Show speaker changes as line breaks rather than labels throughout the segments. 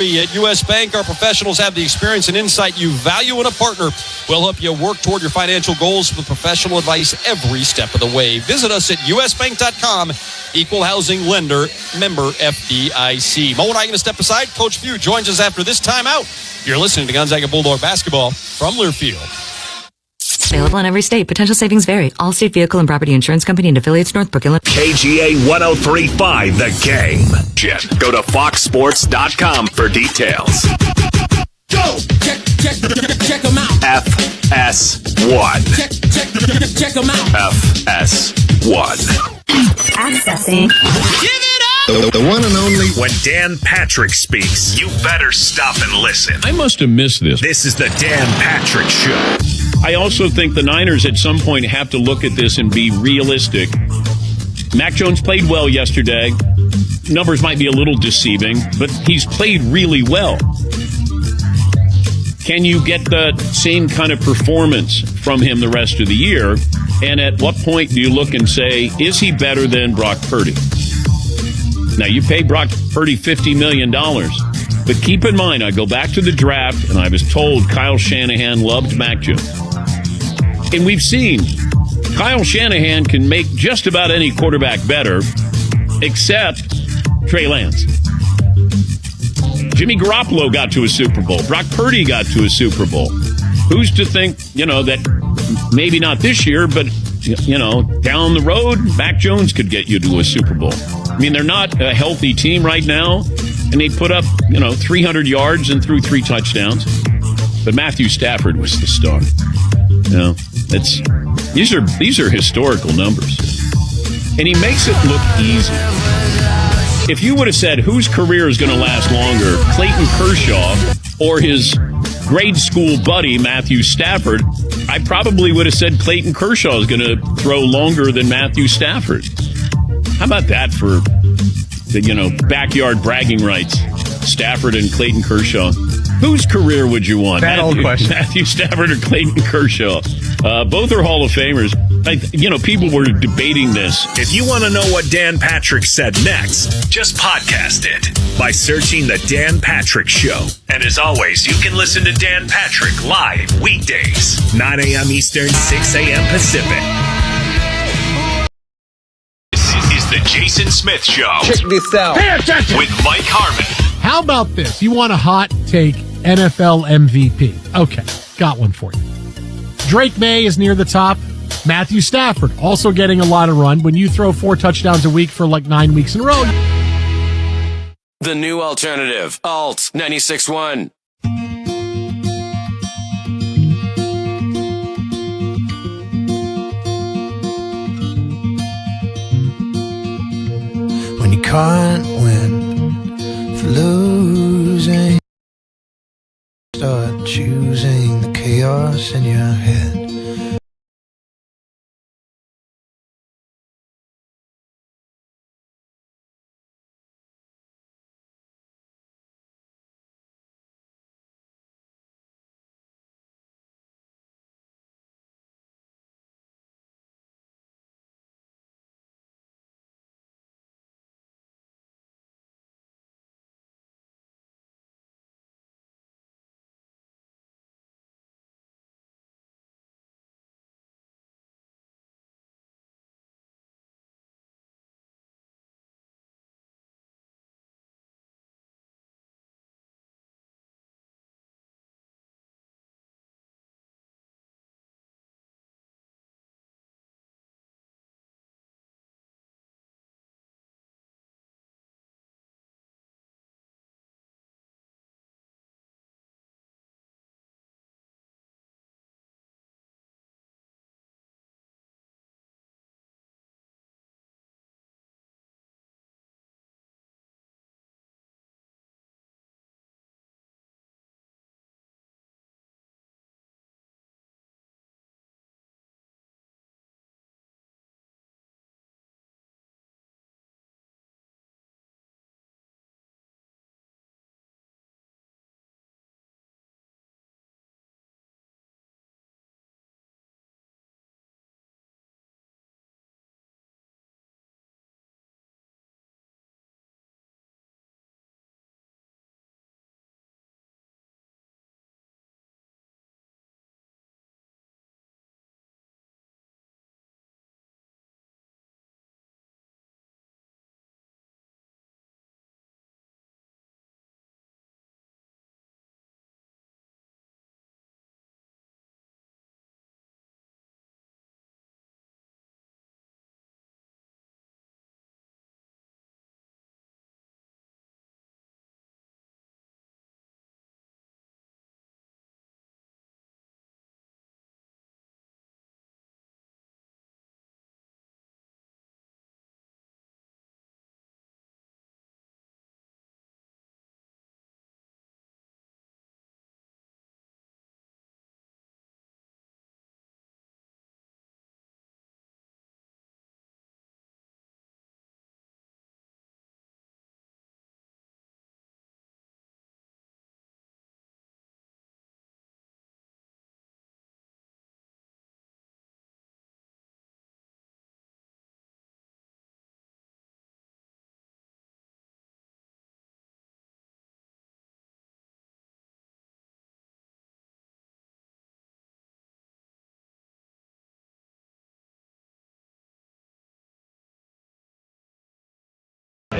At U.S. Bank, our professionals have the experience and insight you value in a partner. We'll help you work toward your financial goals with professional advice every step of the way. Visit us at usbank.com. Equal housing lender, member FDIC. Mo and I are going to step aside. Coach Few joins us after this timeout. You're listening to Gonzaga Bulldog basketball from Learfield.
Available in every state. Potential savings vary. Allstate Vehicle and Property Insurance Company and affiliates, Northbrook, Illinois.
KGA 103.5 The Game. Go to foxsports.com for details.
Go! Check them out.
FS1.
Check them out.
FS1.
Accessing.
Give it up!
The one and only. When Dan Patrick speaks, you better stop and listen.
I must have missed this.
This is the Dan Patrick Show.
I also think the Niners at some point have to look at this and be realistic. Mac Jones played well yesterday. Numbers might be a little deceiving, but he's played really well. Can you get the same kind of performance from him the rest of the year? And at what point do you look and say, is he better than Brock Purdy? Now, you pay Brock Purdy $50 million. But keep in mind, I go back to the draft, and I was told Kyle Shanahan loved Mac Jones. And we've seen Kyle Shanahan can make just about any quarterback better, except Trey Lance. Jimmy Garoppolo got to a Super Bowl. Brock Purdy got to a Super Bowl. Who's to think, that maybe not this year, but, down the road, Mac Jones could get you to a Super Bowl. I mean, they're not a healthy team right now, and they put up, 300 yards and threw 3 touchdowns. But Matthew Stafford was the star. These are historical numbers. And he makes it look easy. If you would have said whose career is going to last longer, Clayton Kershaw or his grade school buddy, Matthew Stafford, I probably would have said Clayton Kershaw is going to throw longer than Matthew Stafford. How about that for the, backyard bragging rights? Stafford and Clayton Kershaw. Whose career would you want?
Old question.
Matthew Stafford or Clayton Kershaw? Both are Hall of Famers. People were debating this.
If you want to know what Dan Patrick said next, just podcast it by searching The Dan Patrick Show. And as always, you can listen to Dan Patrick live weekdays, 9 a.m. Eastern, 6 a.m. Pacific. This is the Jason Smith Show.
Check this out.
Pay attention. With Mike Harmon.
How about this? You want a hot take NFL MVP? Okay, got one for you. Drake May is near the top. Matthew Stafford also getting a lot of run. When you throw 4 touchdowns a week for like 9 weeks in a row.
The new alternative, Alt 96.1.
When you can't win for losing, start choosing the chaos in your head.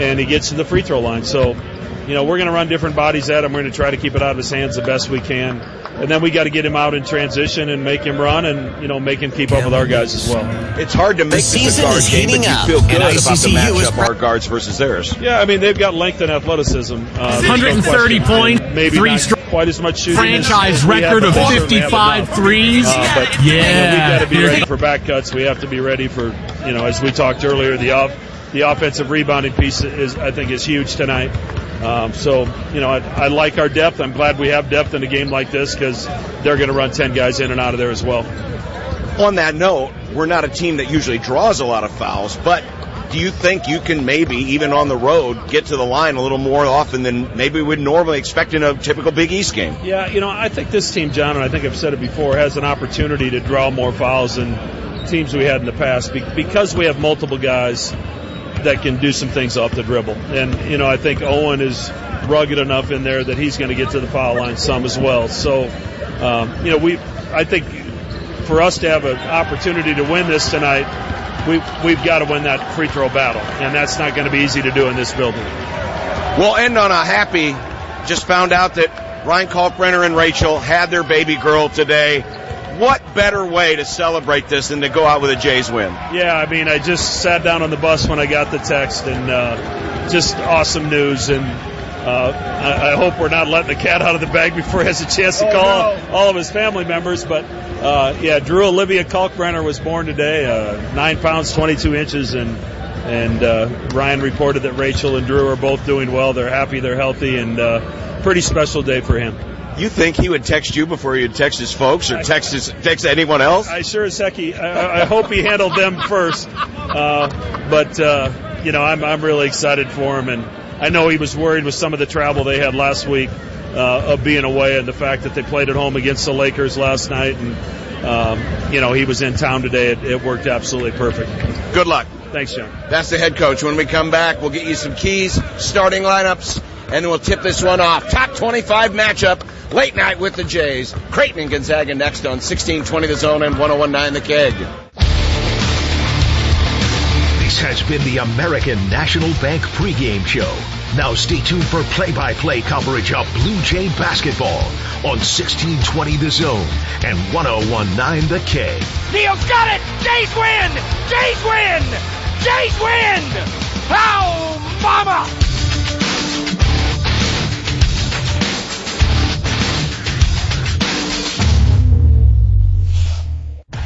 and he gets to the free throw line. So, we're going to run different bodies at him. We're going to try to keep it out of his hands the best we can. And then we got to get him out in transition and make him run and, make him keep up with our guys as well.
It's hard to make this a guard game, but you feel good about the matchup, our guards versus theirs.
Yeah, I mean, they've got length and athleticism.
130 points,
maybe not quite as much shooting.
Franchise record of 55 threes.
But we've got to be ready for back cuts. We have to be ready for, as we talked earlier, the offensive rebounding piece I think is huge tonight. I like our depth. I'm glad we have depth in a game like this because they're going to run 10 guys in and out of there as well.
On that note, we're not a team that usually draws a lot of fouls, but do you think you can maybe, even on the road, get to the line a little more often than maybe we'd normally expect in a typical Big East game?
Yeah, I think this team, John, and I think I've said it before, has an opportunity to draw more fouls than teams we had in the past because we have multiple guys that can do some things off the dribble. And, I think Owen is rugged enough in there that he's going to get to the foul line some as well. So, I think for us to have an opportunity to win this tonight, we've got to win that free throw battle. And that's not going to be easy to do in this building.
We'll end on a happy, just found out that Ryan Kalkbrenner and Rachel had their baby girl today. What better way to celebrate this than to go out with a Jays win?
Yeah, I mean, I just sat down on the bus when I got the text, and just awesome news. And I hope we're not letting the cat out of the bag before he has a chance to call all of his family members. But, Drew Olivia Kalkbrenner was born today, 9 pounds, 22 inches, and Ryan reported that Rachel and Drew are both doing well. They're happy, they're healthy, and pretty special day for him.
You think he would text you before he'd text his folks or text anyone else?
I sure as heck I hope he handled them first. I'm really excited for him, and I know he was worried with some of the travel they had last week of being away and the fact that they played at home against the Lakers last night, and he was in town today. It worked absolutely perfect.
Good luck.
Thanks, John.
That's the head coach. When we come back, we'll get you some keys, starting lineups, and then we'll tip this one off. Top 25 matchup, late night with the Jays. Creighton and Gonzaga next on 1620 The Zone and 1019 The Keg.
This has been the American National Bank pregame show. Now stay tuned for play-by-play coverage of Blue Jay basketball on 1620 The Zone and 1019 The Keg.
Neal's got it! Jays win! Jays win! Jays win! Oh, mama!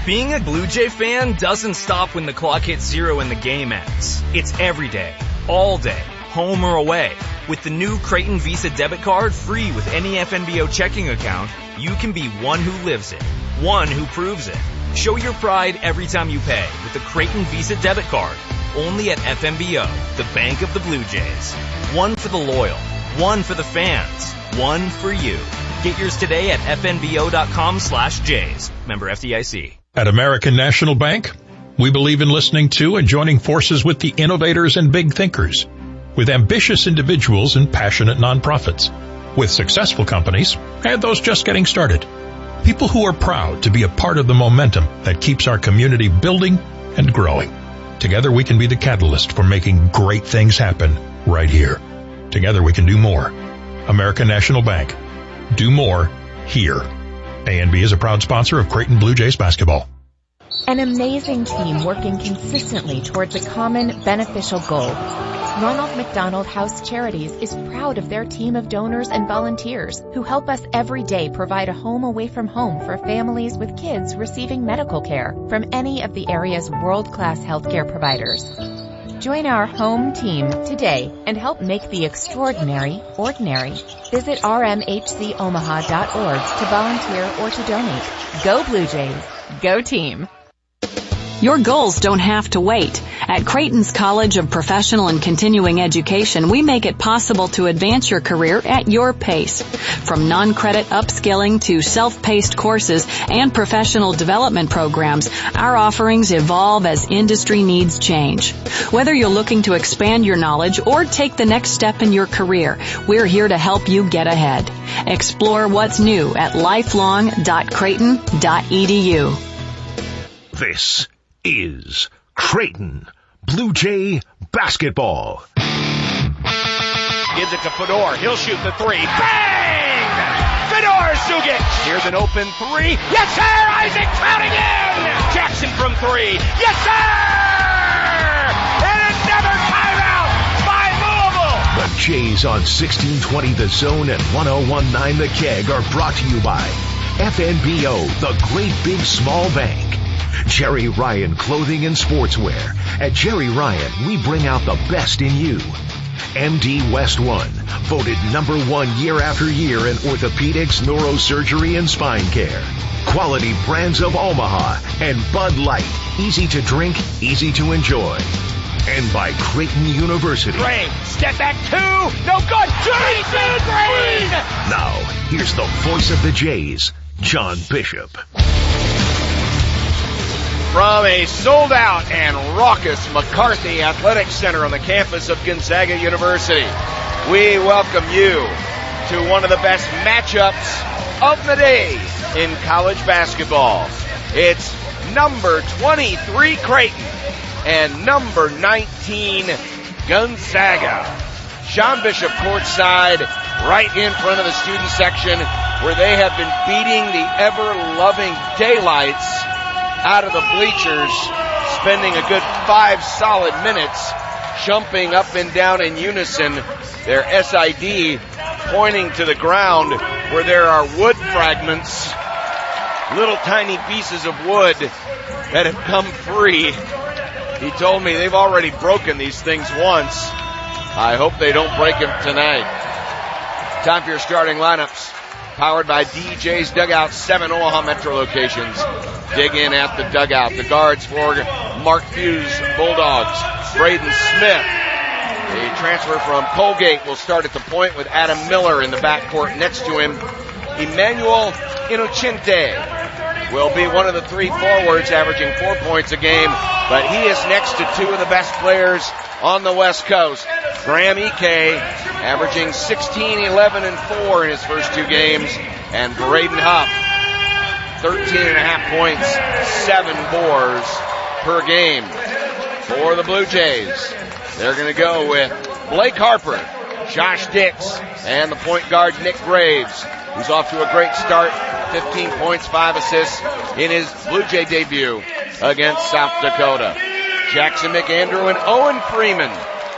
Being a Blue Jay fan doesn't stop when the clock hits 0 and the game ends. It's every day, all day, home or away. With the new Creighton Visa debit card free with any FNBO checking account, you can be one who lives it, one who proves it. Show your pride every time you pay with the Creighton Visa debit card. Only at FNBO, the bank of the Blue Jays. One for the loyal, one for the fans, one for you. Get yours today at fnbo.com/Jays. Member FDIC.
At American National Bank, we believe in listening to and joining forces with the innovators and big thinkers, with ambitious individuals and passionate nonprofits, with successful companies and those just getting started. People who are proud to be a part of the momentum that keeps our community building and growing. Together we can be the catalyst for making great things happen right here. Together we can do more. American National Bank. Do more here. A&B is a proud sponsor of Creighton Blue Jays basketball.
An amazing team working consistently towards a common beneficial goal. Ronald McDonald House Charities is proud of their team of donors and volunteers who help us every day provide a home away from home for families with kids receiving medical care from any of the area's world-class healthcare providers. Join our home team today and help make the extraordinary ordinary. Visit rmhcomaha.org to volunteer or to donate. Go Blue Jays. Go team.
Your goals don't have to wait. At Creighton's College of Professional and Continuing Education, we make it possible to advance your career at your pace. From non-credit upskilling to self-paced courses and professional development programs, our offerings evolve as industry needs change. Whether you're looking to expand your knowledge or take the next step in your career, we're here to help you get ahead. Explore what's new at lifelong.creighton.edu.
This is Creighton Blue Jay basketball.
gives it to Fedor. He'll shoot the three. Bang! Fedor Sugic. Here's an open three. Yes, sir! Isaac counting in! Jackson from three. Yes, sir! And another timeout by Louisville.
The Jays on 1620 The Zone and 1019 The Keg are brought to you by FNBO, the Great Big Small Bank. Jerry Ryan Clothing and Sportswear. At Jerry Ryan, we bring out the best in you. MD West One, voted number 1 year after year in orthopedics, neurosurgery, and spine care. Quality brands of Omaha and Bud Light. Easy to drink, easy to enjoy. And by Creighton University.
Gray, step back two, no good. Jason Green!
Now, here's the voice of the Jays, John Bishop.
From a sold-out and raucous McCarthy Athletic Center on the campus of Gonzaga University, we welcome you to one of the best matchups of the day in college basketball. It's number 23 Creighton and number 19 Gonzaga. Sean Bishop courtside, right in front of the student section, where they have been beating the ever-loving daylights out of the bleachers, spending a good 5 solid minutes jumping up and down in unison, their SID pointing to the ground where there are wood fragments, little tiny pieces of wood that have come free. He told me they've already broken these things once. I hope they don't break them tonight. Time for your starting lineups. Powered by DJ's Dugout, 7 Omaha Metro locations. Dig in at the dugout. The guards for Mark Few's Bulldogs, Braden Smith. The transfer from Colgate will start at the point with Adam Miller in the backcourt next to him. Emmanuel Inocente will be one of the 3 forwards, averaging 4 points a game, but he is next to 2 of the best players on the West Coast. Graham Ike averaging 16, 11, and 4 in his first 2 games, and Braden Huff, 13.5 points, 7 boards per game. For the Blue Jays, they're going to go with Blake Harper, Josh Dix, and the point guard Nick Graves, who's off to a great start, 15 points, 5 assists in his Blue Jay debut against South Dakota. Jackson McAndrew and Owen Freeman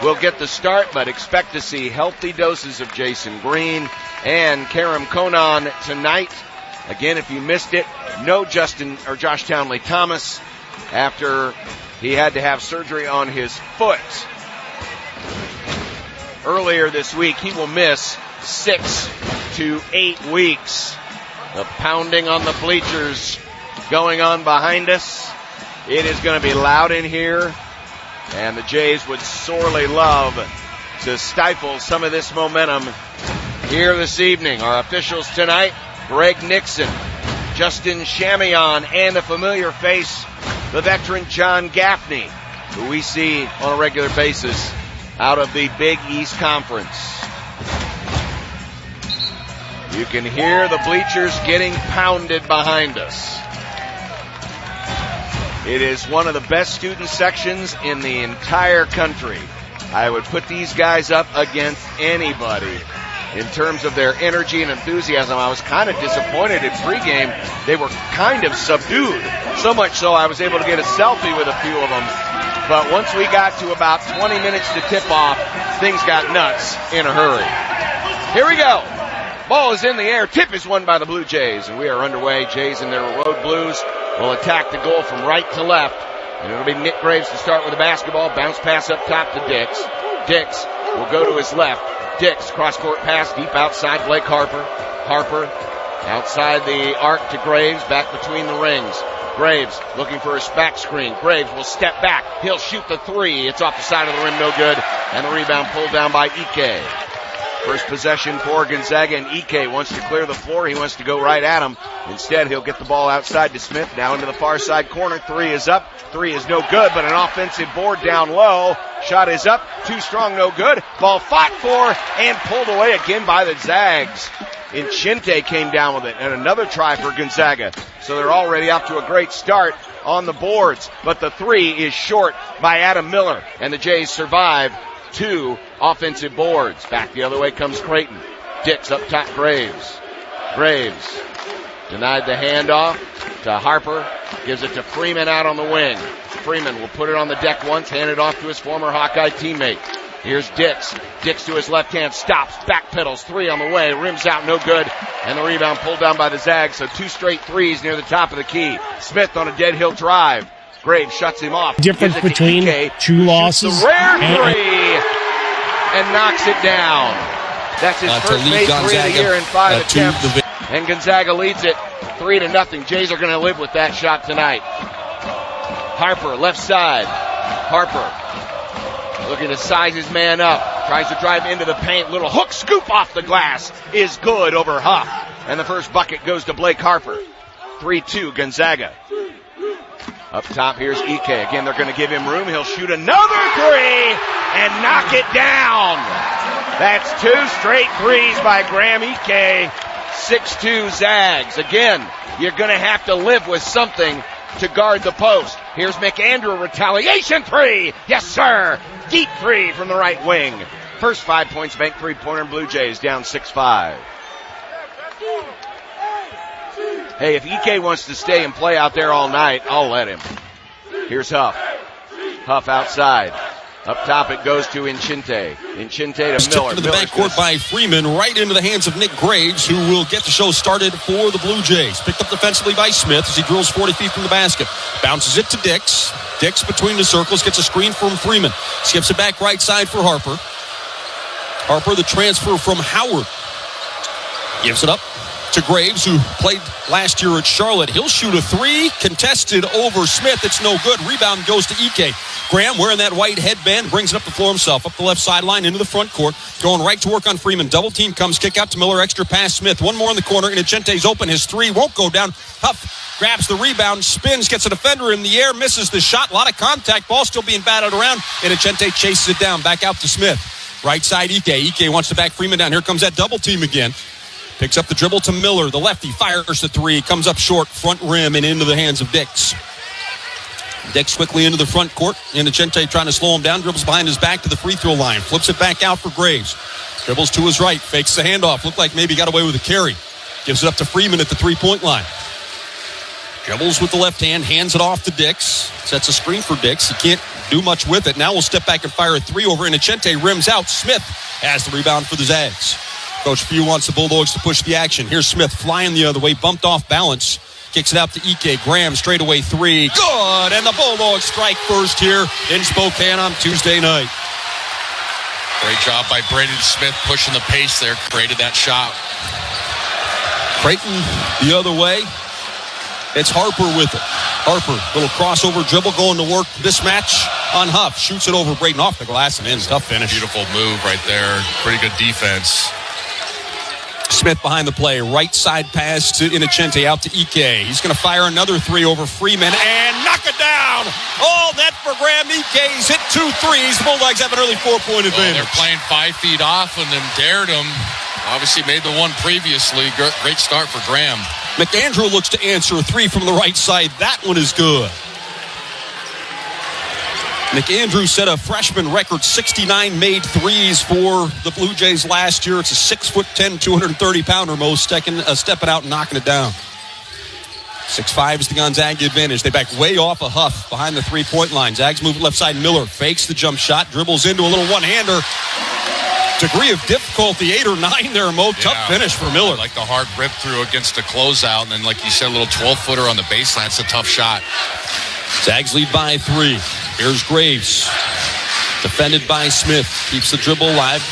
will get the start, but expect to see healthy doses of Jason Green and Karam Konan tonight. Again, if you missed it, no Josh Townley Thomas after he had to have surgery on his foot earlier this week. He will miss 6 to 8 weeks. The pounding on the bleachers going on behind us. It is going to be loud in here, and the Jays would sorely love to stifle some of this momentum here this evening. Our officials tonight, Greg Nixon, Justin Chamion, and a familiar face, the veteran John Gaffney, who we see on a regular basis out of the Big East Conference. You can hear the bleachers getting pounded behind us. It is one of the best student sections in the entire country. I would put these guys up against anybody in terms of their energy and enthusiasm. I was kind of disappointed in pregame. They were kind of subdued, so much so I was able to get a selfie with a few of them. But once we got to about 20 minutes to tip off, things got nuts in a hurry. Here we go. Ball is in the air. Tip is won by the Blue Jays, and we are underway. Jays in their road blues will attack the goal from right to left, and it'll be Nick Graves to start with the basketball. Bounce pass up top to Dix. Dix will go to his left. Dix, cross-court pass deep outside Blake Harper. Harper outside the arc to Graves, back between the rings. Graves looking for his back screen. Graves will step back. He'll shoot the 3. It's off the side of the rim, no good. And the rebound pulled down by Ike. First possession for Gonzaga, and Ike wants to clear the floor. He wants to go right at him. Instead, he'll get the ball outside to Smith. Now into the far side corner. 3 is up. 3 is no good, but an offensive board down low. Shot is up. Too strong, no good. Ball fought for and pulled away again by the Zags. Inchinte came down with it, and another try for Gonzaga. So they're already off to a great start on the boards, but the 3 is short by Adam Miller, and the Jays survive 2 offensive boards. Back the other way comes Creighton. Dix up top, Graves. Graves denied the handoff to Harper. Gives it to Freeman out on the wing. Freeman will put it on the deck once, hand it off to his former Hawkeye teammate. Here's Dix. Dix to his left hand, stops, backpedals, 3 on the way, rims out, no good, and the rebound pulled down by the Zags, so 2 straight threes near the top of the key. Smith on a dead hill drive. Graves shuts him off.
Difference between two losses.
The rare three and knocks it down. That's his first made 3 of the year in 5 attempts. And Gonzaga leads it 3-0. Jays are going to live with that shot tonight. Harper, left side. Harper looking to size his man up. Tries to drive into the paint. Little hook scoop off the glass is good over Huff. And the first bucket goes to Blake Harper. 3-2 Gonzaga. Up top, here's Ike. Again, they're going to give him room. He'll shoot another 3 and knock it down. That's 2 straight threes by Graham Ike. 6-2 Zags. Again, you're going to have to live with something to guard the post. Here's McAndrew, retaliation 3. Yes, sir. Deep 3 from the right wing. First 5 points, bank 3-pointer, and Blue Jays down 6-5. Hey, if Ike wants to stay and play out there all night, I'll let him. Here's Huff. Huff outside. Up top it goes to Inchinte. Inchinte to Miller.
Into the backcourt by Freeman, right into the hands of Nick Graves, who will get the show started for the Blue Jays. Picked up defensively by Smith as he drills 40 feet from the basket. Bounces it to Dix. Dix between the circles, gets a screen from Freeman. Skips it back right side for Harper. Harper, the transfer from Howard. Gives it up to Graves, who played last year at Charlotte. He'll shoot a 3, contested over Smith. It's no good. Rebound goes to Ike. Graham, wearing that white headband, brings it up the floor himself, up the left sideline into the front court, going right to work on Freeman. Double team comes, kick out to Miller, extra pass Smith. One more in the corner, and Inchente's open. His 3 won't go down. Huff grabs the rebound, spins, gets a defender in the air, misses the shot. A lot of contact, ball still being batted around, and Inchente chases it down, back out to Smith. Right side, Ike. Ike wants to back Freeman down. Here comes that double team again. Picks up the dribble to Miller. The lefty fires the 3. Comes up short, front rim, and into the hands of Dix. Dix quickly into the front court. Inocente trying to slow him down. Dribbles behind his back to the free throw line. Flips it back out for Graves. Dribbles to his right. Fakes the handoff. Looked like maybe got away with a carry. Gives it up to Freeman at the 3-point line. Dribbles with the left hand. Hands it off to Dix. Sets a screen for Dix. He can't do much with it. Now we'll step back and fire a 3 over Inocente. Rims out. Smith has the rebound for the Zags. Coach Few wants the Bulldogs to push the action. Here's Smith flying the other way. Bumped off balance. Kicks it out to Ike. Graham straightaway 3. Good! And the Bulldogs strike first here in Spokane on Tuesday night.
Great job by Braden Smith pushing the pace there. Created that shot.
Creighton the other way. It's Harper with it. Harper, little crossover dribble going to work. Mismatch on Huff. Shoots it over Braden off the glass and in. Tough finish.
Beautiful move right there. Pretty good defense.
Smith behind the play. Right side pass to Inocente out to Ike. He's going to fire another 3 over Freeman and knock it down. All net for Graham Ike. He's hit 2 threes. The Bulldogs have an early 4-point advantage.
They're playing 5 feet off and then dared him. Obviously made the one previously. Great start for Graham.
McAndrew looks to answer a 3 from the right side. That one is good. McAndrew set a freshman record 69 made threes for the Blue Jays last year. It's a 6'10", 230-pounder most, stepping out and knocking it down. 6'5" is the Gonzaga advantage. They back way off a Huff behind the 3-point line. Zags move left side. Miller fakes the jump shot, dribbles into a little one-hander. Degree of difficulty, 8 or 9 there, Mo. Tough finish for Miller.
Like the hard rip through against the closeout, and then like you said, a little 12-footer on the baseline. It's a tough shot.
Zags lead by 3. Here's Graves. Defended by Smith. Keeps the dribble alive.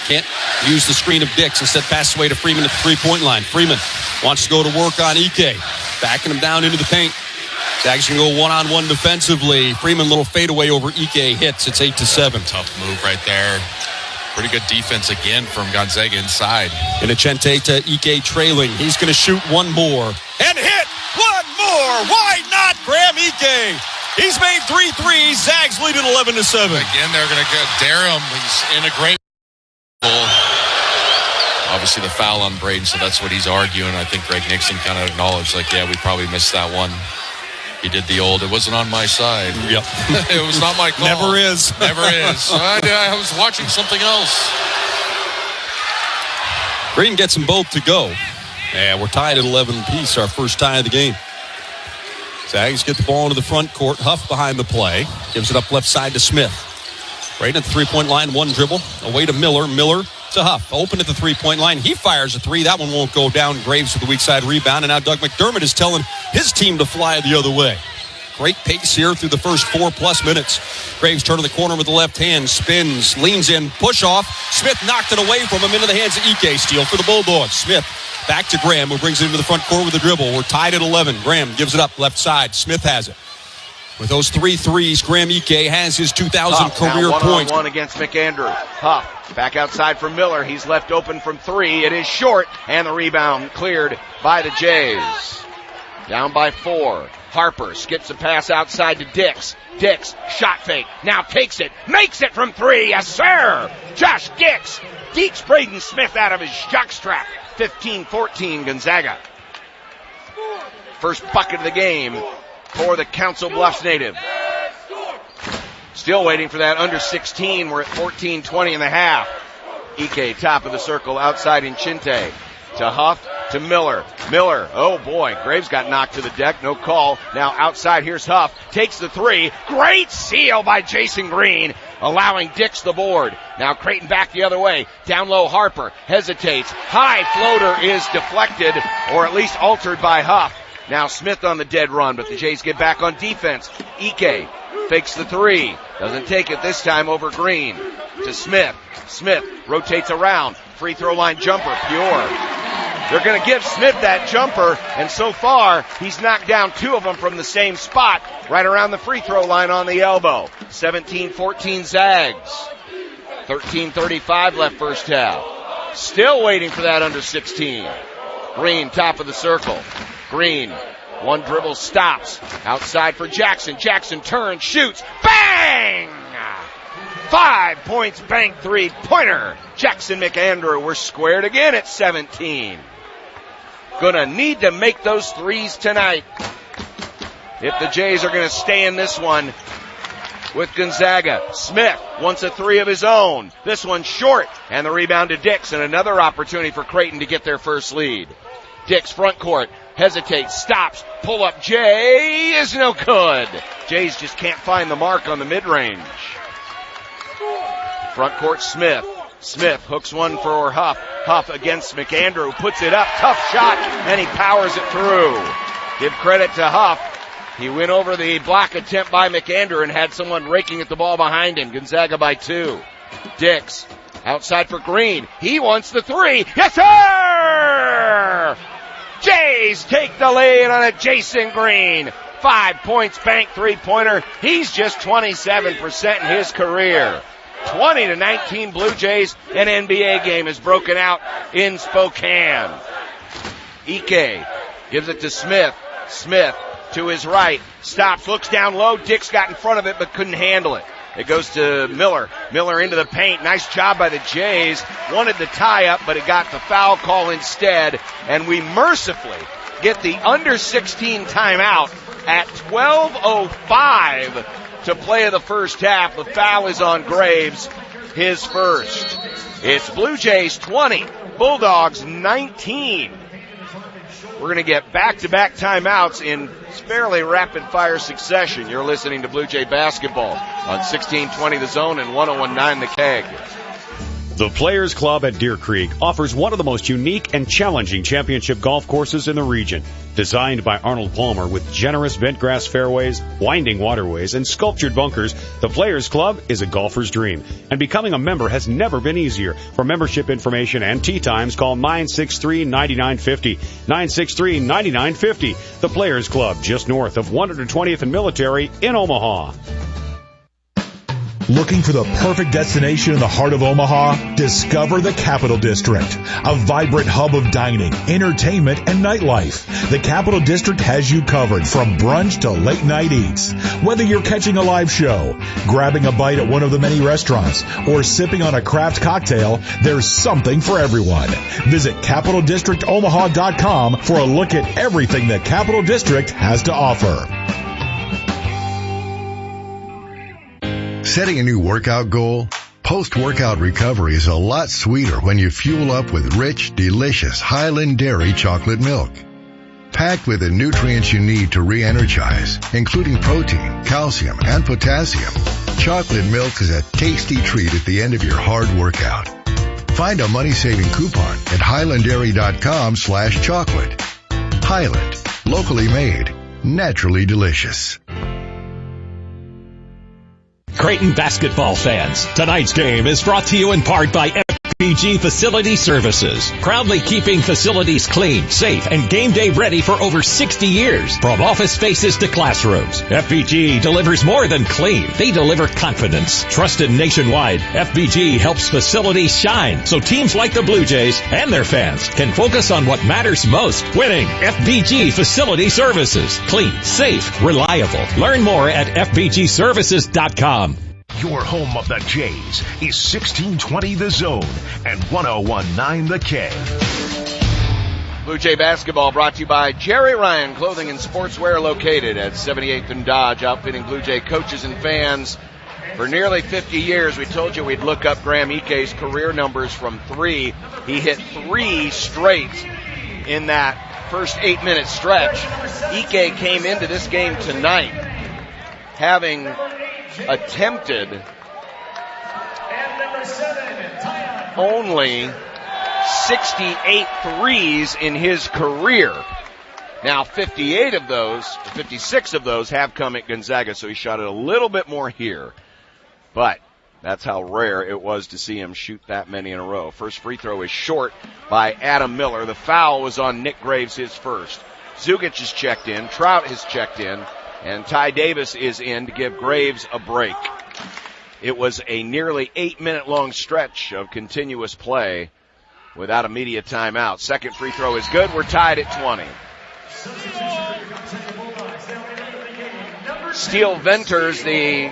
Can't use the screen of Dix. Instead passes away to Freeman at the 3-point line. Freeman wants to go to work on Ike. Backing him down into the paint. Zags can go one-on-one defensively. Freeman little fadeaway over Ike hits. It's 8-7.
Tough move right there. Pretty good defense again from Gonzaga inside.
Inocente to Ike trailing. He's going to shoot one more. And hit! One more! Why not Graham Ike? He's made 3 threes. Zags lead at 11-7.
Again, they're going to dare him. He's in a great goal. Obviously the foul on Braden, so that's what he's arguing. I think Greg Nixon kind of acknowledged, like, yeah, we probably missed that one. He did the old, it wasn't on my side.
Yep.
It was not my call.
Never is.
Never is. I was watching something else.
Green gets them both to go. And we're tied at 11 apiece, our first tie of the game. Zags get the ball into the front court. Huff behind the play. Gives it up left side to Smith. Right at the three-point line, one dribble. Away to Miller. Miller to Huff. Open at the three-point line. He fires a three. That one won't go down. Graves with the weak side rebound. And now Doug McDermott is telling his team to fly the other way. Great pace here through the first 4+ minutes. Graves turning the corner with the left hand. Spins, leans in, push off. Smith knocked it away from him into the hands of Ike. Steal for the Bulldogs. Smith back to Graham, who brings it into the front court with a dribble. We're tied at 11. Graham gives it up left side. Smith has it. With those 3 threes, Graham Ike has his 2,000 career points.
One against McAndrew. Huff back outside for Miller. He's left open from 3. It is short, and the rebound cleared by the Jays. Down by 4. Harper skips a pass outside to Dix. Dix, shot fake, now takes it, makes it from 3. Yes, sir! Josh Dix dekes Braden Smith out of his jockstrap. 15-14 Gonzaga. First bucket of the game for the Council Bluffs native. Still waiting for that under 16. We're at 14-20 in the half. Ike, top of the circle, outside in Chinte. To Huff, to Miller. Miller, oh boy, Graves got knocked to the deck, no call. Now outside, here's Huff, takes the 3. Great seal by Jason Green, allowing Dix the board. Now Creighton back the other way. Down low, Harper hesitates. High floater is deflected, or at least altered by Huff. Now Smith on the dead run, but the Jays get back on defense. Ike fakes the 3. Doesn't take it this time over Green. To Smith. Smith rotates around. Free throw line jumper, pure. They're going to give Smith that jumper, and so far, he's knocked down 2 of them from the same spot, right around the free throw line on the elbow. 17-14 Zags. 13:35 left first half. Still waiting for that under 16. Green, top of the circle. Green, one dribble, stops. Outside for Jackson. Jackson turns, shoots. Bang! 5 points, bank 3-pointer. Jackson McAndrew, we're squared again at 17. Gonna need to make those 3s tonight if the Jays are gonna stay in this one with Gonzaga. Smith wants a 3 of his own. This one's short, and the rebound to Dix, and another opportunity for Creighton to get their first lead. Dix front court, hesitates, stops, pull up Jay is no good. Jays just can't find the mark on the mid-range. Front court, Smith. Smith hooks one for Huff. Huff against McAndrew, puts it up, tough shot, and he powers it through. Give credit to Huff. He went over the block attempt by McAndrew and had someone raking at the ball behind him. Gonzaga by 2. Dix outside for Green. He wants the 3. Yes, sir! Jays take the lead on a Jason Green. 5 points, bank 3-pointer. He's just 27% in his career. 20-19 Blue Jays. An NBA game has broken out in Spokane. Ike gives it to Smith. Smith to his right. Stops, looks down low. Dix got in front of it but couldn't handle it. It goes to Miller. Miller into the paint. Nice job by the Jays. Wanted the tie up, but it got the foul call instead. And we mercifully get the under 16 timeout at 12:05 to play of the first half. The foul is on Graves, his first. It's Blue Jays 20, Bulldogs 19. We're going to get back-to-back timeouts in fairly rapid-fire succession. You're listening to Blue Jay basketball on 1620 The Zone and 101.9 The Keg.
The Players Club at Deer Creek offers one of the most unique and challenging championship golf courses in the region. Designed by Arnold Palmer with generous bent grass fairways, winding waterways, and sculptured bunkers, the Players Club is a golfer's dream. And becoming a member has never been easier. For membership information and tee times, call 963-9950. 963-9950. The Players Club, just north of 120th and Military in Omaha.
Looking for the perfect destination in the heart of Omaha? Discover the Capital District, a vibrant hub of dining, entertainment, and nightlife. The Capital District has you covered from brunch to late night eats. Whether you're catching a live show, grabbing a bite at one of the many restaurants, or sipping on a craft cocktail, there's something for everyone. Visit CapitalDistrictOmaha.com for a look at everything the Capital District has to offer.
Setting a new workout goal? Post-workout recovery is a lot sweeter when you fuel up with rich, delicious Highland Dairy chocolate milk. Packed with the nutrients you need to re-energize, including protein, calcium, and potassium, chocolate milk is a tasty treat at the end of your hard workout. Find a money-saving coupon at highlanddairy.com/chocolate. Highland, locally made, naturally delicious.
Creighton basketball fans, tonight's game is brought to you in part by FPG Facility Services, proudly keeping facilities clean, safe, and game day ready for over 60 years. From office spaces to classrooms, FPG delivers more than clean. They deliver confidence. Trusted nationwide, FPG helps facilities shine so teams like the Blue Jays and their fans can focus on what matters most, winning. FPG Facility Services. Clean, safe, reliable. Learn more at fpgservices.com.
Your home of the Jays is 1620 The Zone and 1019 The K.
Blue Jay basketball brought to you by Jerry Ryan Clothing and Sportswear, located at 78th and Dodge, outfitting Blue Jay coaches and fans for nearly 50 years. We told you we'd look up Graham Ike's career numbers from three. He hit 3 straight in that first 8-minute stretch. Ike came into this game tonight having attempted only 68 threes in his career. Now 56 of those have come at Gonzaga, so he shot it a little bit more here. But that's how rare it was to see him shoot that many in a row. First free throw is short by Adam Miller. The foul was on Nick Graves, his first. Zugic is checked in. Trout has checked in. And Ty Davis is in to give Graves a break. It was a nearly 8-minute long stretch of continuous play without a media timeout. Second free throw is good. We're tied at 20. Steele Venters, the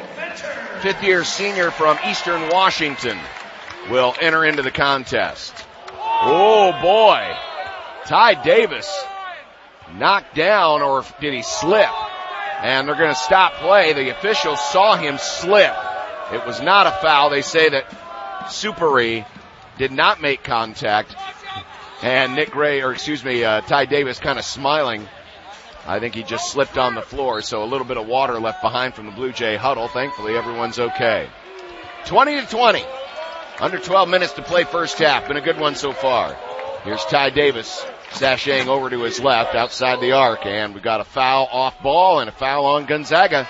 fifth-year senior from Eastern Washington, will enter into the contest. Oh, boy. Ty Davis knocked down, or did he slip? And they're going to stop play. The officials saw him slip. It was not a foul. They say that Superi did not make contact. And Ty Davis kind of smiling. I think he just slipped on the floor, so a little bit of water left behind from the Blue Jay huddle. Thankfully, everyone's okay. 20-20. Under 12 minutes to play first half. Been a good one so far. Here's Ty Davis sashaying over to his left outside the arc, and we've got a foul off ball and a foul on Gonzaga.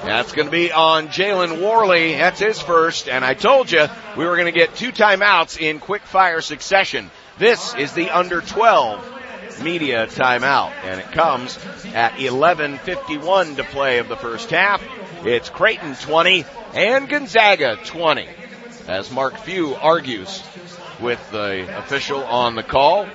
That's going to be on Jalen Worley. That's his first, and I told you we were going to get 2 timeouts in quick fire succession. This is the under 12 media timeout, and it comes at 11:51 to play of the first half. It's Creighton 20 and Gonzaga 20, as Mark Few argues with the official on the call.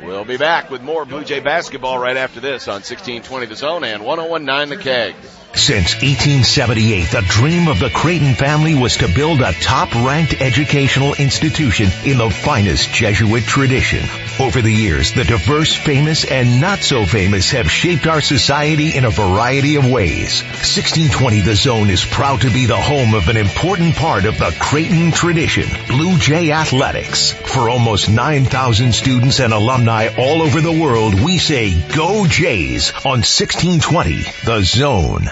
We'll be back with more Blue Jay basketball right after this on 1620 The Zone and 1019 The Keg.
Since 1878, the dream of the Creighton family was to build a top-ranked educational institution in the finest Jesuit tradition. Over the years, the diverse, famous, and not-so-famous have shaped our society in a variety of ways. 1620 The Zone is proud to be the home of an important part of the Creighton tradition, Blue Jay athletics. For almost 9,000 students and alumni all over the world, we say, Go Jays on 1620 The Zone.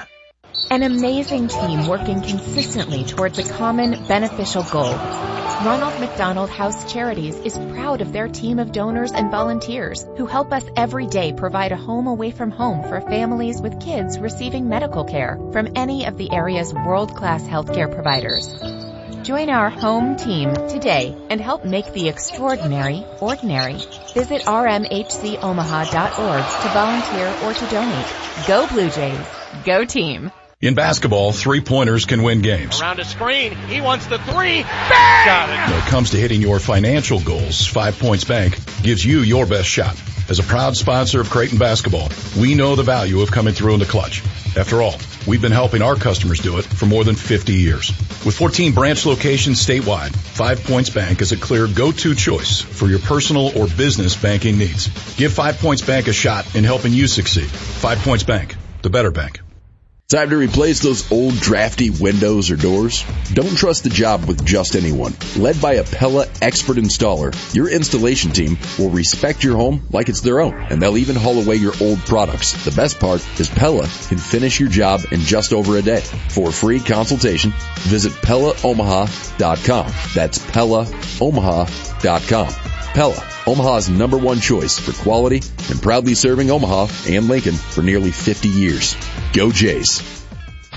An amazing team working consistently towards a common beneficial goal. Ronald McDonald House Charities is proud of their team of donors and volunteers who help us every day provide a home away from home for families with kids receiving medical care from any of the area's world-class healthcare providers. Join our home team today and help make the extraordinary ordinary. Visit rmhcomaha.org to volunteer or to donate. Go Blue Jays. Go team.
In basketball, three-pointers can win games.
Around a screen, he wants the three. Bang! Got it.
When it comes to hitting your financial goals, 5 Points Bank gives you your best shot. As a proud sponsor of Creighton basketball, we know the value of coming through in the clutch. After all, we've been helping our customers do it for more than 50 years. With 14 branch locations statewide, 5 Points Bank is a clear go-to choice for your personal or business banking needs. Give 5 Points Bank a shot in helping you succeed. 5 Points Bank, the better bank.
Time to replace those old drafty windows or doors? Don't trust the job with just anyone. Led by a Pella expert installer, your installation team will respect your home like it's their own, and they'll even haul away your old products. The best part is Pella can finish your job in just over a day. For a free consultation, visit PellaOmaha.com. That's PellaOmaha.com. Pella, Omaha's #1 choice for quality and proudly serving Omaha and Lincoln for nearly 50 years. Go Jays.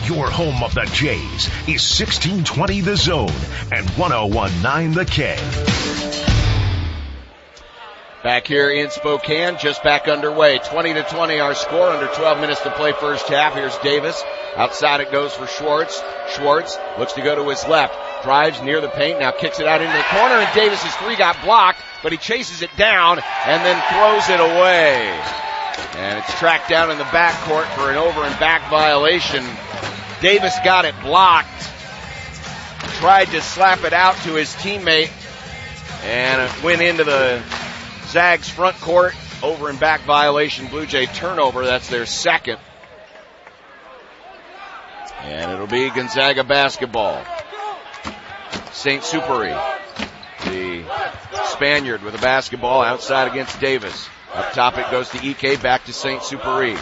Your home of the Jays is 1620 The Zone and 1019 The K.
Back here in Spokane, just back underway. 20-20 our score, under 12 minutes to play first half. Here's Davis. Outside it goes for Schwartz. Schwartz looks to go to his left. Drives near the paint, now kicks it out into the corner, and Davis's three got blocked, but he chases it down and then throws it away. And it's tracked down in the backcourt for an over and back violation. Davis got it blocked. Tried to slap it out to his teammate, and it went into the Zags front court. Over and back violation. Blue Jay turnover. That's their second. And it'll be Gonzaga basketball. St. Superi, the Spaniard with a basketball outside against Davis. Up top it goes to Ike, back to St. Superi.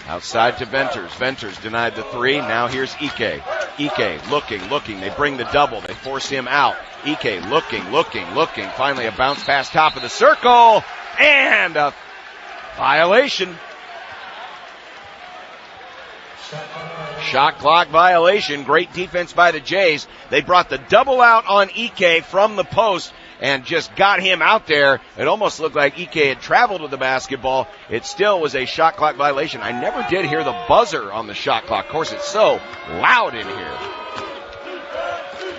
Outside to Venters. Venters denied the three. Now here's Ike. Ike looking. They bring the double. They force him out. Ike looking. Finally a bounce pass top of the circle. And a violation. Shot clock violation. Great defense by the Jays. They brought the double out on Ike from the post and just got him out there. It almost looked like Ike had traveled with the basketball. It still was a shot clock violation. I never did hear the buzzer on the shot clock. Of course, it's so loud in here.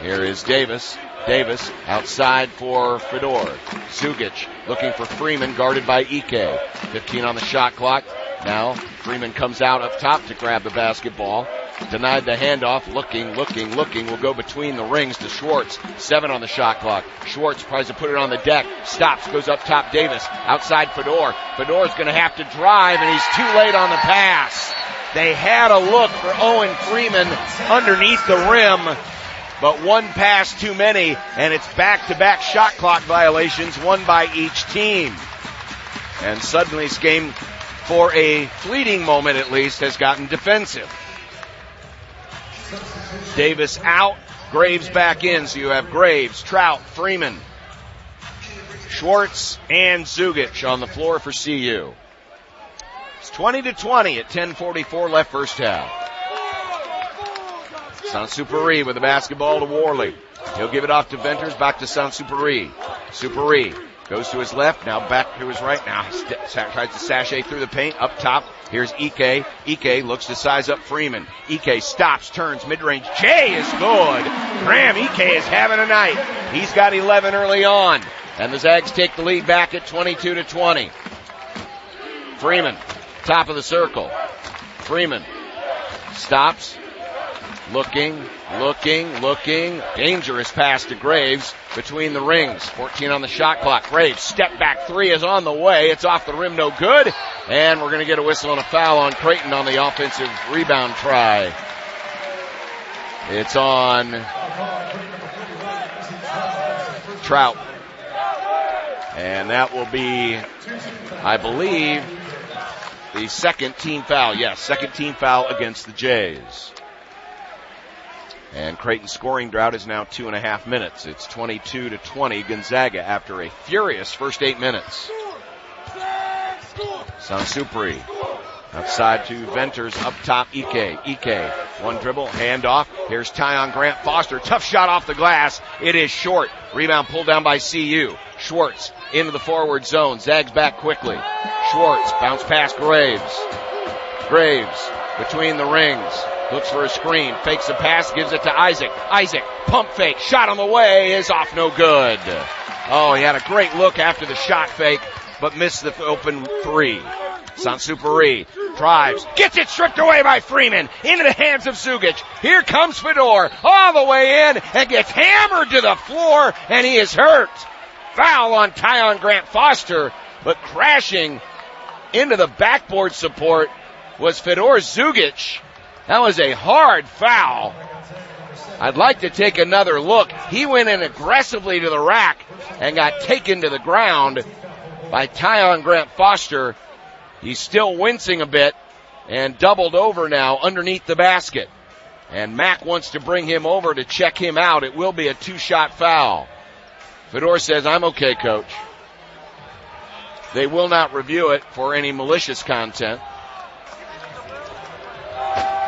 Here is Davis. Davis outside for Fedor. Zugic looking for Freeman, guarded by Ike. 15 on the shot clock. Now Freeman comes out up top to grab the basketball. Denied the handoff. Looking. Will go between the rings to Schwartz. 7 on the shot clock. Schwartz tries to put it on the deck. Stops. Goes up top. Davis. Outside Fedor. Fedor's going to have to drive, and he's too late on the pass. They had a look for Owen Freeman underneath the rim, but one pass too many, and it's back-to-back shot clock violations, one by each team. And suddenly this game, for a fleeting moment at least, has gotten defensive. Davis out, Graves back in, so you have Graves, Trout, Freeman, Schwartz, and Zugic on the floor for CU. It's 20-20 at 10:44 left first half. Sansuperi with the basketball to Worley. He'll give it off to Venters, back to Sansuperi. Superi goes to his left, now back to his right. Now tries to sashay through the paint. Up top, here's Ike. Ike looks to size up Freeman. Ike stops, turns, mid-range. Jay is good. Graham Ike is having a night. He's got 11 early on. And the Zags take the lead back at 22-20. Freeman, top of the circle. Freeman stops. Looking. Dangerous pass to Graves between the rings. 14 on the shot clock. Graves, step back three is on the way. It's off the rim, no good. And we're going to get a whistle and a foul on Creighton on the offensive rebound try. It's on Trout. And that will be, I believe, the second team foul. Yes, second team foul against the Jays. And Creighton's scoring drought is now 2.5 minutes. It's 22-20 Gonzaga after a furious first 8 minutes. Sansuperi outside to Venters, up top Ike. Ike, one dribble, handoff. Here's Tyon Grant Foster. Tough shot off the glass. It is short. Rebound pulled down by CU. Schwartz into the forward zone. Zags back quickly. Schwartz, bounce past Graves. Graves between the rings. Looks for a screen, fakes the pass, gives it to Isaac. Isaac, pump fake, shot on the way, is off, no good. Oh, he had a great look after the shot fake, but missed the open three. Sansuperi drives, gets it stripped away by Freeman, into the hands of Zugic. Here comes Fedor, all the way in, and gets hammered to the floor, and he is hurt. Foul on Tyon Grant Foster, but crashing into the backboard support was Fedor Zugic. That was a hard foul. I'd like to take another look. He went in aggressively to the rack and got taken to the ground by Tyon Grant Foster. He's still wincing a bit and doubled over now underneath the basket. And Mack wants to bring him over to check him out. It will be a 2-shot foul. Fedor says, I'm okay, coach. They will not review it for any malicious content.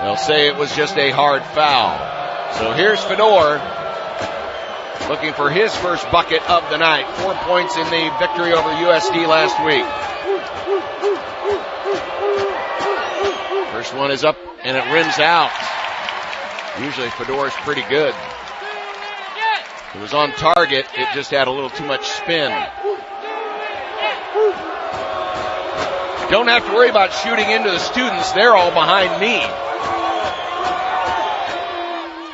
They'll say it was just a hard foul. So here's Fedor looking for his first bucket of the night. 4 points in the victory over USD last week. First one is up and it rims out. Usually Fedor's pretty good. It was on target. It just had a little too much spin. Don't have to worry about shooting into the students. They're all behind me.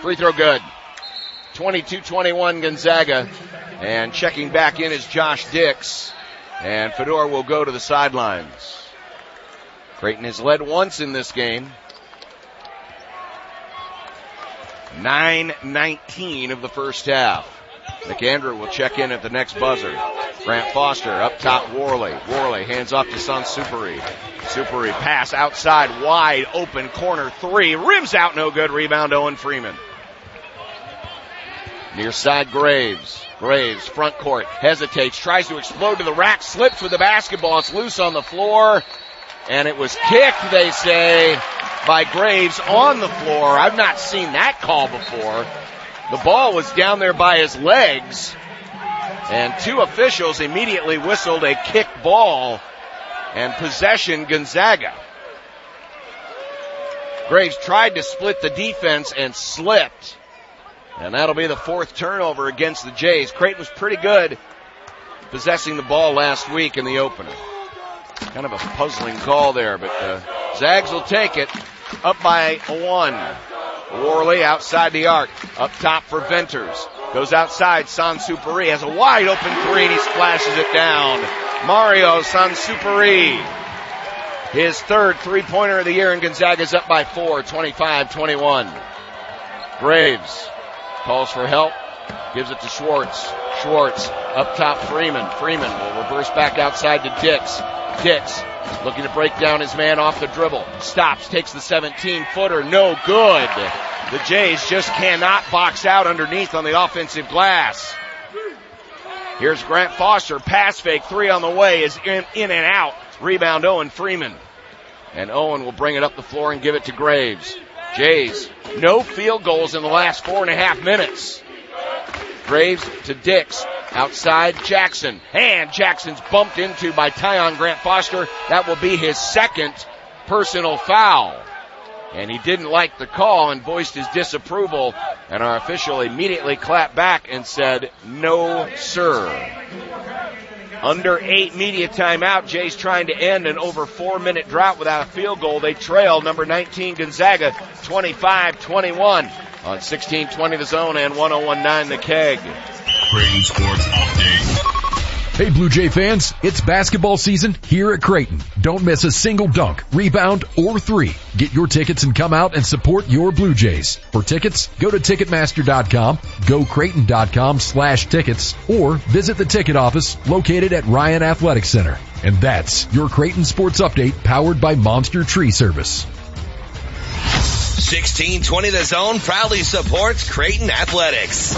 Free throw good. 22-21 Gonzaga. And checking back in is Josh Dix. And Fedor will go to the sidelines. Creighton has led once in this game. 9:19 of the first half. McAndrew will check in at the next buzzer. Grant Foster up top, Worley. Worley hands off to Sansupuri. Supuri pass outside, wide open corner three. Rims out, no good. Rebound, Owen Freeman. Near side, Graves. Graves, front court, hesitates, tries to explode to the rack, slips with the basketball. It's loose on the floor, and it was kicked, they say, by Graves on the floor. I've not seen that call before. The ball was down there by his legs, and two officials immediately whistled a kick ball and possession Gonzaga. Graves tried to split the defense and slipped, and that'll be the fourth turnover against the Jays. Creighton was pretty good possessing the ball last week in the opener. Kind of a puzzling call there, but Zags will take it. Up by one. Worley outside the arc. Up top for Venters. Goes outside. Sansupuri has a wide open three and he splashes it down. Mario Sansupuri. His third three-pointer of the year, and Gonzaga's up by 4, 25-21. Graves calls for help. Gives it to Schwartz. Schwartz up top Freeman. Freeman will reverse back outside to Dix. Dix looking to break down his man off the dribble. Stops, takes the 17-footer. No good. The Jays just cannot box out underneath on the offensive glass. Here's Grant Foster. Pass fake. Three on the way is in and out. Rebound Owen Freeman. And Owen will bring it up the floor and give it to Graves. Jays, no field goals in the last 4.5 minutes. Graves to Dix. Outside Jackson. And Jackson's bumped into by Tyon Grant Foster. That will be his second personal foul. And he didn't like the call and voiced his disapproval. And our official immediately clapped back and said, no, sir. Under 8 media timeout. Jays trying to end an over 4-minute drought without a field goal. They trail number 19 Gonzaga 25-21 on 1620 The Zone and 101.9 The Keg.
Creighton Sports Update.
Hey Blue Jay fans, it's basketball season here at Creighton. Don't miss a single dunk, rebound, or three. Get your tickets and come out and support your Blue Jays. For tickets, go to Ticketmaster.com, go Creighton.com/tickets, or visit the ticket office located at Ryan Athletic Center. And that's your Creighton Sports Update powered by Monster Tree Service.
1620 The Zone proudly supports Creighton Athletics.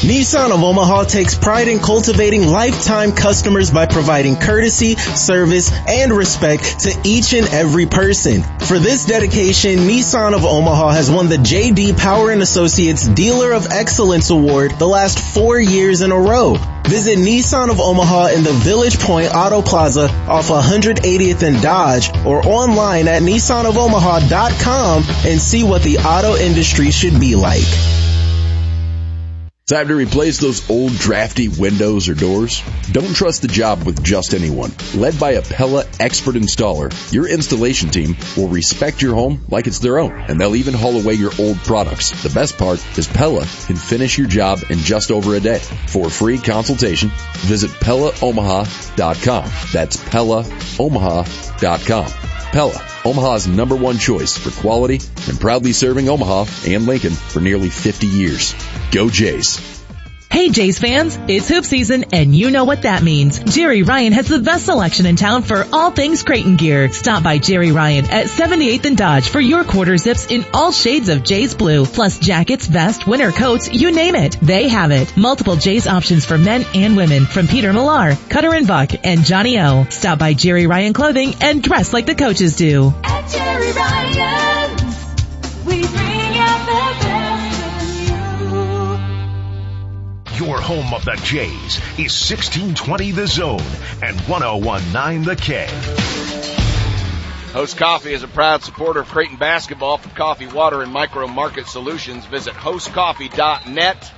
Nissan of Omaha takes pride in cultivating lifetime customers by providing courtesy, service, and respect to each and every person. For this dedication, Nissan of Omaha has won the J.D. Power & Associates Dealer of Excellence Award the last 4 years in a row. Visit Nissan of Omaha in the Village Point Auto Plaza off 180th and Dodge or online at NissanofOmaha.com and see what the auto industry should be like.
Time to replace those old drafty windows or doors? Don't trust the job with just anyone. Led by a Pella expert installer, your installation team will respect your home like it's their own, and they'll even haul away your old products. The best part is Pella can finish your job in just over a day. For a free consultation, visit PellaOmaha.com. That's PellaOmaha.com. Pella, Omaha's #1 choice for quality and proudly serving Omaha and Lincoln for nearly 50 years. Go Jays.
Hey Jays fans, it's hoop season and you know what that means. Jerry Ryan has the best selection in town for all things Creighton gear. Stop by Jerry Ryan at 78th and Dodge for your quarter zips in all shades of Jays blue, plus jackets, vests, winter coats, you name it. They have it. Multiple Jays options for men and women from Peter Millar, Cutter and Buck, and Johnny O. Stop by Jerry Ryan Clothing and dress like the coaches do.
At Jerry Ryan's, we bring out the best.
Your home of the Jays is 1620 The Zone and 1019 The K.
Host Coffee is a proud supporter of Creighton basketball. For coffee, water, and micro market solutions, visit hostcoffee.net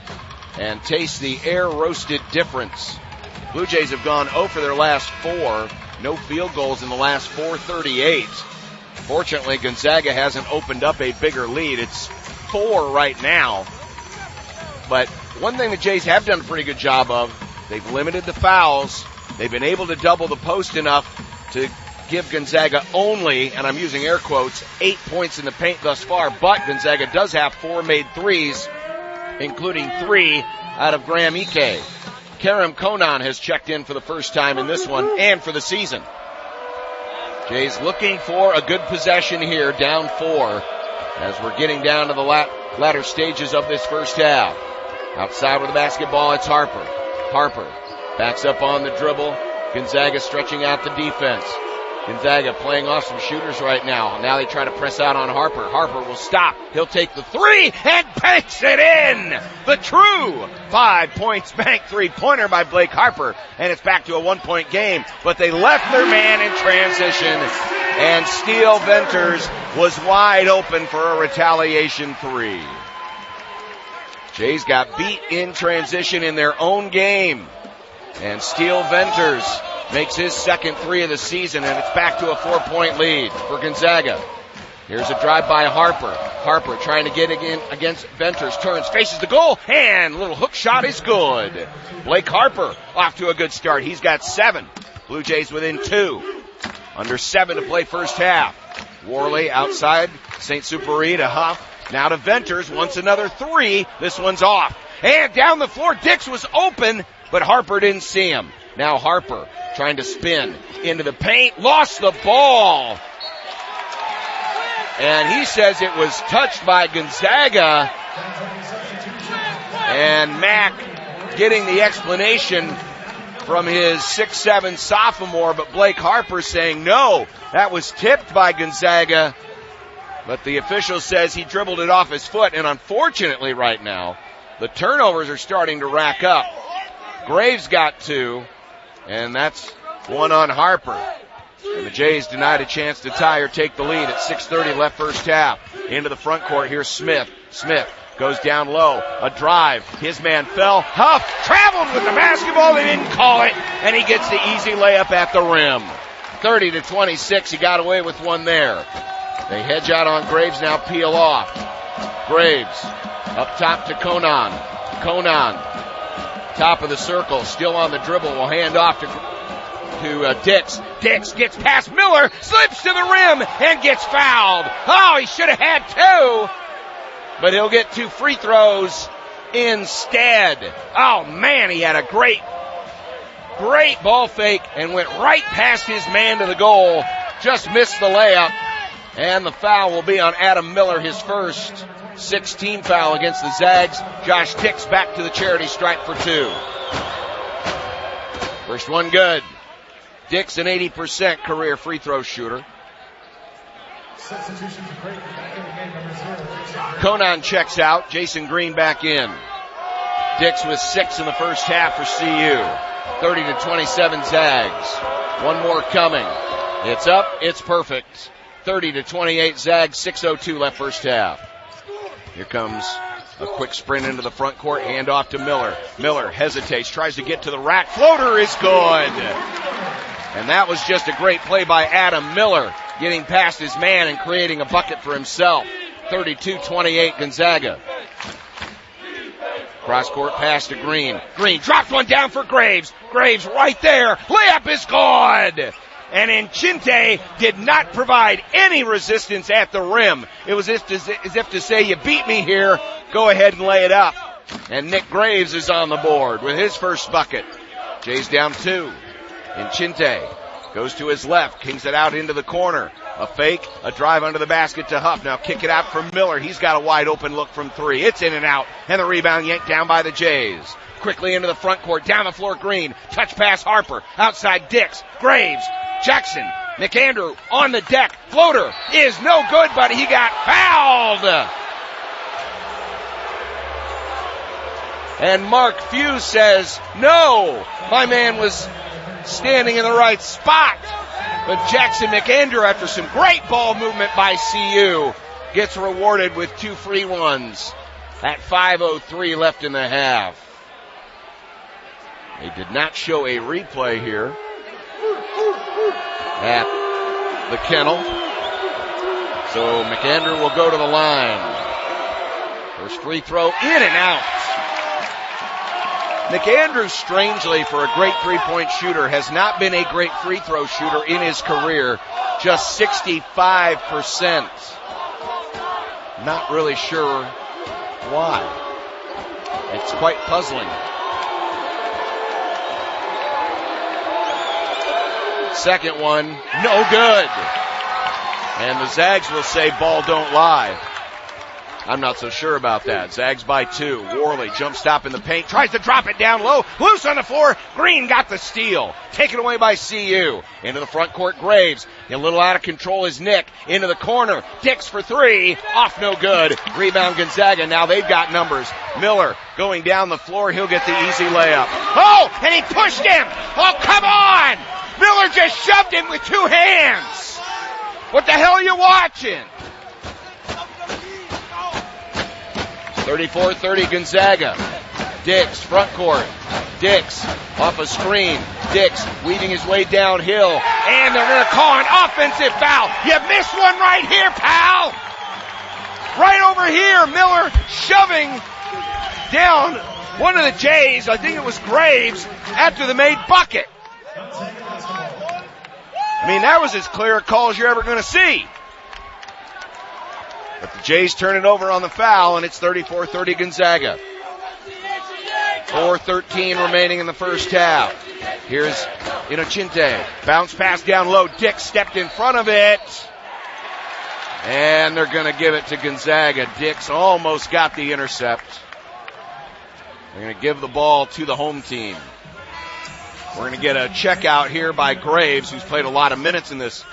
and taste the air-roasted difference. Blue Jays have gone 0 for their last 4. No field goals in the last 4:38. Fortunately, Gonzaga hasn't opened up a bigger lead. It's 4 right now. But one thing the Jays have done a pretty good job of, they've limited the fouls. They've been able to double the post enough to give Gonzaga only, and I'm using air quotes, 8 points in the paint thus far. But Gonzaga does have 4 made threes, including 3 out of Graham Ike. Karim Konan has checked in for the first time in this one and for the season. Jays looking for a good possession here, down 4, as we're getting down to the latter stages of this first half. Outside with the basketball, it's Harper. Harper backs up on the dribble. Gonzaga stretching out the defense. Gonzaga playing off some shooters right now. Now they try to press out on Harper. Harper will stop. He'll take the 3 and banks it in. The true 5 points bank 3-pointer by Blake Harper. And it's back to a 1-point game. But they left their man in transition. And Steele Venters was wide open for a retaliation 3. Jays got beat in transition in their own game. And Steele Venters makes his second 3 of the season, and it's back to a 4-point lead for Gonzaga. Here's a drive by Harper. Harper trying to get again against Venters. Turns, faces the goal, and little hook shot is good. Blake Harper off to a good start. He's got 7. Blue Jays within 2. Under 7 to play first half. Worley outside. St. Superi to Huff. Now to Venters, wants another 3. This one's off. And down the floor, Dix was open, but Harper didn't see him. Now Harper trying to spin into the paint, lost the ball. And he says it was touched by Gonzaga. And Mack getting the explanation from his 6'7" sophomore, but Blake Harper saying no, that was tipped by Gonzaga. But the official says he dribbled it off his foot, and unfortunately right now, the turnovers are starting to rack up. Graves got 2, and that's 1 on Harper. And the Jays denied a chance to tie or take the lead at 6:30 left first half. Into the front court, here's Smith. Smith goes down low, a drive. His man fell. Huff traveled with the basketball, they didn't call it, and he gets the easy layup at the rim. 30-26, he got away with one there. They hedge out on Graves, now peel off. Graves up top to Konan. Konan, top of the circle, still on the dribble, will hand off to Dix. Dix gets past Miller, slips to the rim, and gets fouled. Oh, he should have had 2, but he'll get 2 free throws instead. Oh man, he had a great ball fake and went right past his man to the goal. Just missed the layup. And the foul will be on Adam Miller, his first 16 foul against the Zags. Josh Dix back to the charity stripe for 2. First one good. Dix, an 80% career free throw shooter. Konan checks out. Jason Green back in. Dix with 6 in the first half for CU. 30-27 Zags. One more coming. It's up. It's perfect. 30-28 Zags, 6:02 left first half. Here comes a quick sprint into the front court, hand off to Miller. Miller hesitates, tries to get to the rack. Floater is good. And that was just a great play by Adam Miller, getting past his man and creating a bucket for himself. 32-28 Gonzaga. Cross court pass to Green. Green drops one down for Graves. Graves right there. Layup is good. and Nchinte did not provide any resistance at the rim. It was as if to say, you beat me here, go ahead and lay it up. And Nick Graves is on the board with his first bucket. Jays down 2. Nchinte goes to his left, kings it out into the corner. A fake, a drive under the basket to Huff. Now kick it out from Miller. He's got a wide open look from 3. It's in and out, and the rebound yanked down by the Jays. Quickly into the front court, down the floor, Green. Touch pass, Harper. Outside, Dix. Graves. Jackson. McAndrew on the deck. Floater is no good, but he got fouled. And Mark Few says, no, my man was standing in the right spot. But Jackson McAndrew, after some great ball movement by CU, gets rewarded with 2 free ones at 5:03 left in the half. They did not show a replay here at the kennel. So McAndrew will go to the line. First free throw in and out. McAndrew, strangely, for a great three-point shooter, has not been a great free throw shooter in his career. Just 65%. Not really sure why. It's quite puzzling. Second one, no good. And the Zags will say, ball don't lie. I'm not so sure about that. Zags by 2. Worley jump stop in the paint, tries to drop it down low, loose on the floor. Green got the steal. Taken away by CU. Into the front court, Graves. A little out of control is Nick. Into the corner. Dix for 3. Off no good. Rebound Gonzaga. Now they've got numbers. Miller going down the floor. He'll get the easy layup. Oh, and he pushed him. Oh, come on. Miller just shoved him with 2 hands. What the hell are you watching? 34-30 Gonzaga. Dix, front court. Dix, off a screen. Dix weaving his way downhill. And they're going to call an offensive foul. You missed one right here, pal. Right over here, Miller shoving down one of the Jays, I think it was Graves, after the made bucket. I mean, that was as clear a call as you're ever going to see. But the Jays turn it over on the foul, and it's 34-30 Gonzaga. 4:13 remaining in the first half. Here's Nchinte. Bounce pass down low. Dick stepped in front of it. And they're going to give it to Gonzaga. Dix almost got the intercept. They're going to give the ball to the home team. We're going to get a check out here by Graves, who's played a lot of minutes in this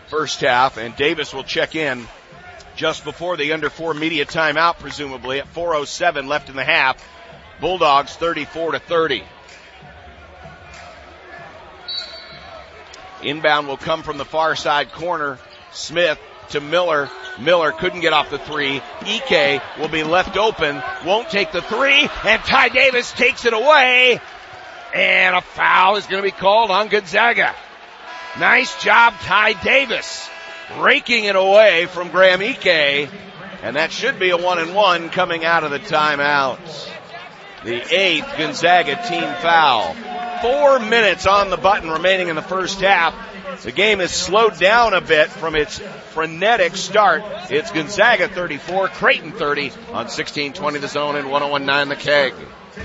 first half, and Davis will check in just before the under 4 media timeout, presumably, at 4:07 left in the half. Bulldogs 34-30. Inbound will come from the far side corner. Smith to Miller. Miller couldn't get off the 3. Ike will be left open, won't take the 3, and Ty Davis takes it away. And a foul is going to be called on Gonzaga. Nice job, Ty Davis, raking it away from Graham Ike. And that should be a 1-and-1 coming out of the timeout. The 8th Gonzaga team foul. 4 minutes on the button remaining in the first half. The game has slowed down a bit from its frenetic start. It's Gonzaga 34, Creighton 30 on 1620 The Zone and 101.9 The Keg.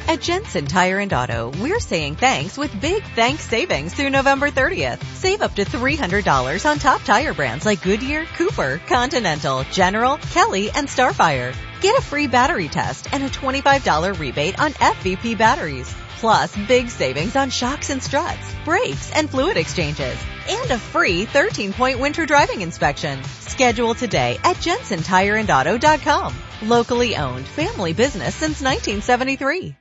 At Jensen Tire and Auto, we're saying thanks with big thanks savings through November 30th. Save up to $300 on top tire brands like Goodyear, Cooper, Continental, General, Kelly, and Starfire. Get a free battery test and a $25 rebate on FVP batteries. Plus, big savings on shocks and struts, brakes, and fluid exchanges. And a free 13-point winter driving inspection. Schedule today at JensenTireandAuto.com. Locally owned, family business since 1973.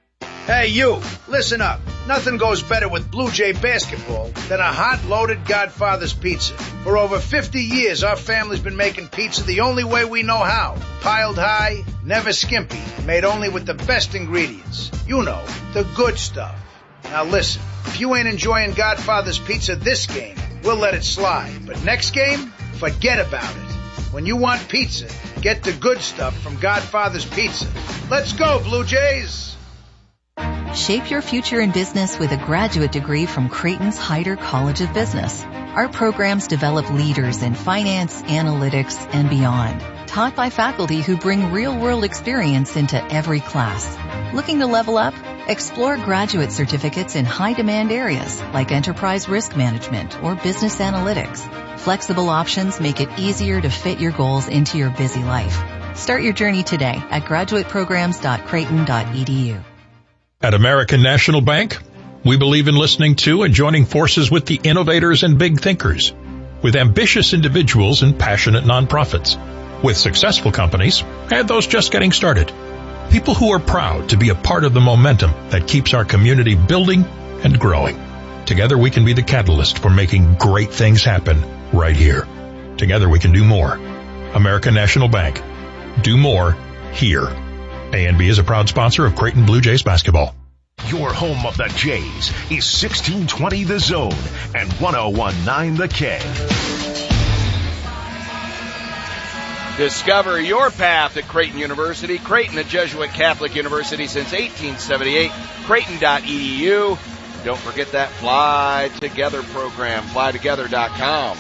Hey, you, listen up. Nothing goes better with Blue Jay basketball than a hot, loaded Godfather's pizza. For over 50 years, our family's been making pizza the only way we know how. Piled high, never skimpy, made only with the best ingredients. You know, the good stuff. Now listen, if you ain't enjoying Godfather's pizza this game, we'll let it slide. But next game, forget about it. When you want pizza, get the good stuff from Godfather's Pizza. Let's go, Blue Jays!
Shape your future in business with a graduate degree from Creighton's Heider College of Business.
Our programs develop leaders in finance, analytics, and beyond, taught by faculty who bring real-world experience into every class. Looking to level up? Explore graduate certificates in high-demand areas like enterprise risk management or business analytics. Flexible options make it easier to fit your goals into your busy life. Start your journey today at graduateprograms.creighton.edu.
At American National Bank, we believe in listening to and joining forces with the innovators and big thinkers, with ambitious individuals and passionate nonprofits, with successful companies and those just getting started. People who are proud to be a part of the momentum that keeps our community building and growing. Together we can be the catalyst for making great things happen right here. Together we can do more. American National Bank. Do more here. A&B is a proud sponsor of Creighton Blue Jays basketball.
Your home of the Jays is 1620 The Zone and 1019 The K.
Discover your path at Creighton University. Creighton, a Jesuit Catholic university since 1878. Creighton.edu. Don't forget that Fly Together program, flytogether.com.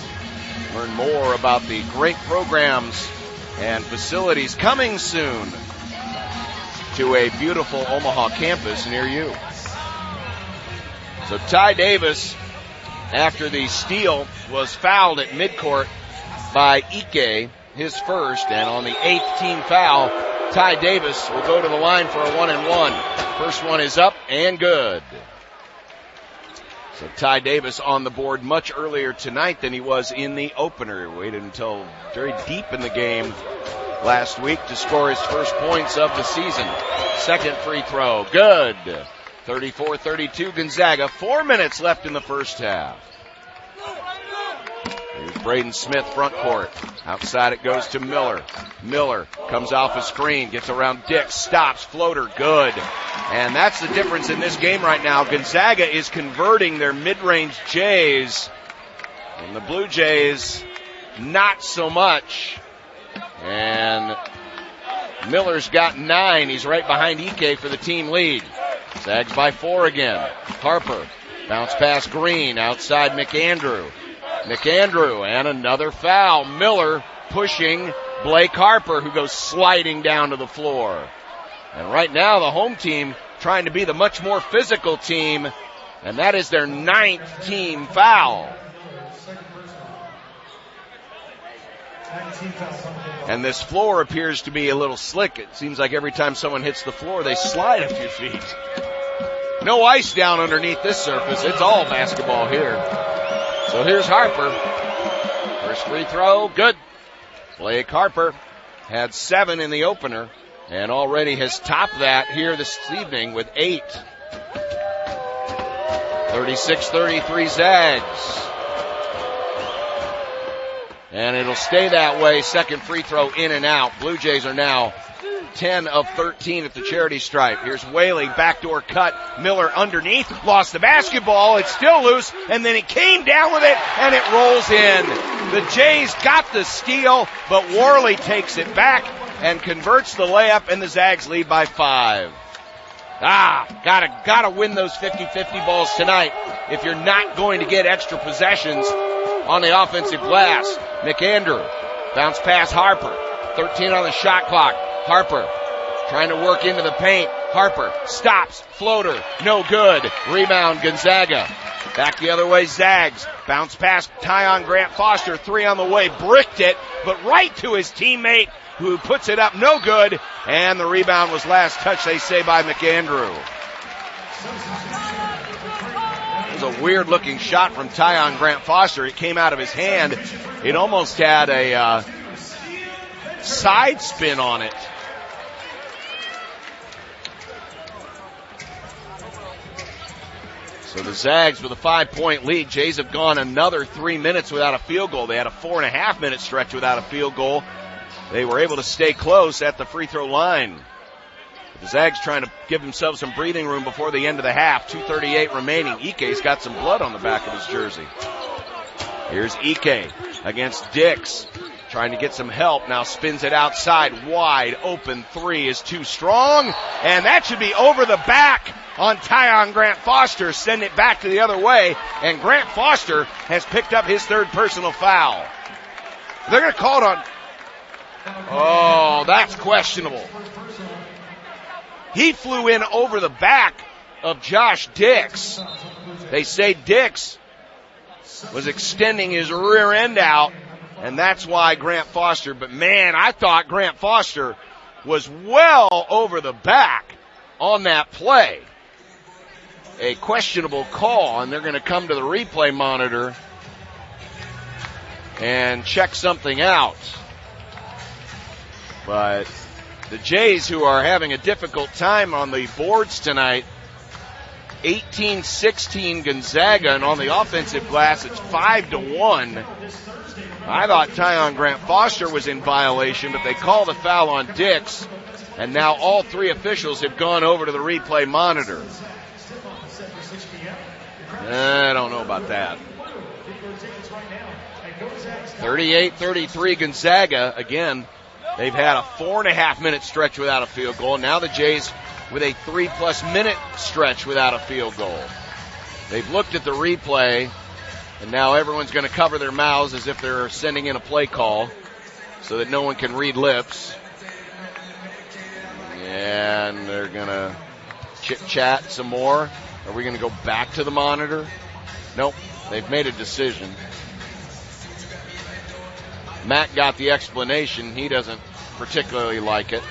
Learn more about the great programs and facilities coming soon to a beautiful Omaha campus near you. So Ty Davis, after the steal, was fouled at midcourt by Ike, his first, and on the 8th team foul, Ty Davis will go to the line for a 1-and-1. First one is up and good. So Ty Davis on the board much earlier tonight than he was in the opener. He waited until very deep in the game last week to score his first points of the season. Second free throw, good. 34-32 Gonzaga. 4 minutes left in the first half. Here's Braden Smith, front court. Outside it goes to Miller. Miller comes off a screen, gets around Dix, stops, floater, good. And that's the difference in this game right now. Gonzaga is converting their mid-range Jays. And the Blue Jays, not so much. And Miller's got 9. He's right behind Ike for the team lead. Zags by 4 again. Harper, bounce pass Green, outside McAndrew. McAndrew, and another foul. Miller pushing Blake Harper, who goes sliding down to the floor. And right now, the home team trying to be the much more physical team, and that is their 9th team foul. And this floor appears to be a little slick. It seems like every time someone hits the floor, they slide a few feet. No ice down underneath this surface. It's all basketball here. So here's Harper. First free throw, good. Blake Harper had 7 in the opener and already has topped that here this evening with 8. 36-33 Zags. And it'll stay that way. Second free throw in and out. Blue Jays are now 10 of 13 at the charity stripe. Here's Whaley, backdoor cut. Miller underneath, lost the basketball. It's still loose, and then he came down with it, and it rolls in. The Jays got the steal, but Worley takes it back and converts the layup, and the Zags lead by 5. Gotta win those 50-50 balls tonight if you're not going to get extra possessions on the offensive glass. McAndrew, bounce pass Harper. 13 on the shot clock. Harper trying to work into the paint. Harper stops, floater, no good. Rebound Gonzaga. Back the other way, Zags. Bounce pass Tyon Grant Foster. 3 on the way, bricked it, but right to his teammate who puts it up, no good. And the rebound was last touch, they say, by McAndrew. It was a weird looking shot from Tyon Grant Foster. It came out of his hand. It almost had a side spin on it. So the Zags with a 5-point lead. Jays have gone another 3 minutes without a field goal. They had a 4.5-minute stretch without a field goal. They were able to stay close at the free throw line. The Zags trying to give themselves some breathing room before the end of the half. 2:38 remaining. Ike's got some blood on the back of his jersey. Here's Ike against Dix. Trying to get some help. Now spins it outside. Wide open 3 is too strong. And that should be over the back on Tyon Grant Foster, send it back to the other way, and Grant Foster has picked up his third personal foul. They're going to call it on... Oh, that's questionable. He flew in over the back of Josh Dix. They say Dix was extending his rear end out, and that's why Grant Foster, but man, I thought Grant Foster was well over the back on that play. A questionable call, and they're going to come to the replay monitor and check something out. But the Jays, who are having a difficult time on the boards tonight, 18-16 Gonzaga, and on the offensive glass, it's 5-1. I thought Tyon Grant Foster was in violation, but they call the foul on Dix, and now all three officials have gone over to the replay monitor. I don't know about that. 38-33 Gonzaga. Again, they've had a 4.5 minute stretch without a field goal. Now the Jays with a 3+ minute stretch without a field goal. They've looked at the replay, and now everyone's going to cover their mouths as if they're sending in a play call so that no one can read lips. And they're going to chit-chat some more. Are we going to go back to the monitor? Nope, they've made a decision. Matt got the explanation. He doesn't particularly like it.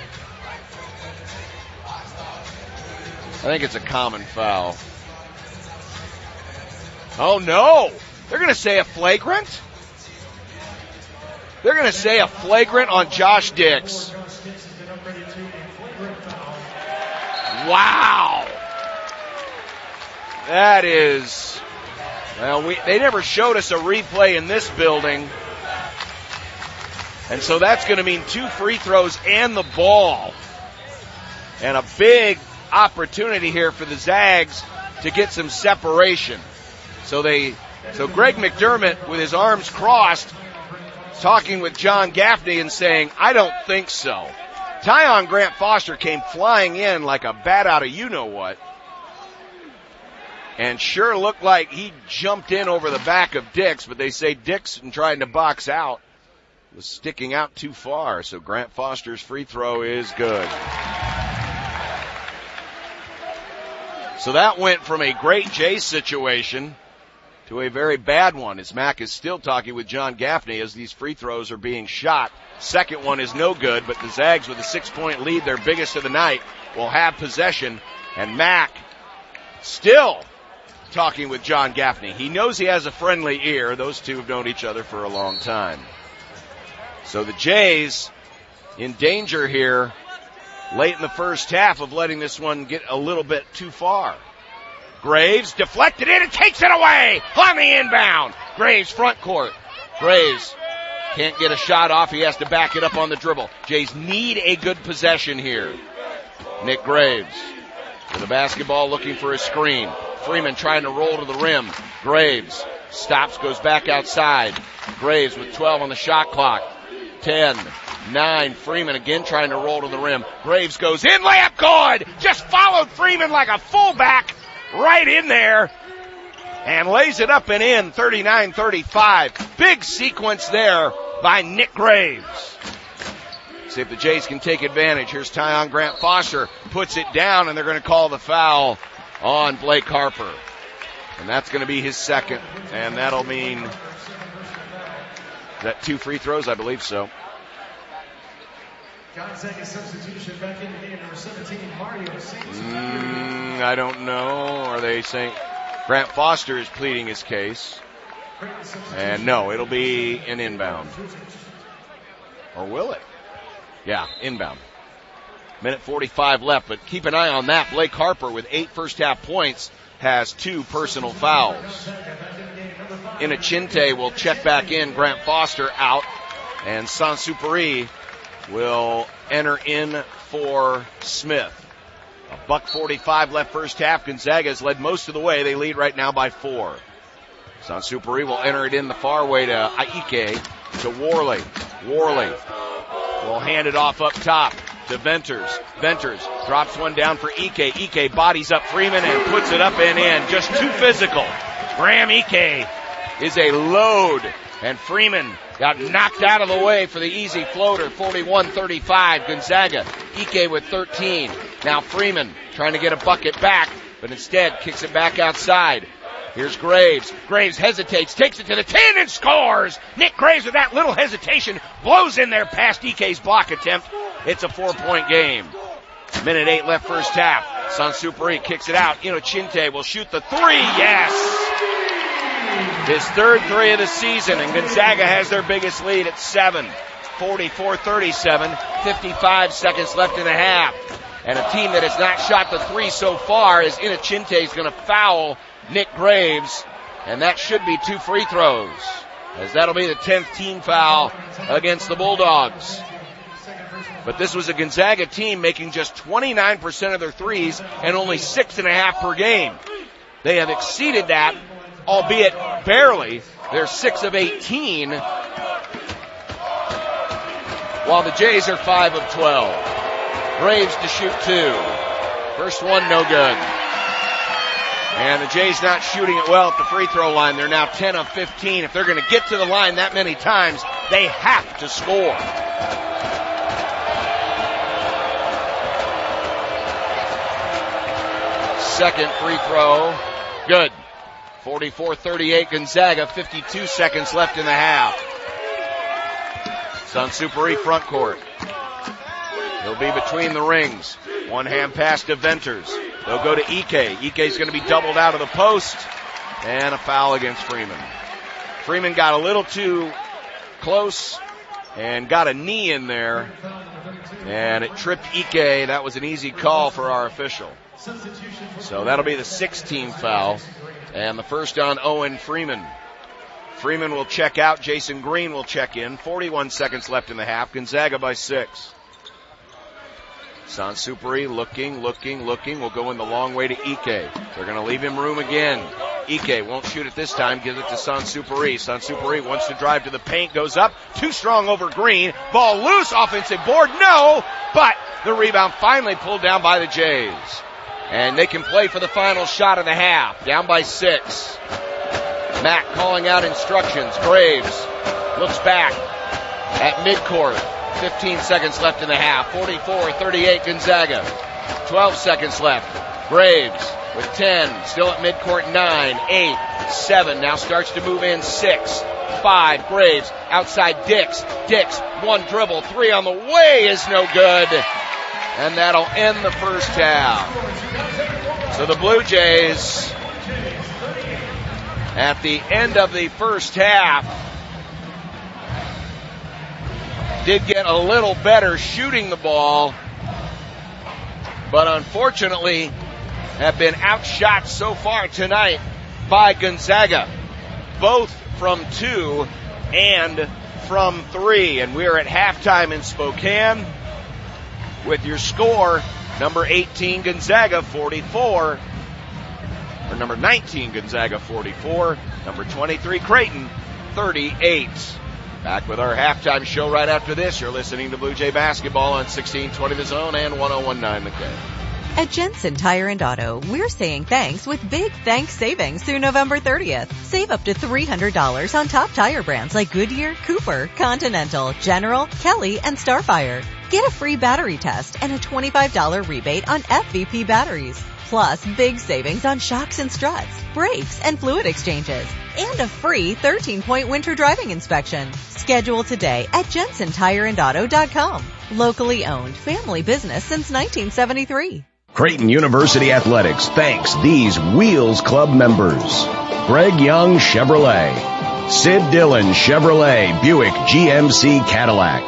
I think it's a common foul. Oh, no. They're going to say a flagrant? They're going to say a flagrant on Josh Dix. Wow. That is... Well, they never showed us a replay in this building. And so that's going to mean 2 free throws and the ball. And a big opportunity here for the Zags to get some separation. So Greg McDermott, with his arms crossed, talking with John Gaffney and saying, I don't think so. Tyon Grant Foster came flying in like a bat out of you-know-what. And sure looked like he jumped in over the back of Dix, but they say Dix, in trying to box out, was sticking out too far. So Grant Foster's free throw is good. So that went from a great Jay situation to a very bad one, as Mack is still talking with John Gaffney as these free throws are being shot. Second one is no good, but the Zags with a 6-point lead, their biggest of the night, will have possession. And Mack still talking with John Gaffney. He knows he has a friendly ear. Those two have known each other for a long time. So the Jays in danger here late in the first half of letting this one get a little bit too far. Graves deflected it and takes it away on the inbound. Graves front court. Graves can't get a shot off. He has to back it up on the dribble. Jays need a good possession here. Nick Graves with the basketball looking for a screen. Freeman trying to roll to the rim. Graves stops, goes back outside. Graves with 12 on the shot clock. 10, 9, Freeman again trying to roll to the rim. Graves goes in, layup good! Just followed Freeman like a fullback right in there and lays it up and in, 39-35. Big sequence there by Nick Graves. See if the Jays can take advantage. Here's Tyon Grant Foster, puts it down, and they're going to call the foul on Blake Harper. And that's going to be his second, and that'll mean... Is that 2 free throws? I believe so.
Gonzaga substitution back in the game, number 17, Mario Saints.
I don't know. Are they saying Grant Foster is pleading his case? And no, it'll be an inbound. Or will it? Yeah, inbound. Minute 45 left, but keep an eye on that. Blake Harper with 8 first-half points has 2 personal fouls. Inachinte will check back in. Grant Foster out. And Sansupari will enter in for Smith. $1:45 left first half. Gonzaga has led most of the way. They lead right now by 4. Sansupari will enter it in the far way to Aike, to Worley. Worley will hand it off up top to Venters. Venters drops one down for Ike. Ike bodies up Freeman and puts it up and in. Just too physical. Graham Ike is a load. And Freeman got knocked out of the way for the easy floater. 41-35 Gonzaga. Ike with 13. Now Freeman trying to get a bucket back, but instead kicks it back outside. Here's Graves. Graves hesitates, takes it to the 10 and scores. Nick Graves with that little hesitation blows in there past Ike's block attempt. It's a 4-point game. Minute 8 left first half. Sansupuri kicks it out. Inocente will shoot the 3. Yes! His third 3 of the season, and Gonzaga has their biggest lead at 7. 44-37, 55 seconds left in the half. And a team that has not shot the 3 so far is Inocente is going to foul Nick Graves, and that should be 2 free throws, as that'll be the 10th team foul against the Bulldogs. But this was a Gonzaga team making just 29% of their threes and only 6.5 per game. They have exceeded that, albeit barely. They're 6 of 18, while the Jays are 5 of 12. Graves to shoot 2. First one, no good. And the Jays not shooting it well at the free throw line. They're now 10 of 15. If they're going to get to the line that many times, they have to score. Second free throw, good. 44-38 Gonzaga, 52 seconds left in the half. Sansupuri front court. He'll be between the rings. One hand pass to Venters. They'll go to Ike. Ike's going to be doubled out of the post. And a foul against Freeman. Freeman got a little too close and got a knee in there. And it tripped Ike. That was an easy call for our official. So that'll be the 6th team foul. And the first on Owen Freeman. Freeman will check out. Jason Green will check in. 41 seconds left in the half. Gonzaga by 6. Sansupuri looking, will go in the long way to Ike. They're going to leave him room again. Ike won't shoot it this time, gives it to Sansupuri. Sansupuri wants to drive to the paint, goes up, too strong over Green. Ball loose, offensive board, no, but the rebound finally pulled down by the Jays. And they can play for the final shot of the half, down by 6. Mack calling out instructions. Graves looks back at midcourt. 15 seconds left in the half. 44-38 Gonzaga. 12 seconds left. Graves with 10. Still at midcourt. 9, 8, 7. Now starts to move in. 6, 5. Graves outside Dix. Dix, one dribble. 3 on the way is no good. And that'll end the first half. So the Blue Jays, at the end of the first half, did get a little better shooting the ball, but unfortunately have been outshot so far tonight by Gonzaga, both from 2 and from 3. And we're at halftime in Spokane with your score, number 18 Gonzaga 44, or number 19 Gonzaga 44, number 23 Creighton 38. Back with our halftime show right after this. You're listening to Blue Jay Basketball on 1620 The Zone and 101.9 The K.
At Jensen Tire and Auto, we're saying thanks with big thanks savings through November 30th. Save up to $300 on top tire brands like Goodyear, Cooper, Continental, General, Kelly, and Starfire. Get a free battery test and a $25 rebate on FVP batteries. Plus, big savings on shocks and struts, brakes, and fluid exchanges. And a free 13-point winter driving inspection. Schedule today at JensenTireandAuto.com. Locally owned, family business since 1973.
Creighton University Athletics thanks these Wheels Club members. Greg Young Chevrolet, Sid Dillon Chevrolet Buick GMC Cadillac,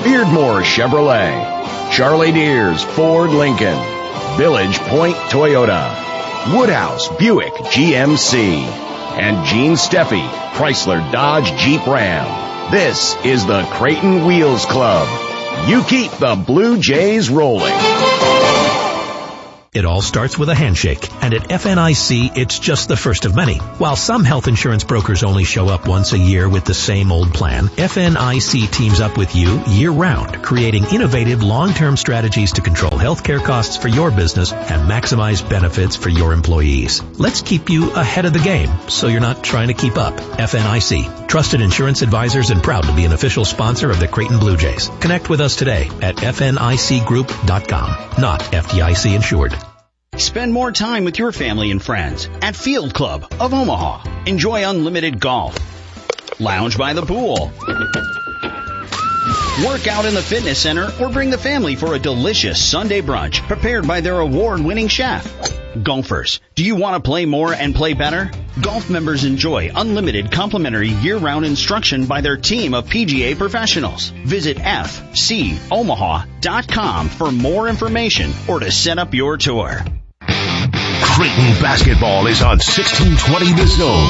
Beardmore Chevrolet, Charlie Deers Ford Lincoln, Village Point Toyota, Woodhouse Buick GMC, and Gene Steffi Chrysler Dodge Jeep Ram. This is the Creighton Wheels Club. You keep the Blue Jays rolling.
It all starts with a handshake, and at FNIC, it's just the first of many. While some health insurance brokers only show up once a year with the same old plan, FNIC teams up with you year-round, creating innovative long-term strategies to control healthcare costs for your business and maximize benefits for your employees. Let's keep you ahead of the game so you're not trying to keep up. FNIC, trusted insurance advisors and proud to be an official sponsor of the Creighton Blue Jays. Connect with us today at FNICgroup.com, not FDIC insured.
Spend more time with your family and friends at Field Club of Omaha. Enjoy unlimited golf. Lounge by the pool. Work out in the fitness center or bring the family for a delicious Sunday brunch prepared by their award-winning chef. Golfers, do you want to play more and play better? Golf members enjoy unlimited complimentary year-round instruction by their team of PGA professionals. Visit fcomaha.com for more information or to set up your tour.
Creighton basketball is on 1620 The Zone,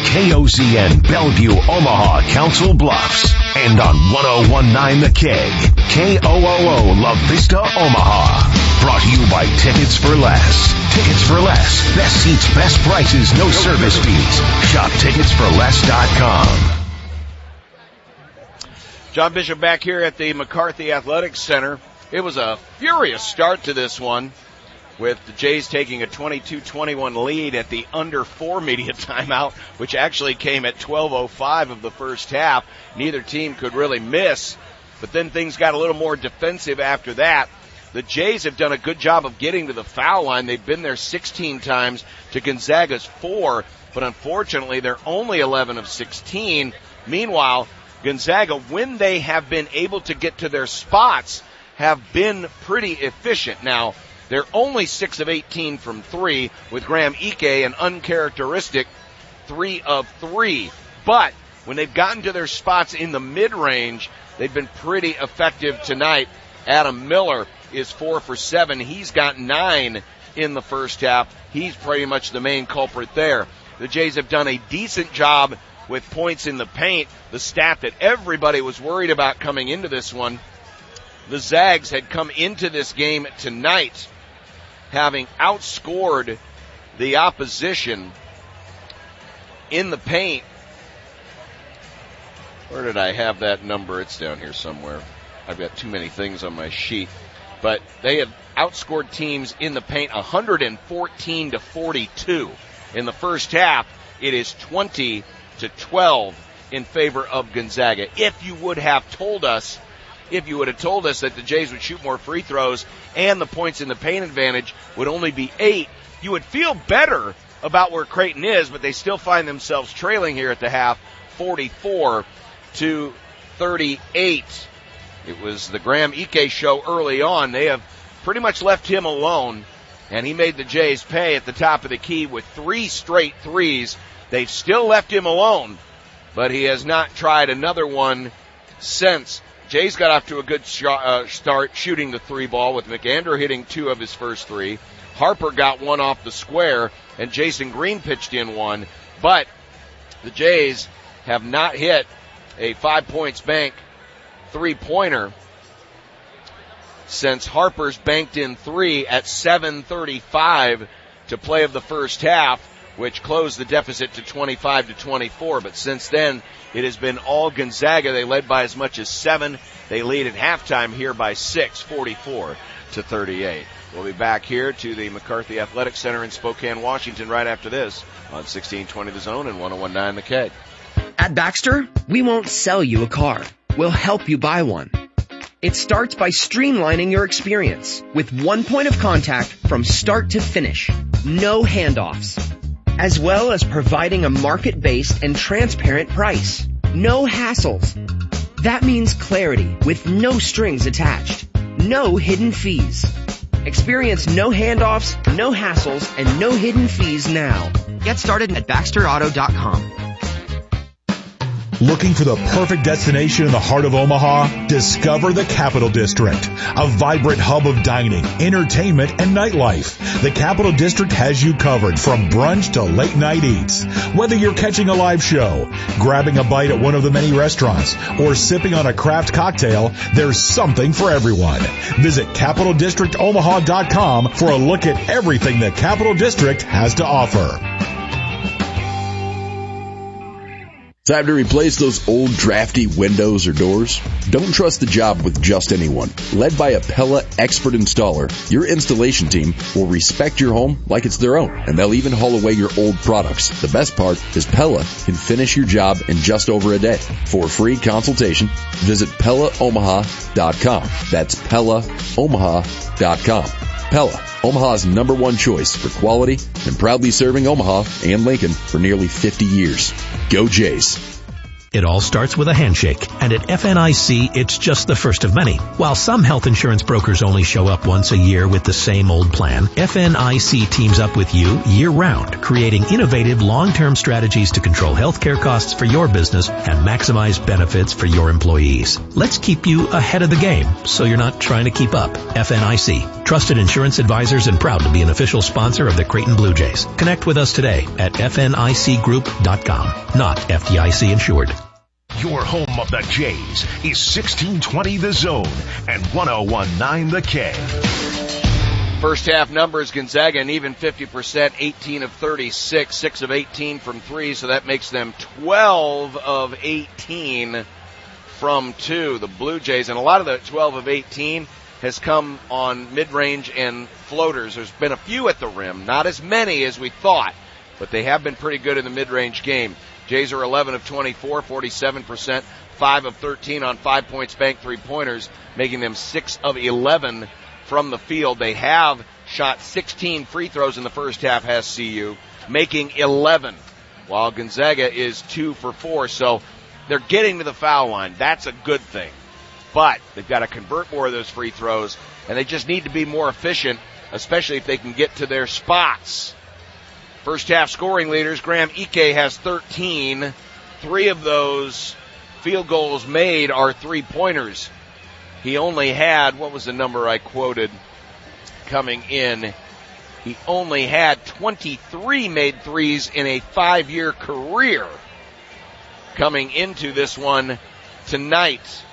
KOCN Bellevue, Omaha, Council Bluffs, and on 1019 The Keg, KOOO La Vista, Omaha. Brought to you by Tickets for Less. Tickets for Less. Best seats, best prices, no service fees. Shop ticketsforless.com.
John Bishop back here at the McCarthy Athletics Center. It was a furious start to this one, with the Jays taking a 22-21 lead at the under 4 media timeout, which actually came at 12:05 of the first half. Neither team could really miss, but then things got a little more defensive after that. The Jays have done a good job of getting to the foul line. They've been there 16 times to Gonzaga's 4, but unfortunately they're only 11 of 16. Meanwhile, Gonzaga, when they have been able to get to their spots, have been pretty efficient. Now, they're only 6 of 18 from 3, with Graham Ike an uncharacteristic 3 of 3. But when they've gotten to their spots in the mid-range, they've been pretty effective tonight. Adam Miller is 4 for 7. He's got 9 in the first half. He's pretty much the main culprit there. The Jays have done a decent job with points in the paint, the stat that everybody was worried about coming into this one. The Zags had come into this game tonight having outscored the opposition in the paint. Where did I have that number? It's down here somewhere. I've got too many things on my sheet. But they have outscored teams in the paint 114-42. In the first half, it is 20-12 in favor of Gonzaga. If you would have told us that the Jays would shoot more free throws and the points in the paint advantage would only be 8, you would feel better about where Creighton is, but they still find themselves trailing here at the half, 44-38. It was the Graham Ike show early on. They have pretty much left him alone, and he made the Jays pay at the top of the key with 3 straight threes. They've still left him alone, but he has not tried another one since. Jays got off to a good start shooting the 3 ball, with McAndrew hitting 2 of his first 3. Harper got 1 off the square, and Jason Green pitched in 1. But the Jays have not hit a 5 points bank 3-pointer since Harper's banked in 3 at 7:35 to play of the first half, which closed the deficit to 25-24. But since then, it has been all Gonzaga. They led by as much as 7. They lead at halftime here by 6, 44-38. We'll be back here to the McCarthy Athletic Center in Spokane, Washington, right after this on 1620 The Zone and 1019 The Keg.
At Baxter, we won't sell you a car. We'll help you buy one. It starts by streamlining your experience with one point of contact from start to finish. No handoffs. As well as providing a market-based and transparent price. No hassles. That means clarity with no strings attached. No hidden fees. Experience no handoffs, no hassles, and no hidden fees now. Get started at BaxterAuto.com.
Looking for the perfect destination in the heart of Omaha? Discover the Capital District, a vibrant hub of dining, entertainment, and nightlife. The Capital District has you covered from brunch to late night eats. Whether you're catching a live show, grabbing a bite at one of the many restaurants, or sipping on a craft cocktail, there's something for everyone. Visit CapitalDistrictOmaha.com for a look at everything the Capital District has to offer.
Time to replace those old drafty windows or doors? Don't trust the job with just anyone. Led by a Pella expert installer, your installation team will respect your home like it's their own, and they'll even haul away your old products. The best part is Pella can finish your job in just over a day. For a free consultation, visit PellaOmaha.com. That's PellaOmaha.com. Pella, Omaha's #1 choice for quality and proudly serving Omaha and Lincoln for nearly 50 years. Go Jays.
It all starts with a handshake, and at FNIC, it's just the first of many. While some health insurance brokers only show up once a year with the same old plan, FNIC teams up with you year-round, creating innovative long-term strategies to control healthcare costs for your business and maximize benefits for your employees. Let's keep you ahead of the game, so you're not trying to keep up. FNIC, trusted insurance advisors and proud to be an official sponsor of the Creighton Blue Jays. Connect with us today at FNICgroup.com, not FDIC insured.
Your home of the Jays is 1620 The Zone and 1019 The K.
First half numbers, Gonzaga an even 50%, 18 of 36, 6 of 18 from 3, so that makes them 12 of 18 from 2. The Blue Jays, and a lot of the 12 of 18 has come on mid-range and floaters. There's been a few at the rim, not as many as we thought, but they have been pretty good in the mid-range game. Jays are 11 of 24, 47%, 5 of 13 on 5 points bank three-pointers, making them 6 of 11 from the field. They have shot 16 free throws in the first half, has CU, making 11, while Gonzaga is 2 for 4. So they're getting to the foul line. That's a good thing. But they've got to convert more of those free throws, and they just need to be more efficient, especially if they can get to their spots. First half scoring leaders, Graham Ike has 13. 3 of those field goals made are three-pointers. He only had, what was the number I quoted coming in? He only had 23 made threes in a 5-year career coming into this one tonight.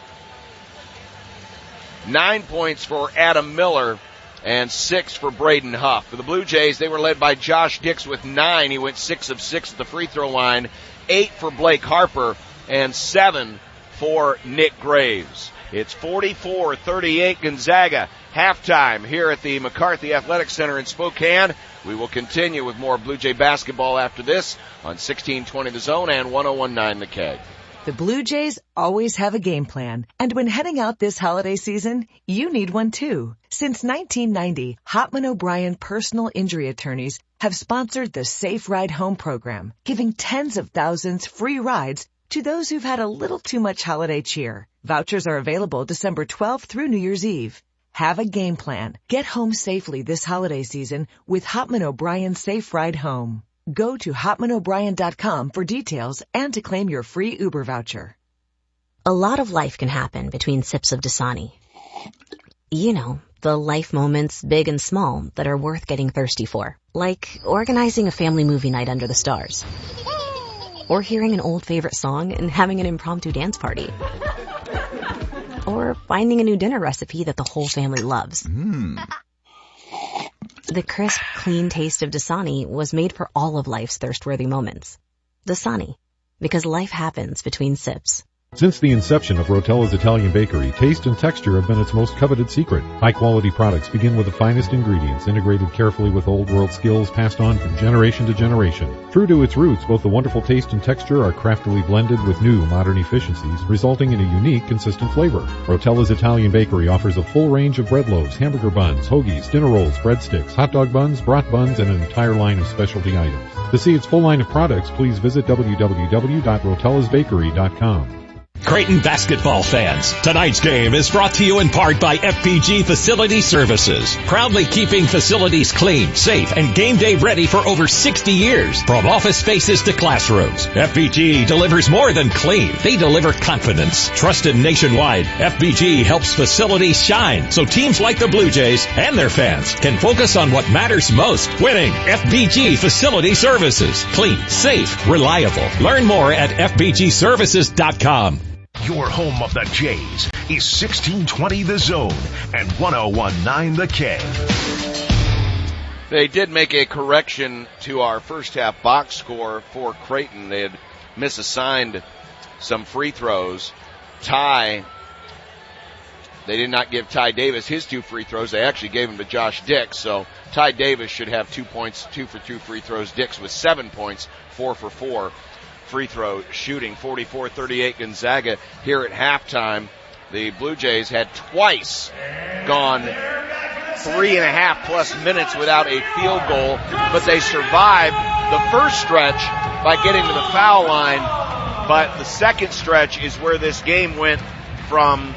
9 points for Adam Miller and 6 for Braden Huff. For the Blue Jays, they were led by Josh Dix with 9. He went 6 of 6 at the free throw line. 8 for Blake Harper and 7 for Nick Graves. It's 44-38 Gonzaga. Halftime here at the McCarthy Athletic Center in Spokane. We will continue with more Blue Jay basketball after this on 1620 The Zone and 1019 The Keg.
The Blue Jays always have a game plan, and when heading out this holiday season, you need one too. Since 1990, Hopman O'Brien personal injury attorneys have sponsored the Safe Ride Home program, giving tens of thousands free rides to those who've had a little too much holiday cheer. Vouchers are available December 12th through New Year's Eve. Have a game plan. Get home safely this holiday season with Hopman O'Brien Safe Ride Home. Go to HopmanO'Brien.com for details and to claim your free Uber voucher.
A lot of life can happen between sips of Dasani. You know, the life moments, big and small, that are worth getting thirsty for. Like organizing a family movie night under the stars. Or hearing an old favorite song and having an impromptu dance party. Or finding a new dinner recipe that the whole family loves. The crisp, clean taste of Dasani was made for all of life's thirst-worthy moments. Dasani, because life happens between sips.
Since the inception of Rotella's Italian Bakery, taste and texture have been its most coveted secret. High-quality products begin with the finest ingredients, integrated carefully with old-world skills passed on from generation to generation. True to its roots, both the wonderful taste and texture are craftily blended with new, modern efficiencies, resulting in a unique, consistent flavor. Rotella's Italian Bakery offers a full range of bread loaves, hamburger buns, hoagies, dinner rolls, breadsticks, hot dog buns, brat buns, and an entire line of specialty items. To see its full line of products, please visit www.rotellasbakery.com.
Creighton basketball fans, tonight's game is brought to you in part by FPG Facility Services, proudly keeping facilities clean, safe, and game day ready for over 60 years. From office spaces to classrooms, FPG delivers more than clean. They deliver confidence. Trusted nationwide, FPG helps facilities shine so teams like the Blue Jays and their fans can focus on what matters most, winning. FPG Facility Services. Clean, safe, reliable. Learn more at fpgservices.com.
Your home of the Jays is 1620 The Zone and 1019 The K.
They did make a correction to our first half box score for Creighton. They had misassigned some free throws. They did not give Ty Davis his 2 free throws. They actually gave them to Josh Dix. So Ty Davis should have 2 points, 2 for 2 free throws. Dix with 7 points, 4 for 4. Free throw shooting. 44-38 Gonzaga here at halftime. The Blue Jays had twice gone 3.5 plus minutes without a field goal, but they survived the first stretch by getting to the foul line. But the second stretch is where this game went from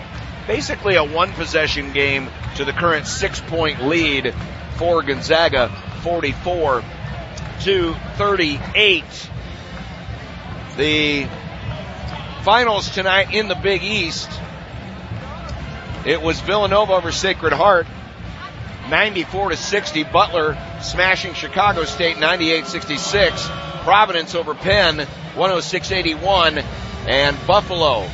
basically a 1-possession game to the current 6-point lead for Gonzaga, 44-38. The finals tonight in the Big East. It was Villanova over Sacred Heart, 94-60. Butler smashing Chicago State, 98-66. Providence over Penn, 106-81. And Buffalo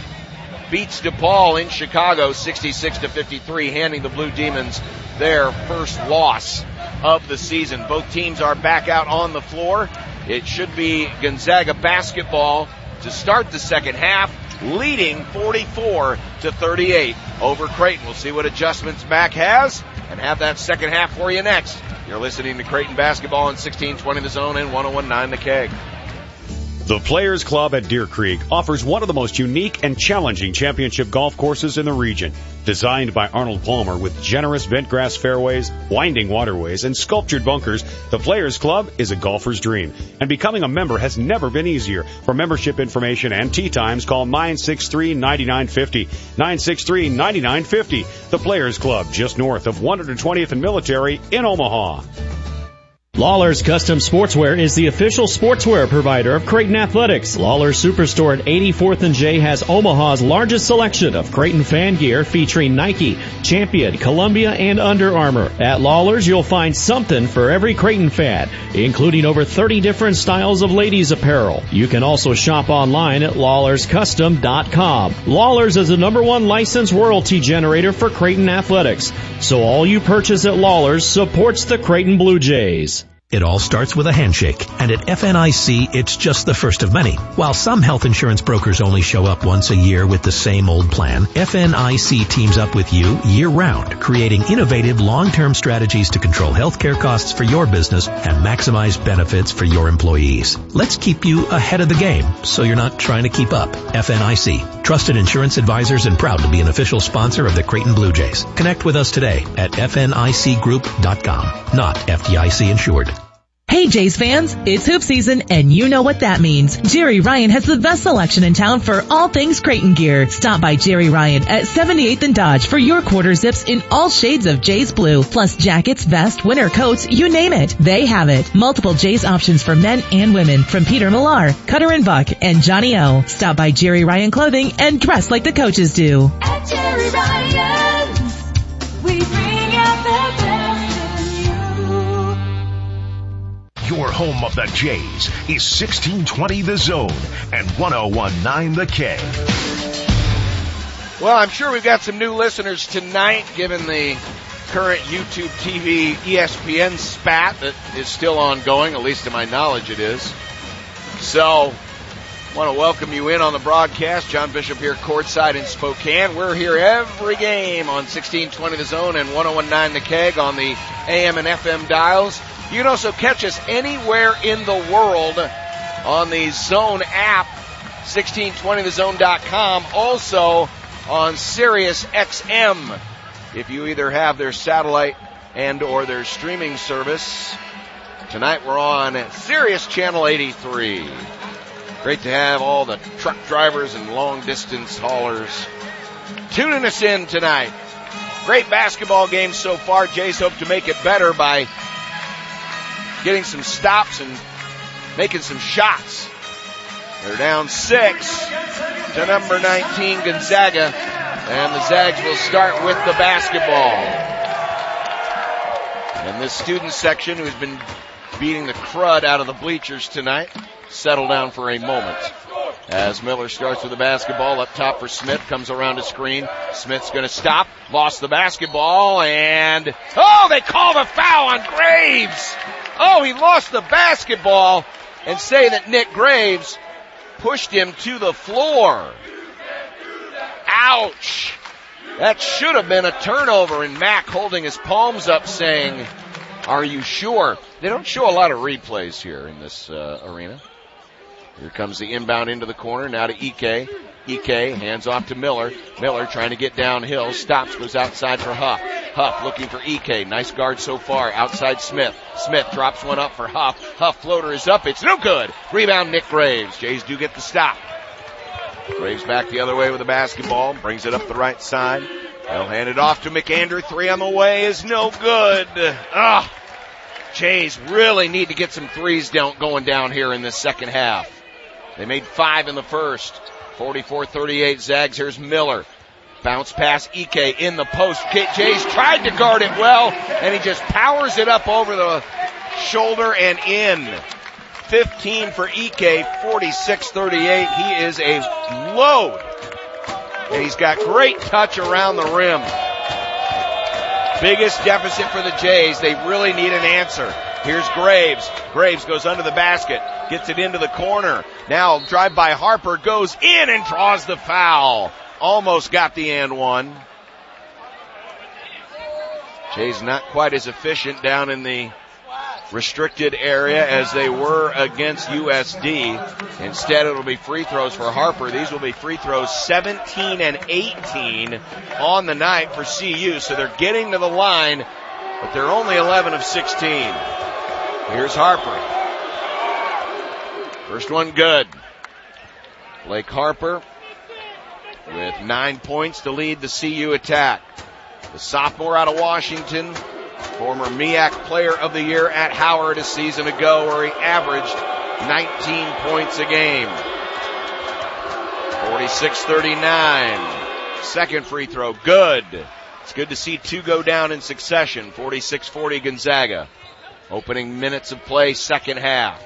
beats DePaul in Chicago, 66-53, handing the Blue Demons their first loss of the season. Both teams are back out on the floor. It should be Gonzaga basketball to start the second half, leading 44-38 over Creighton. We'll see what adjustments Mac has and have that second half for you next. You're listening to Creighton basketball on 1620 The Zone and 1019 The Keg.
The Players Club at Deer Creek offers one of the most unique and challenging championship golf courses in the region. Designed by Arnold Palmer with generous bentgrass fairways, winding waterways, and sculptured bunkers, the Players Club is a golfer's dream. And becoming a member has never been easier. For membership information and tee times, call 963-9950. 963-9950. The Players Club, just north of 120th and Military in Omaha.
Lawler's Custom Sportswear is the official sportswear provider of Creighton Athletics. Lawler's Superstore at 84th and J has Omaha's largest selection of Creighton fan gear featuring Nike, Champion, Columbia, and Under Armour. At Lawler's, you'll find something for every Creighton fan, including over 30 different styles of ladies' apparel. You can also shop online at lawlerscustom.com. Lawler's is the #1 licensed royalty generator for Creighton Athletics, so all you purchase at Lawler's supports the Creighton Blue Jays.
It all starts with a handshake, and at FNIC, it's just the first of many. While some health insurance brokers only show up once a year with the same old plan, FNIC teams up with you year-round, creating innovative long-term strategies to control healthcare costs for your business and maximize benefits for your employees. Let's keep you ahead of the game, so you're not trying to keep up. FNIC, trusted insurance advisors and proud to be an official sponsor of the Creighton Blue Jays. Connect with us today at fnicgroup.com, not FDIC insured.
Hey Jays fans, it's hoop season and you know what that means. Jerry Ryan has the best selection in town for all things Creighton gear. Stop by Jerry Ryan at 78th and Dodge for your quarter zips in all shades of Jays blue, plus jackets, vests, winter coats, you name it. They have it. Multiple Jays options for men and women from Peter Millar, Cutter and Buck, and Johnny O. Stop by Jerry Ryan Clothing and dress like the coaches do.
At Jerry Ryan's, we bring out the best in you.
Your home of the Jays is 1620 The Zone and 1019 The K.
Well, I'm sure we've got some new listeners tonight, given the current YouTube TV ESPN spat that is still ongoing, at least to my knowledge it is. So, I want to welcome you in on the broadcast. John Bishop here courtside in Spokane. We're here every game on 1620 The Zone and 1019 The Keg on the AM and FM dials. You can also catch us anywhere in the world on the Zone app, 1620thezone.com. Also on Sirius XM, if you either have their satellite and or their streaming service. Tonight we're on Sirius Channel 83. Great to have all the truck drivers and long-distance haulers tuning us in tonight. Great basketball game so far. Jays hope to make it better by getting some stops and making some shots. They're down 6 to number 19, Gonzaga, and the Zags will start with the basketball. And this student section, who's been beating the crud out of the bleachers tonight, settle down for a moment. As Miller starts with the basketball up top for Smith, comes around a screen. Smith's going to stop, lost the basketball, and they call the foul on Graves. He lost the basketball, and say that Nick Graves pushed him to the floor. Ouch. That should have been a turnover, and Mack holding his palms up saying, "Are you sure?" They don't show a lot of replays here in this arena. Here comes the inbound into the corner, now to Ike. Ike hands off to Miller. Miller trying to get downhill, stops, goes outside for Huff. Huff looking for Ike. Nice guard so far. Outside Smith. Smith drops one up for Huff. Huff floater is up. It's no good. Rebound Nick Graves. Jays do get the stop. Graves back the other way with the basketball. Brings it up the right side. They'll hand it off to McAndrew. 3 on the way is no good. Jays really need to get some threes going down here in this second half. They made 5 in the first. 44-38 Zags. Here's Miller. Bounce pass Ike in the post. Jays tried to guard it well, and he just powers it up over the shoulder and in. 15 for Ike, 46-38. He is a load. And he's got great touch around the rim. Biggest deficit for the Jays. They really need an answer. Here's Graves. Graves goes under the basket, gets it into the corner. Now drive by Harper, goes in and draws the foul. Almost got the and one. Jays not quite as efficient down in the restricted area as they were against USD. Instead, it'll be free throws for Harper. These will be free throws 17 and 18 on the night for CU. So they're getting to the line, but they're only 11 of 16. Here's Harper. First one good. Blake Harper with 9 points to lead the CU attack. The sophomore out of Washington, former MEAC Player of the Year at Howard a season ago, where he averaged 19 points a game. 46-39. Second free throw, good. It's good to see 2 go down in succession. 46-40 Gonzaga. Opening minutes of play, second half.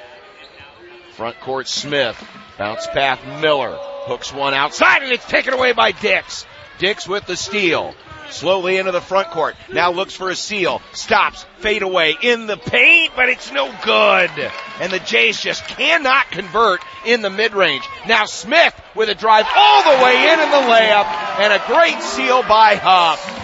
Front court Smith. Bounce pass Miller. Hooks one outside, and it's taken away by Dix. Dix with the steal. Slowly into the front court. Now looks for a steal. Stops. Fade away in the paint, but it's no good. And the Jays just cannot convert in the mid-range. Now Smith with a drive all the way in the layup, and a great seal by Huff.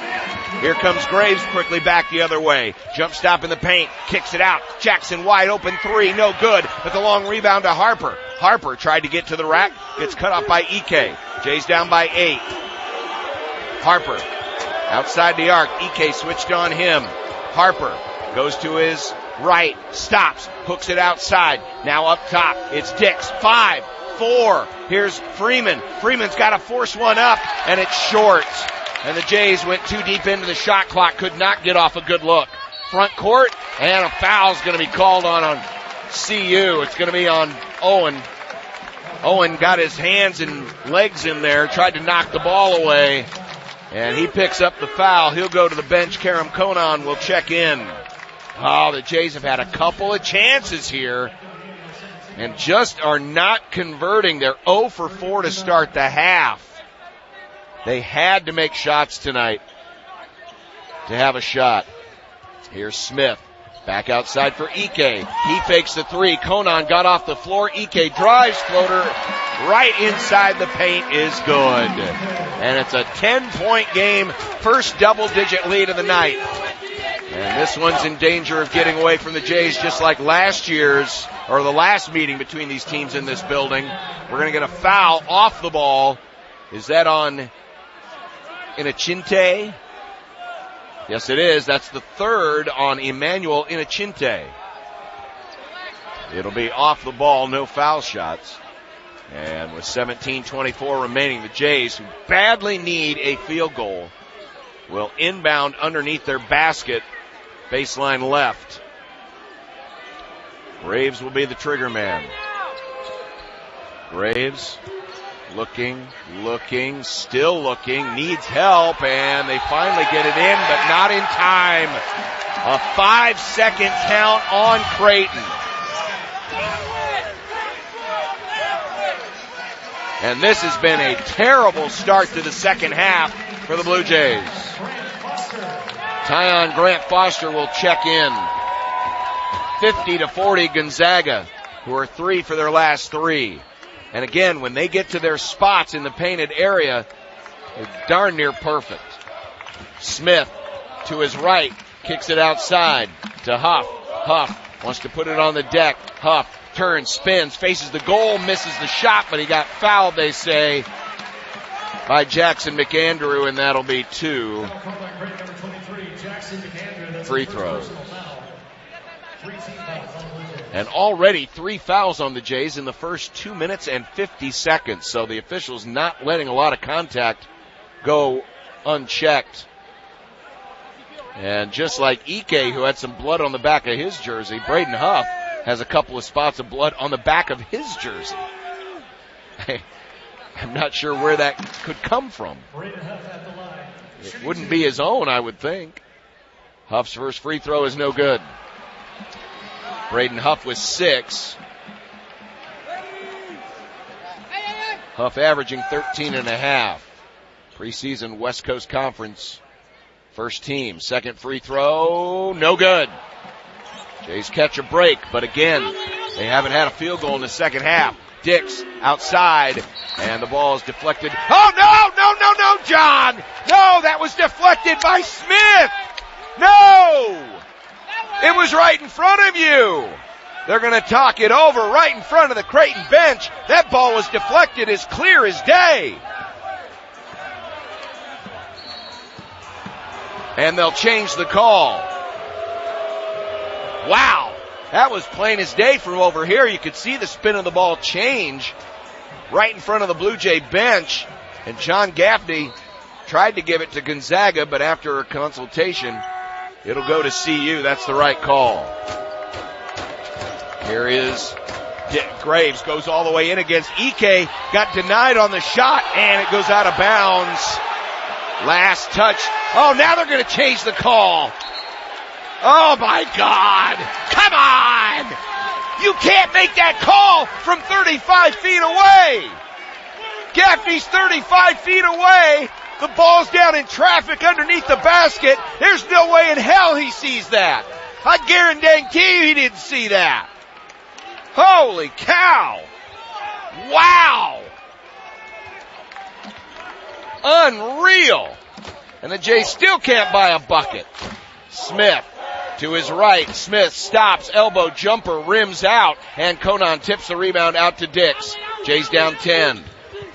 Here comes Graves quickly back the other way. Jump stop in the paint. Kicks it out. Jackson wide open 3. No good. But the long rebound to Harper. Harper tried to get to the rack. Gets cut off by Ike. Jays down by 8. Harper outside the arc. Ike switched on him. Harper goes to his right. Stops. Hooks it outside. Now up top. It's Dix. 5, 4. Here's Freeman. Freeman's got to force one up, and it's short. And the Jays went too deep into the shot clock, could not get off a good look. Front court, and a foul's going to be called on CU. It's going to be on Owen. Owen got his hands and legs in there, tried to knock the ball away, and he picks up the foul. He'll go to the bench. Karam Konan will check in. The Jays have had a couple of chances here and just are not converting. They're 0 for 4 to start the half. They had to make shots tonight to have a shot. Here's Smith. Back outside for Ike. He fakes the 3. Konan got off the floor. Ike drives, floater right inside the paint is good. And it's a 10-point game. First double-digit lead of the night. And this one's in danger of getting away from the Jays, just like last year's, or the last meeting between these teams in this building. We're going to get a foul off the ball. Is that on Inachinte? Yes, it is. That's the third on Emmanuel Inachinte. It'll be off the ball, no foul shots. And with 17:24 remaining, the Jays, who badly need a field goal, will inbound underneath their basket, baseline left. Graves will be the trigger man. Graves looking, still looking, needs help, and they finally get it in, but not in time. A 5-second count on Creighton. And this has been a terrible start to the second half for the Blue Jays. Tyon Grant Foster will check in. 50-40 Gonzaga, who are 3 for their last 3. And again, when they get to their spots in the painted area, they're darn near perfect. Smith to his right, kicks it outside to Huff. Huff wants to put it on the deck. Huff turns, spins, faces the goal, misses the shot, but he got fouled, they say, by Jackson McAndrew, and that'll be 2 free throws. And already 3 fouls on the Jays in the first 2 minutes and 50 seconds. So the officials not letting a lot of contact go unchecked. And just like Ike, who had some blood on the back of his jersey, Braden Huff has a couple of spots of blood on the back of his jersey. I'm not sure where that could come from. It wouldn't be his own, I would think. Huff's first free throw is no good. Braden Huff with 6. Huff averaging 13.5. Preseason West Coast Conference first team. Second free throw, no good. Jays catch a break, but again, they haven't had a field goal in the second half. Dix outside, and the ball is deflected. Oh, no, John! No, that was deflected by Smith! No! It was right in front of you. They're going to talk it over right in front of the Creighton bench. That ball was deflected as clear as day. And they'll change the call. Wow, that was plain as day from over here. You could see the spin of the ball change right in front of the Blue Jay bench. And John Gaffney tried to give it to Gonzaga, but after a consultation, it'll go to CU. That's the right call. Here is Graves, goes all the way in against Ike, got denied on the shot, and it goes out of bounds. Last touch. Oh, now they're going to change the call. Oh, my God. Come on. You can't make that call from 35 feet away. Gaffney's 35 feet away. The ball's down in traffic underneath the basket. There's no way in hell he sees that. I guarantee you he didn't see that. Holy cow. Wow. Unreal. And the Jays still can't buy a bucket. Smith to his right. Smith stops, elbow jumper, rims out, and Conan tips the rebound out to Dix. Jays down 10.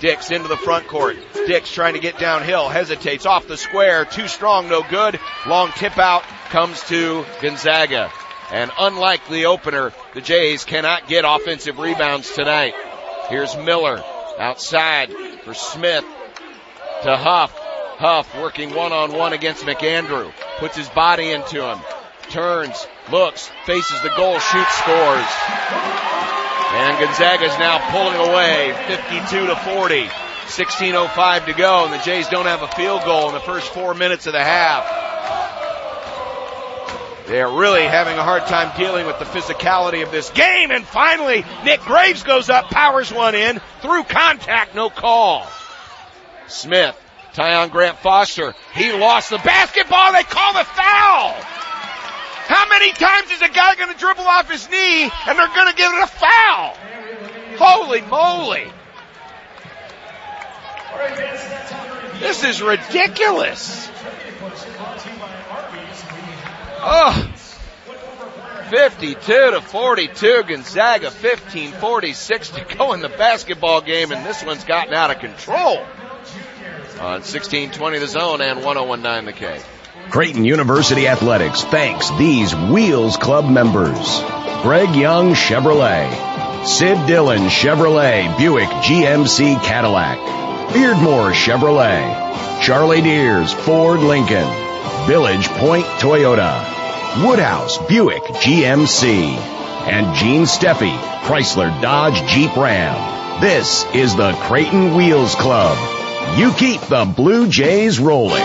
Dix into the front court. Dix trying to get downhill, hesitates off the square, too strong, no good. Long tip out comes to Gonzaga. And unlike the opener, the Jays cannot get offensive rebounds tonight. Here's Miller outside for Smith to Huff. Huff working one-on-one against McAndrew. Puts his body into him. Turns, looks, faces the goal, shoots, scores. And Gonzaga's now pulling away 52-40. 16:05 to go, and the Jays don't have a field goal in the first 4 minutes of the half. They're really having a hard time dealing with the physicality of this game, and finally, Nick Graves goes up, powers one in, through contact, no call. Smith, Tyon Grant Foster, he lost the basketball, they call the foul! How many times is a guy going to dribble off his knee and they're going to give it a foul? Holy moly. This is ridiculous. Oh, 52-42, Gonzaga, 15:46 to go in the basketball game, and this one's gotten out of control. On 16:20 the zone and 101.9 the K.
Creighton University Athletics thanks these Wheels Club members. Greg Young Chevrolet, Sid Dillon Chevrolet Buick GMC Cadillac, Beardmore Chevrolet, Charlie Deers Ford Lincoln, Village Point Toyota, Woodhouse Buick GMC, and Gene Steffi Chrysler Dodge Jeep Ram. This is the Creighton Wheels Club. You keep the Blue Jays rolling.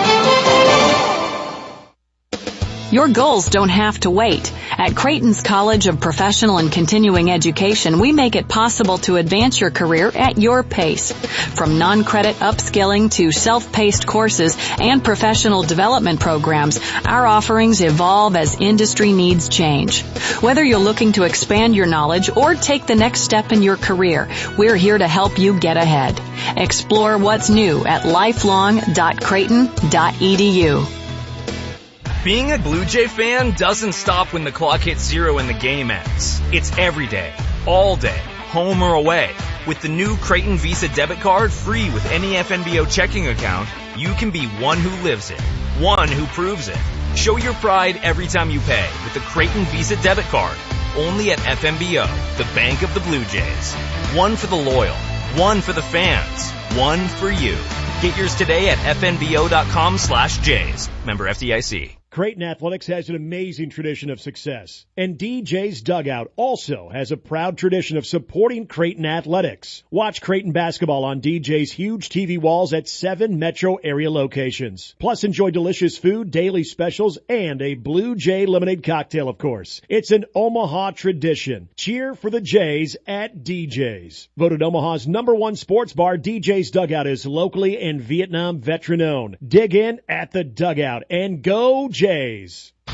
Your goals don't have to wait. At Creighton's College of Professional and Continuing Education, we make it possible to advance your career at your pace. From non-credit upskilling to self-paced courses and professional development programs, our offerings evolve as industry needs change. Whether you're looking to expand your knowledge or take the next step in your career, we're here to help you get ahead. Explore what's new at lifelong.creighton.edu.
Being a Blue Jay fan doesn't stop when the clock hits 0 and the game ends. It's every day, all day, home or away. With the new Creighton Visa debit card free with any FNBO checking account, you can be one who lives it, one who proves it. Show your pride every time you pay with the Creighton Visa debit card. Only at FNBO, the bank of the Blue Jays. One for the loyal, one for the fans, one for you. Get yours today at fnbo.com/Jays. Member FDIC.
Creighton Athletics has an amazing tradition of success, and DJ's Dugout also has a proud tradition of supporting Creighton Athletics. Watch Creighton basketball on DJ's huge TV walls at 7 metro area locations. Plus, enjoy delicious food, daily specials, and a Blue Jay lemonade cocktail, of course. It's an Omaha tradition. Cheer for the Jays at DJ's. Voted Omaha's #1 sports bar, DJ's Dugout is locally and Vietnam veteran-owned. Dig in at the Dugout and go Jays.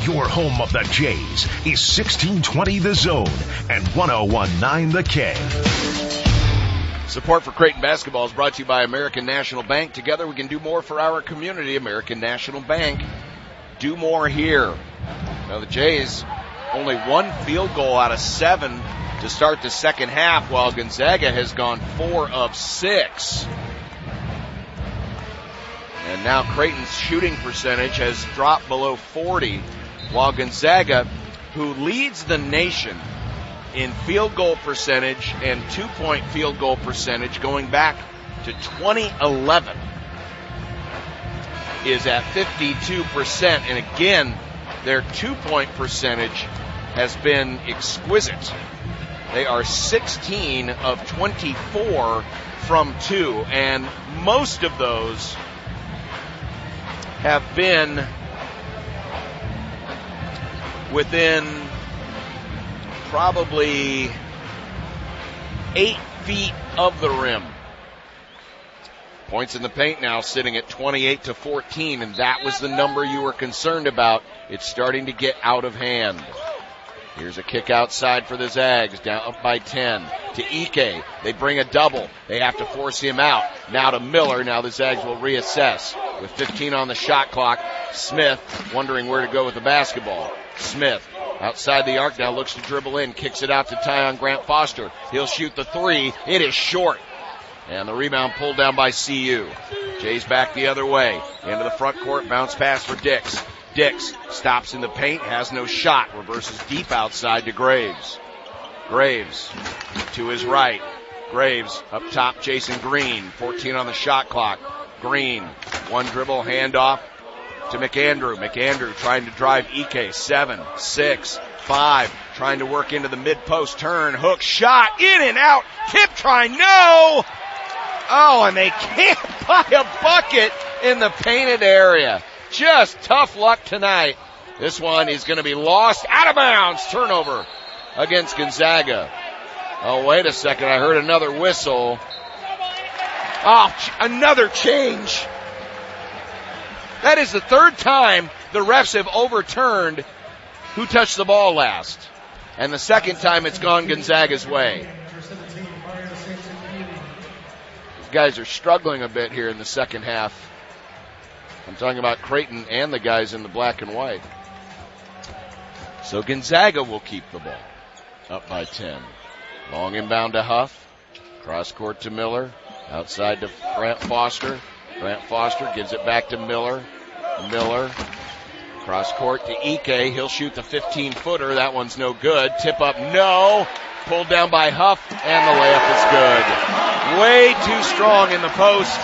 Your home of the Jays is 1620 The Zone and 1019 The K.
Support for Creighton basketball is brought to you by American National Bank. Together we can do more for our community. American National Bank. Do more here. Now the Jays only 1 field goal out of 7 to start the second half, while Gonzaga has gone 4 of 6. And now Creighton's shooting percentage has dropped below 40, while Gonzaga, who leads the nation in field goal percentage and 2-point field goal percentage going back to 2011, is at 52%. And again, their 2-point percentage has been exquisite. They are 16 of 24 from 2, and most of those have been within probably 8 feet of the rim. Points in the paint now sitting at 28-14, and that was the number you were concerned about. It's starting to get out of hand. Here's a kick outside for the Zags, down up by 10 to Ike. They bring a double. They have to force him out. Now to Miller. Now the Zags will reassess. With 15 on the shot clock, Smith wondering where to go with the basketball. Smith outside the arc now looks to dribble in, kicks it out to Tyon Grant Foster. He'll shoot the 3. It is short. And the rebound pulled down by CU. Jays back the other way. Into the front court, bounce pass for Dix. Dix stops in the paint, has no shot, reverses deep outside to Graves. Graves to his right. Graves up top, Jason Green, 14 on the shot clock. Green, one dribble, handoff to McAndrew. McAndrew trying to drive Ike, 7, 6, 5, trying to work into the mid-post turn, hook, shot, in and out, tip try, no! Oh, and they can't buy a bucket in the painted area. Just tough luck tonight. This one is going to be lost, out of bounds, turnover against Gonzaga. Oh, wait a second, I heard another whistle. Oh, another change. That is the 3rd time the refs have overturned who touched the ball last. And the 2nd time it's gone Gonzaga's way. These guys are struggling a bit here in the second half. I'm talking about Creighton and the guys in the black and white. So Gonzaga will keep the ball. Up by 10. Long inbound to Huff. Cross court to Miller. Outside to Grant Foster. Grant Foster gives it back to Miller. Miller Cross court to Ike. He'll shoot the 15-footer. That one's no good. Tip up, no. Pulled down by Huff, and the layup is good. Way too strong in the post.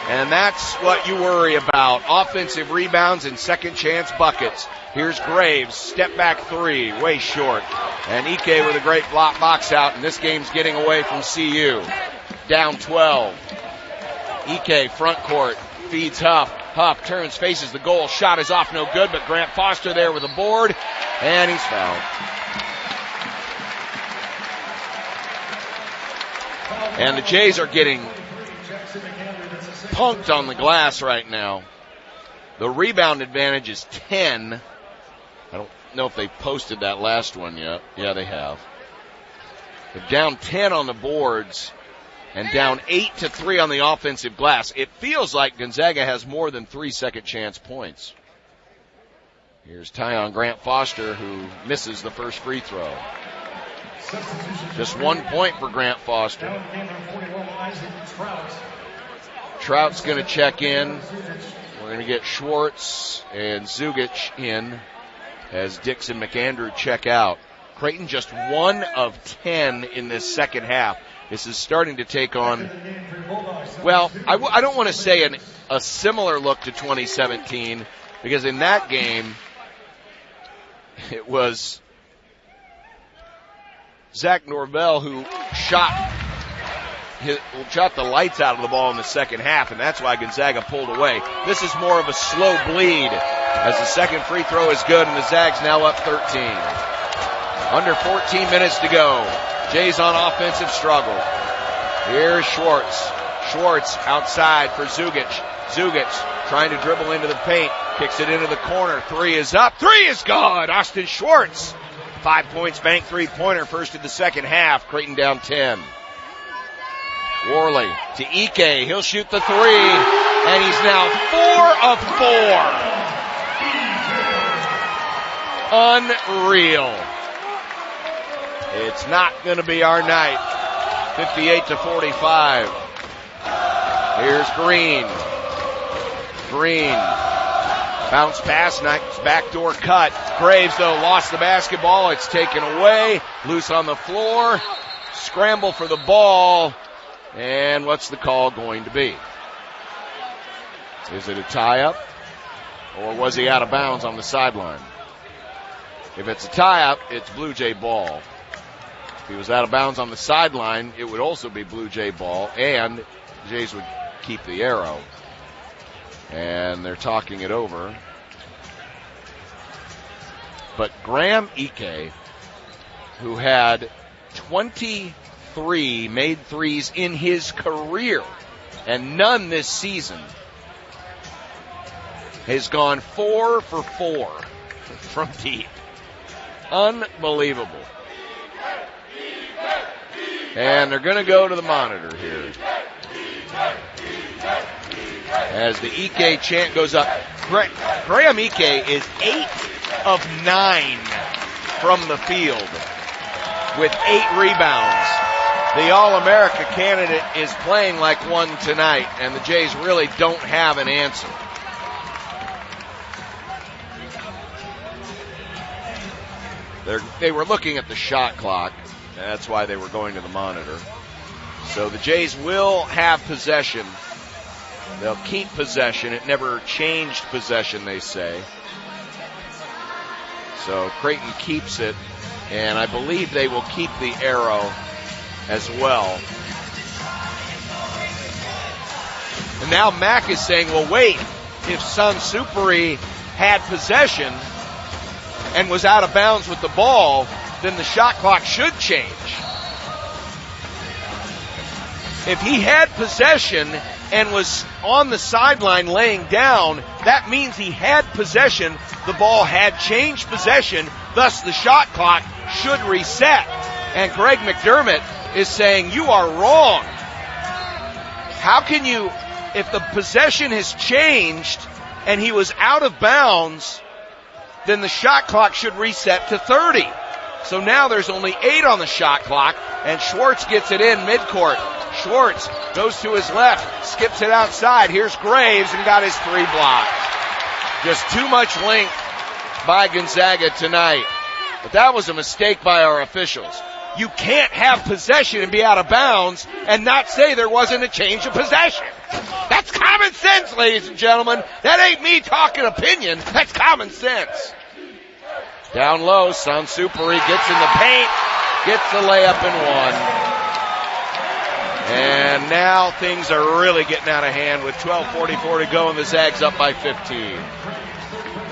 And that's what you worry about. Offensive rebounds and second chance buckets. Here's Graves, step back three, way short. And Ike with a great block box out, and this game's getting away from CU. Down 12. Ike, front court, feeds Huff. Huff turns, faces the goal. Shot is off, no good, but Grant Foster there with a board, and he's fouled. And the Jays are getting punked on the glass right now. The rebound advantage is 10. I don't know if they posted that last one yet. Yeah, they have. They're down 10 on the boards and down 8-3 on the offensive glass. It feels like Gonzaga has more than 3 second chance points. Here's Tyon Grant Foster, who misses the first free throw. Just 1 point for Grant Foster. Trout's going to check in. We're going to get Schwartz and Zugic in as Dix and McAndrew check out. Creighton just 1 of 10 in this second half. This is starting to take on, well, I don't want to say a similar look to 2017, because in that game, it was Zach Norvell who shot the lights out of the ball in the second half, and that's why Gonzaga pulled away. This is more of a slow bleed as the second free throw is good, and the Zags now up 13. Under 14 minutes to go. Jays on offensive struggle. Here's Schwartz. Schwartz outside for Zugic. Zugic trying to dribble into the paint. Kicks it into the corner. Three is up. Three is good. Austin Schwartz. 5 points, bank three-pointer first of the second half. Creighton down 10. Worley to Ike. He'll shoot the three. And he's now 4 of 4. Unreal. It's not going to be our night. 58-45. Here's Green. Green. Bounce pass, nice backdoor cut. Graves, though, lost the basketball. It's taken away. Loose on the floor. Scramble for the ball. And what's the call going to be? Is it a tie-up? Or was he out of bounds on the sideline? If it's a tie-up, it's Blue Jay ball. If he was out of bounds on the sideline, it would also be Blue Jay ball, and the Jays would keep the arrow. And they're talking it over. But Graham Ike, who had 23 made threes in his career and none this season, has gone 4 for 4 from deep. Unbelievable. And they're going to go to the monitor here. As the Ike chant goes up. Graham Ike is 8 of 9 from the field with 8 rebounds. The All-America candidate is playing like one tonight, and the Jays really don't have an answer. They were looking at the shot clock. That's why they were going to the monitor. So the Jays will have possession. They'll keep possession. It never changed possession, they say. So Creighton keeps it, and I believe they will keep the arrow as well. And now Mack is saying, well, wait, if Sun Superi had possession and was out of bounds with the ball, then the shot clock should change. If he had possession and was on the sideline laying down, that means he had possession, the ball had changed possession, thus the shot clock should reset. And Greg McDermott is saying, you are wrong. How can you, if the possession has changed and he was out of bounds, then the shot clock should reset to 30. So now there's only 8 on the shot clock, and Schwartz gets it in midcourt. Schwartz goes to his left, skips it outside. Here's Graves and got his 3 blocked. Just too much length by Gonzaga tonight. But that was a mistake by our officials. You can't have possession and be out of bounds and not say there wasn't a change of possession. That's common sense, ladies and gentlemen. That ain't me talking opinion. That's common sense. Down low, Sansupuri gets in the paint, gets the layup and one. And now things are really getting out of hand with 12:44 to go and the Zags up by 15.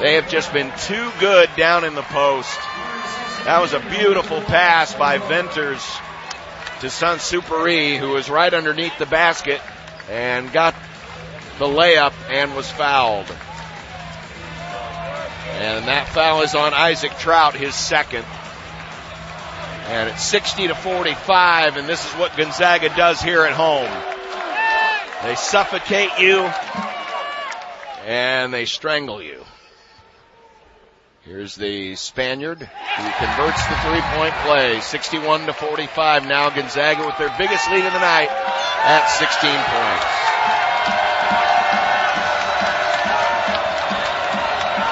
They have just been too good down in the post. That was a beautiful pass by Venters to Sansupuri, who was right underneath the basket and got the layup and was fouled. And that foul is on Isaac Trout, his second. And it's 60-45, and this is what Gonzaga does here at home. They suffocate you, and they strangle you. Here's the Spaniard who converts the three-point play. 61-45 now. Gonzaga with their biggest lead of the night at 16 points.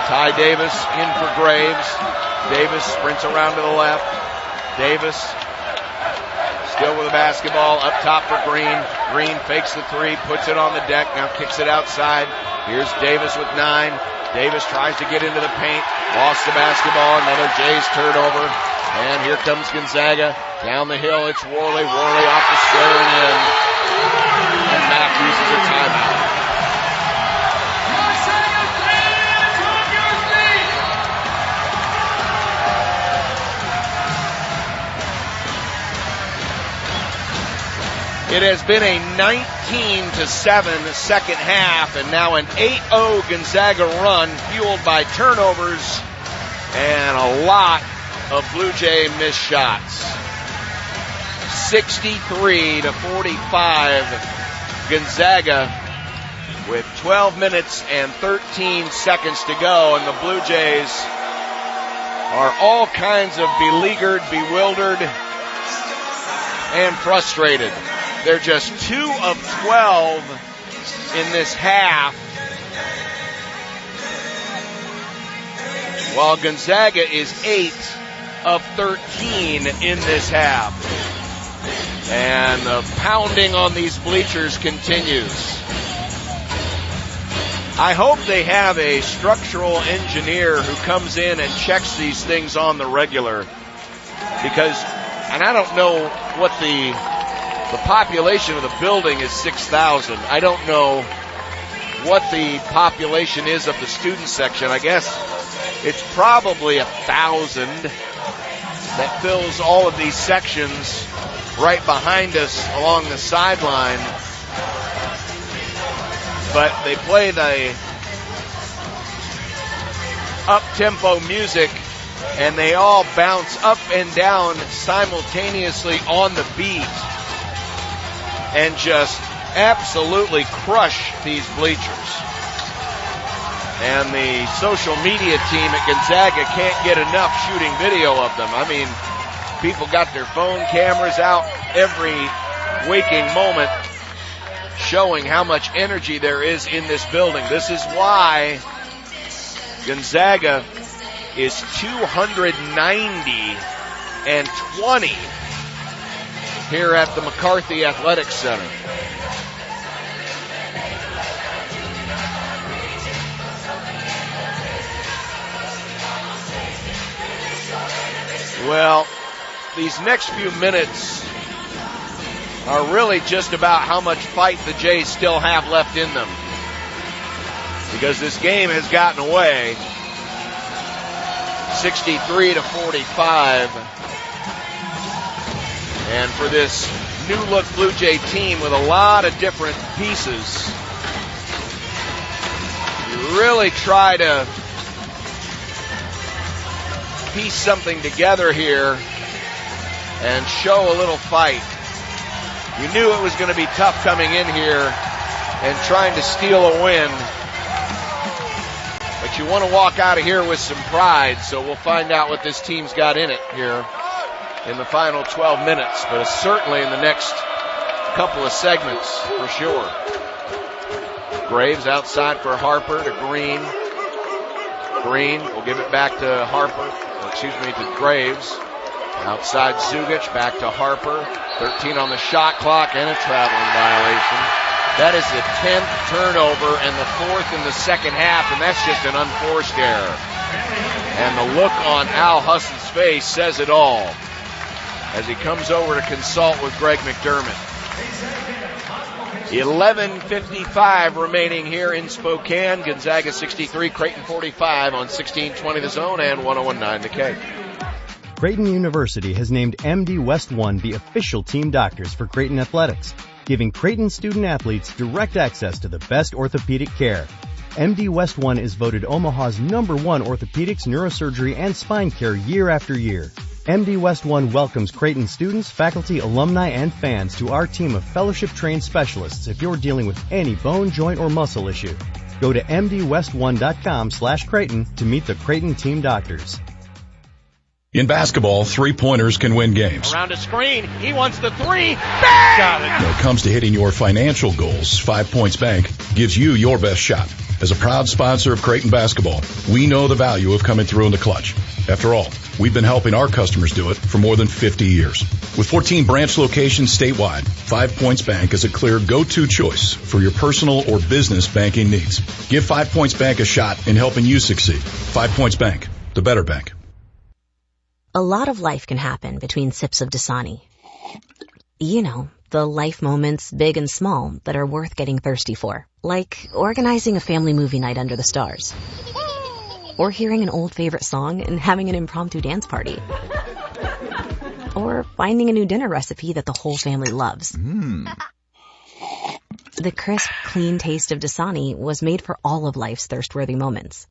Ty Davis in for Graves. Davis sprints around to the left. Davis still with the basketball up top for Green. Green fakes the three, puts it on the deck, now kicks it outside. Here's Davis with 9. Davis tries to get into the paint, lost the basketball, another Jays turnover, and here comes Gonzaga. Down the hill, it's Worley. Worley off the square and in. And Mack uses a timeout. It has been a 19-7 second half, and now an 8-0 Gonzaga run fueled by turnovers and a lot of Blue Jay missed shots. 63-45 Gonzaga with 12 minutes and 13 seconds to go, and the Blue Jays are all kinds of beleaguered, bewildered, and frustrated. They're just 2 of 12 in this half, while Gonzaga is 8 of 13 in this half. And the pounding on these bleachers continues. I hope they have a structural engineer who comes in and checks these things on the regular, because, and I don't know what the population of the building is 6,000. I don't know what the population is of the student section. I guess it's probably 1,000 that fills all of these sections right behind us along the sideline. But they play the up-tempo music, and they all bounce up and down simultaneously on the beat and just absolutely crush these bleachers. And the social media team at Gonzaga can't get enough shooting video of them. I mean, people got their phone cameras out every waking moment, showing how much energy there is in this building. This is why Gonzaga is 290-20 here at the McCarthy Athletic Center. Well, these next few minutes are really just about how much fight the Jays still have left in them, because this game has gotten away 63-45. And for this new-look Blue Jay team with a lot of different pieces, you really try to piece something together here and show a little fight. You knew it was going to be tough coming in here and trying to steal a win, but you want to walk out of here with some pride, so we'll find out what this team's got in it here in the final 12 minutes, but certainly in the next couple of segments for sure. Graves outside for Harper to Green. Green will give it back to to Graves. Outside Zugic, back to Harper. 13 on the shot clock and a traveling violation. That is the 10th turnover and the 4th in the second half, and that's just an unforced error. And the look on Al Husson's face says it all as he comes over to consult with Greg McDermott. 11:55 remaining here in Spokane. Gonzaga 63, Creighton 45 on 1620 The Zone and 101.9 The K.
Creighton University has named MD West One the official team doctors for Creighton Athletics, giving Creighton student athletes direct access to the best orthopedic care. MD West One is voted Omaha's #1 orthopedics, neurosurgery, and spine care year after year. MD West One welcomes Creighton students, faculty, alumni, and fans to our team of fellowship-trained specialists if you're dealing with any bone, joint, or muscle issue. Go to mdwest1.com/Creighton to meet the Creighton team doctors.
In basketball, three-pointers can win games.
Around a screen, he wants the three. Bang! Got it.
When it comes to hitting your financial goals, 5 Points Bank gives you your best shot. As a proud sponsor of Creighton basketball, we know the value of coming through in the clutch. After all, we've been helping our customers do it for more than 50 years. With 14 branch locations statewide, 5 Points Bank is a clear go-to choice for your personal or business banking needs. Give 5 Points Bank a shot in helping you succeed. 5 Points Bank, the better bank.
A lot of life can happen between sips of Dasani. You know, the life moments, big and small, that are worth getting thirsty for. Like organizing a family movie night under the stars. Or hearing an old favorite song and having an impromptu dance party. Or finding a new dinner recipe that the whole family loves. The crisp, clean taste of Dasani was made for all of life's thirst-worthy moments.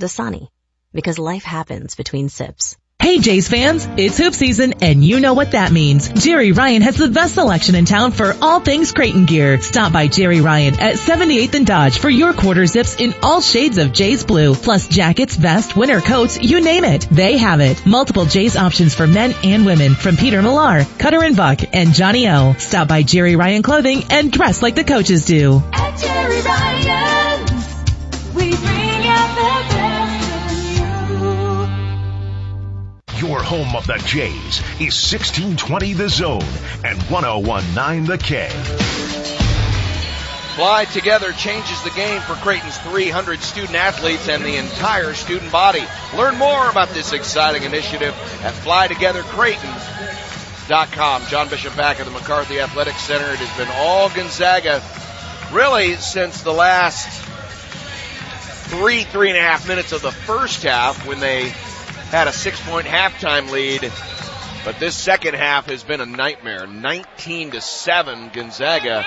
Dasani, because life happens between sips.
Hey Jays fans, it's hoop season and you know what that means. Jerry Ryan has the best selection in town for all things Creighton gear. Stop by Jerry Ryan at 78th and Dodge for your quarter zips in all shades of Jays blue. Plus jackets, vests, winter coats, you name it. They have it. Multiple Jays options for men and women from Peter Millar, Cutter and Buck, and Johnny O. Stop by Jerry Ryan Clothing and dress like the coaches do.
At Jerry Ryan's, we bring out the best in you.
Your home of the Jays is 1620 The Zone and 101.9 The K.
Fly Together changes the game for Creighton's 300 student athletes and the entire student body. Learn more about this exciting initiative at flytogethercreighton.com. John Bishop back at the McCarthy Athletics Center. It has been all Gonzaga really since the last 3.5 minutes of the first half when they had a 6-point halftime lead, but this second half has been a nightmare. 19-7 Gonzaga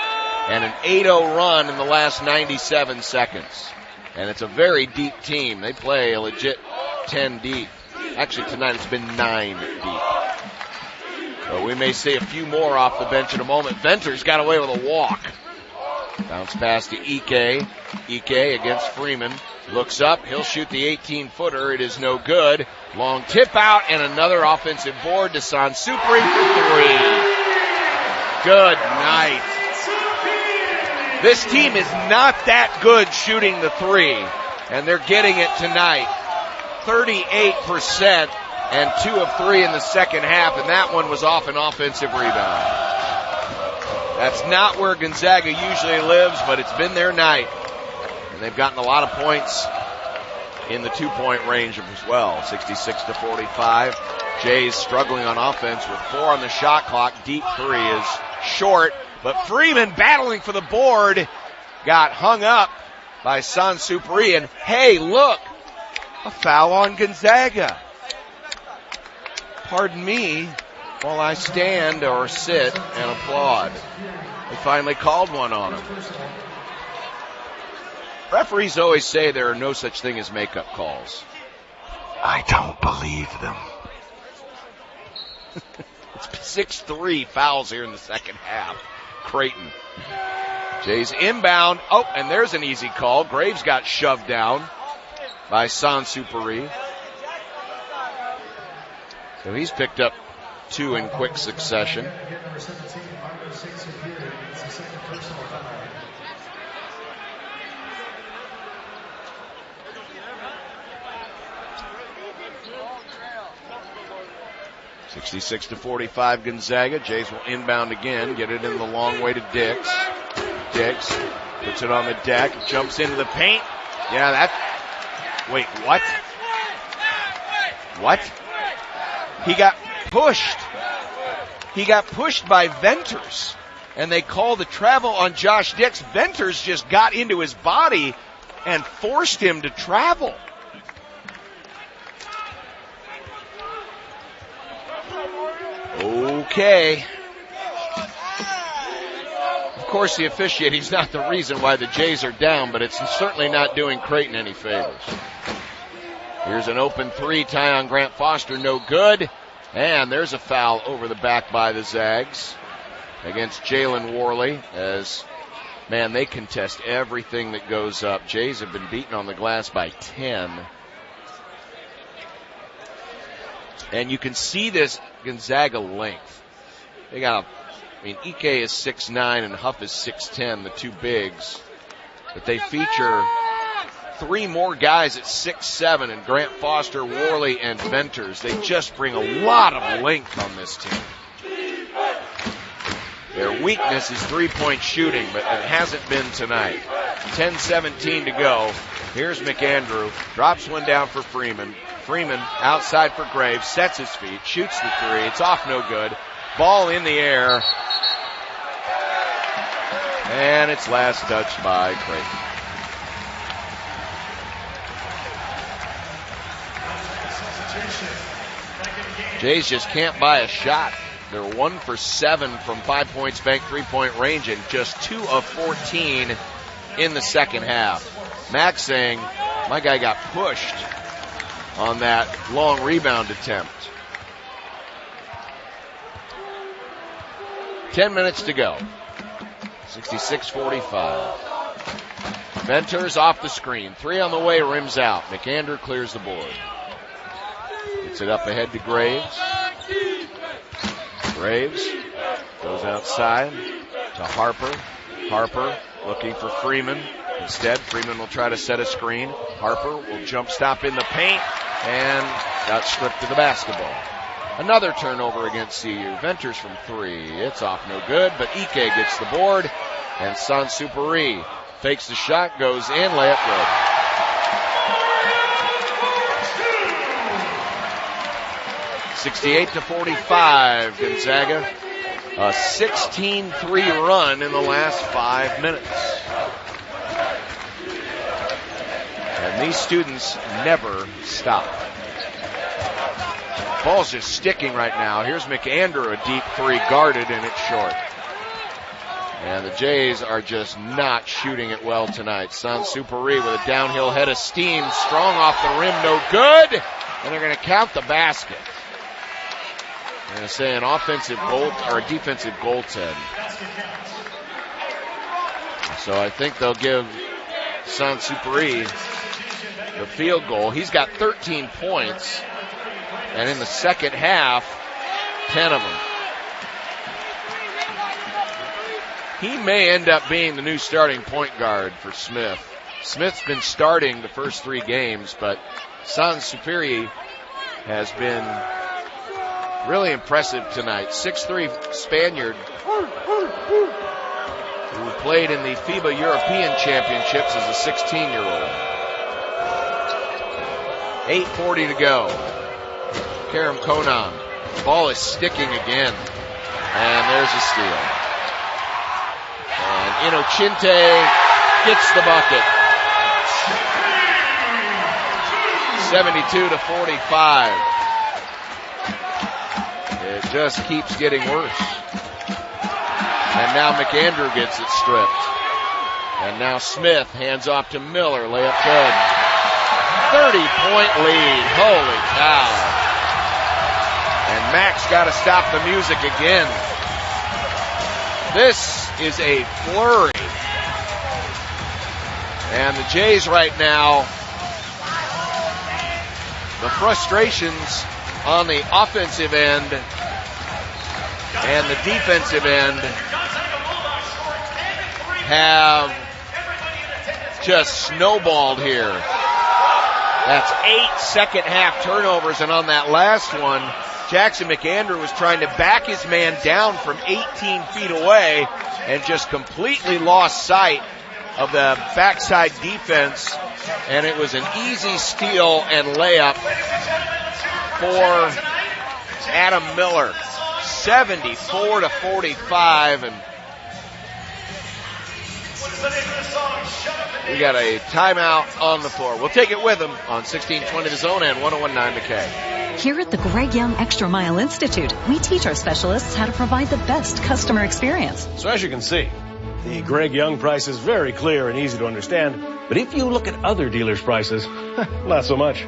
and an 8-0 run in the last 97 seconds. And it's a very deep team. They play a legit 10 deep. Actually, tonight it's been 9 deep. But we may see a few more off the bench in a moment. Venter's got away with a walk. Bounce pass to Ike. Ike against Freeman. Looks up. He'll shoot the 18-footer. It is no good. Long tip out and another offensive board to Sansupri for 3. Good night. This team is not that good shooting the 3, and they're getting it tonight. 38% and 2 of 3 in the second half, and that one was off an offensive rebound. That's not where Gonzaga usually lives, but it's been their night. And they've gotten a lot of points in the 2-point range as well, 66-45. Jays struggling on offense with 4 on the shot clock. Deep 3 is short, but Freeman battling for the board got hung up by Sansupri. And hey, look, a foul on Gonzaga. Pardon me while I stand or sit and applaud. They finally called one on him. Referees always say there are no such thing as makeup calls.
I don't believe them.
It's 6-3 fouls here in the second half. Creighton. Jays inbound. Oh, and there's an easy call. Graves got shoved down by Sansupri. So he's picked up 2 in quick succession. 66-45 Gonzaga. Jays will inbound again, get it in the long way to Dix. Dix puts it on the deck, jumps into the paint. Wait, what? What? He got pushed. He got pushed by Venters. And they call the travel on Josh Dix. Venters just got into his body and forced him to travel. Okay. Of course, the officiating's not the reason why the Jays are down, but it's certainly not doing Creighton any favors. Here's an open three. Tyon Grant Foster, no good. And there's a foul over the back by the Zags against Jalen Worley, as, man, they contest everything that goes up. Jays have been beaten on the glass by 10. And you can see this Gonzaga length. They got, Ike is 6'9" and Huff is 6'10", the two bigs. But they feature three more guys at 6'7", and Grant Foster, Worley, and Venters. They just bring a lot of length on this team. Their weakness is three-point shooting, but it hasn't been tonight. 10:17 to go. Here's McAndrew. Drops one down for Freeman. Freeman outside for Graves. Sets his feet. Shoots the three. It's off, no good. Ball in the air. And it's last touched by Creighton. Jays just can't buy a shot. They're 1 for 7 from 5 points bank 3-point range and just 2 of 14 in the second half. Max saying, my guy got pushed on that long rebound attempt. 10 minutes to go. 66-45. Venters off the screen. 3 on the way, rims out. McAndrew clears the board. Gets it up ahead to Graves. Graves goes outside to Harper. Harper looking for Freeman. Instead, Freeman will try to set a screen. Harper will jump stop in the paint and got stripped of the basketball. Another turnover against CU. Venters from 3. It's off, no good, but Ike gets the board, and Sansupari fakes the shot, goes in, layup good. (68-45) Gonzaga. A 16-3 run in the last 5 minutes. And these students never stop. Ball's just sticking right now. Here's McAndrew, a deep 3 guarded, and it's short. And the Jays are just not shooting it well tonight. Sansupari with a downhill head of steam, strong off the rim, no good. And they're going to count the basket. I'm going to say an offensive goal or a defensive goaltend. So I think they'll give Sansupari the field goal. He's got 13 points. And in the second half, 10 of them. He may end up being the new starting point guard for Smith. Smith's been starting the first 3 games, but Sansupari has been really impressive tonight. 6'3" Spaniard who played in the FIBA European Championships as a 16-year-old. 8:40 to go. Karam Konan. Ball is sticking again. And there's a steal. And Inochinte gets the bucket. 72-45. It just keeps getting worse. And now McAndrew gets it stripped. And now Smith hands off to Miller. Layup good. 30-point lead. Holy cow. And Max got to stop the music again. This is a flurry. And the Jays right now, the frustrations on the offensive end and the defensive end have just snowballed here. That's 8 second half turnovers, and on that last one, Jackson McAndrew was trying to back his man down from 18 feet away and just completely lost sight of the backside defense, and it was an easy steal and layup for Adam Miller. 74-45, and we got a timeout on the floor. We'll take it with them on 1620 The Zone and 101.9 The K.
Here at the Greg Young Extra Mile Institute, we teach our specialists how to provide the best customer experience.
So as you can see, the Greg Young price is very clear and easy to understand. But if you look at other dealers' prices, not so much.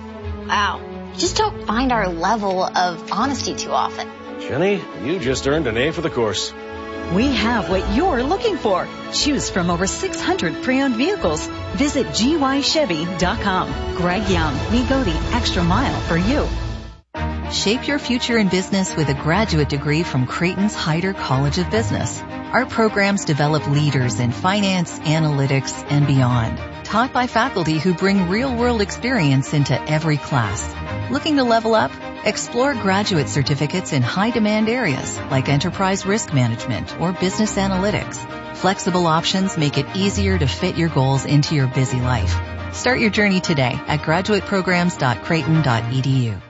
Wow. You just don't find our level of honesty too often.
Jenny, you just earned an A for the course.
We have what you're looking for. Choose from over 600 pre-owned vehicles. Visit gychevy.com. Greg Young, we go the extra mile for you.
Shape your future in business with a graduate degree from Creighton's Heider College of Business. Our programs develop leaders in finance, analytics, and beyond, taught by faculty who bring real-world experience into every class. Looking to level up? Explore graduate certificates in high-demand areas like enterprise risk management or business analytics. Flexible options make it easier to fit your goals into your busy life. Start your journey today at graduateprograms.creighton.edu.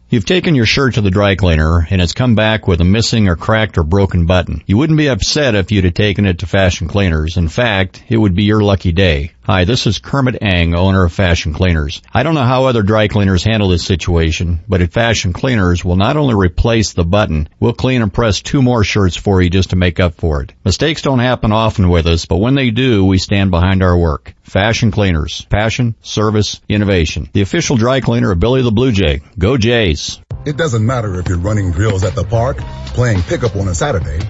You've taken your shirt to the dry cleaner, and it's come back with a missing or cracked or broken button. You wouldn't be upset if you'd have taken it to Fashion Cleaners. In fact, it would be your lucky day. Hi, this is Kermit Ang, owner of Fashion Cleaners. I don't know how other dry cleaners handle this situation, but at Fashion Cleaners, we'll not only replace the button, we'll clean and press 2 more shirts for you just to make up for it. Mistakes don't happen often with us, but when they do, we stand behind our work. Fashion Cleaners. Passion, service, innovation. The official dry cleaner of Billy the Blue Jay. Go Jays!
It doesn't matter if you're running drills at the park, playing pickup on a Saturday,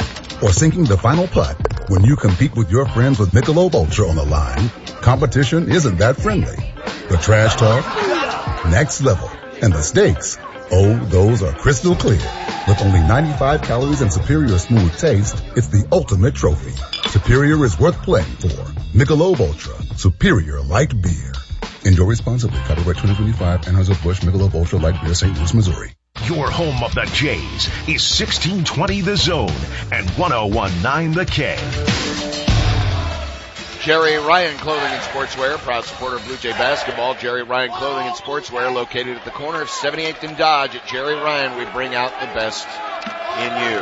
or sinking the final putt. When you compete with your friends with Michelob Ultra on the line, competition isn't that friendly. The trash talk, next level, and the stakes, oh, those are crystal clear. With only 95 calories and superior smooth taste, it's the ultimate trophy. Superior is worth playing for. Michelob Ultra, superior light beer. Enjoy responsibly. Copyright 2025, Anheuser-Busch Michelob Ultra Light Beer, St. Louis, Missouri.
Your home of the Jays is 1620 The Zone and 101.9 The K.
Jerry Ryan Clothing and Sportswear, proud supporter of Blue Jay basketball. Jerry Ryan Clothing and Sportswear, located at the corner of 78th and Dodge. At Jerry Ryan, we bring out the best in you.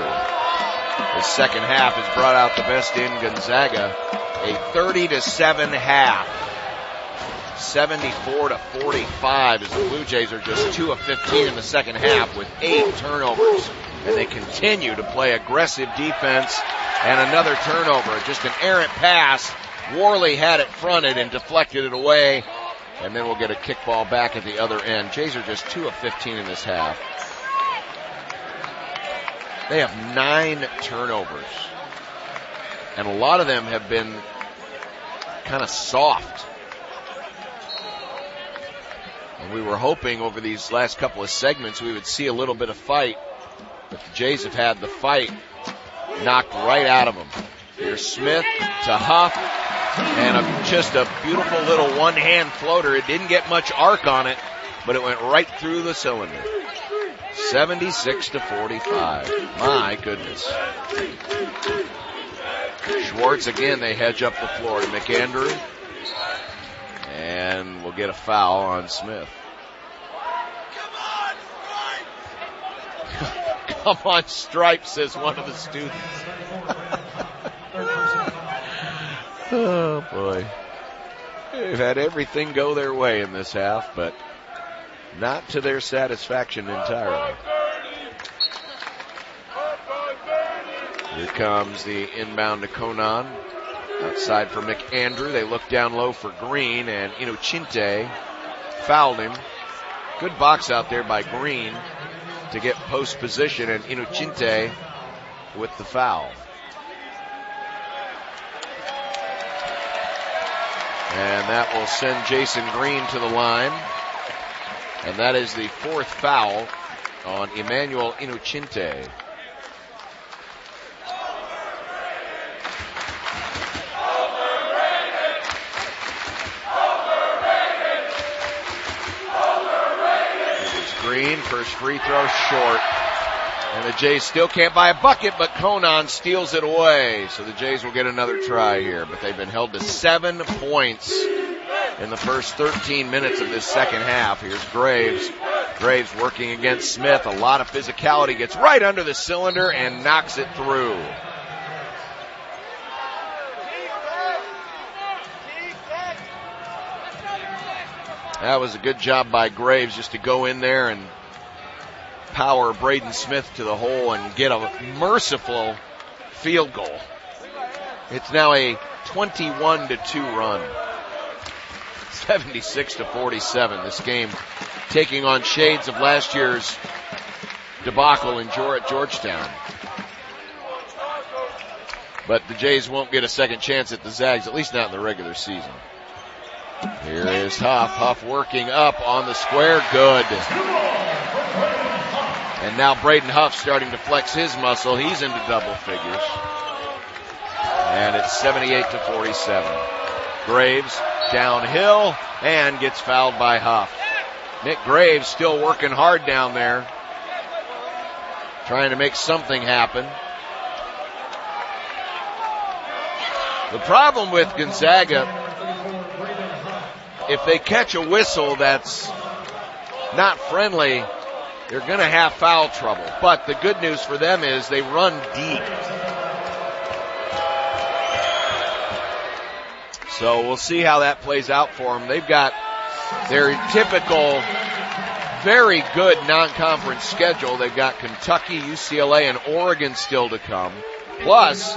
The second half has brought out the best in Gonzaga. A 30-7 half. 74-45 as the Blue Jays are just 2 of 15 in the second half with 8 turnovers. And they continue to play aggressive defense, and another turnover. Just an errant pass. Worley had it fronted and deflected it away, and then we'll get a kickball back at the other end. Jays are just 2 of 15 in this half. They have 9 turnovers, and a lot of them have been kind of soft. And we were hoping over these last couple of segments we would see a little bit of fight, but the Jays have had the fight knocked right out of them. Here's Smith to Huff, and just a beautiful little one-hand floater. It didn't get much arc on it, but it went right through the cylinder. 76-45. My goodness. Schwartz again, they hedge up the floor to McAndrew. And we'll get a foul on Smith. Come on, Stripe, says one of the students. Oh, boy. They've had everything go their way in this half, but not to their satisfaction entirely. Here comes the inbound to Conan. Outside for McAndrew. They look down low for Green, and Inochinte fouled him. Good box out there by Green to get post position, and Inochinte with the foul. And that will send Jason Green to the line. And that is the 4th foul on Emmanuel Inochinte. Green Green, first free throw short. And the Jays still can't buy a bucket, but Conan steals it away. So the Jays will get another try here. But they've been held to 7 points in the first 13 minutes of this second half. Here's Graves. Graves working against Smith. A lot of physicality. Gets right under the cylinder and knocks it through. That was a good job by Graves just to go in there and power Braden Smith to the hole and get a merciful field goal. It's now a 21-2 run. 76-47. This game taking on shades of last year's debacle at Georgetown. But the Jays won't get a second chance at the Zags, at least not in the regular season. Here is Huff. Huff working up on the square. Good. And now Braden Huff starting to flex his muscle. He's into double figures. And it's 78-47. Graves downhill and gets fouled by Huff. Nick Graves still working hard down there, trying to make something happen. The problem with Gonzaga, if they catch a whistle that's not friendly, they're going to have foul trouble. But the good news for them is they run deep. So we'll see how that plays out for them. They've got their typical, very good non-conference schedule. They've got Kentucky, UCLA, and Oregon still to come. Plus,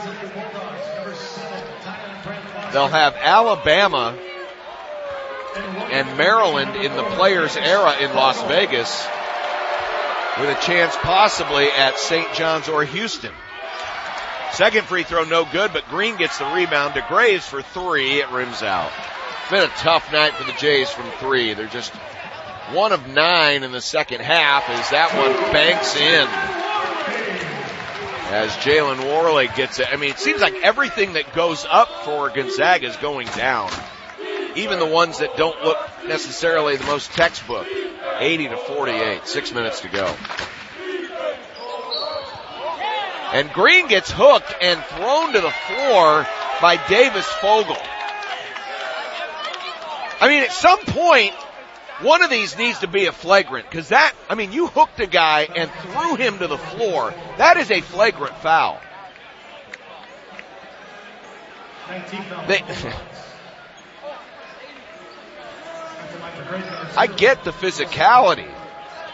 they'll have Alabama and Maryland in the Players' Era in Las Vegas, with a chance possibly at St. John's or Houston. Second free throw no good, but Green gets the rebound to Graves for 3. It rims out. It's been a tough night for the Jays from 3. They're just 1 of 9 in the second half as that one banks in. As Jalen Worley gets it. I mean, it seems like everything that goes up for Gonzaga is going down. Even the ones that don't look necessarily the most textbook. 80-48, 6 minutes to go. And Green gets hooked and thrown to the floor by Davis Fogel. I mean, at some point, one of these needs to be a flagrant, because that, I mean, you hooked a guy and threw him to the floor. That is a flagrant foul. I get the physicality,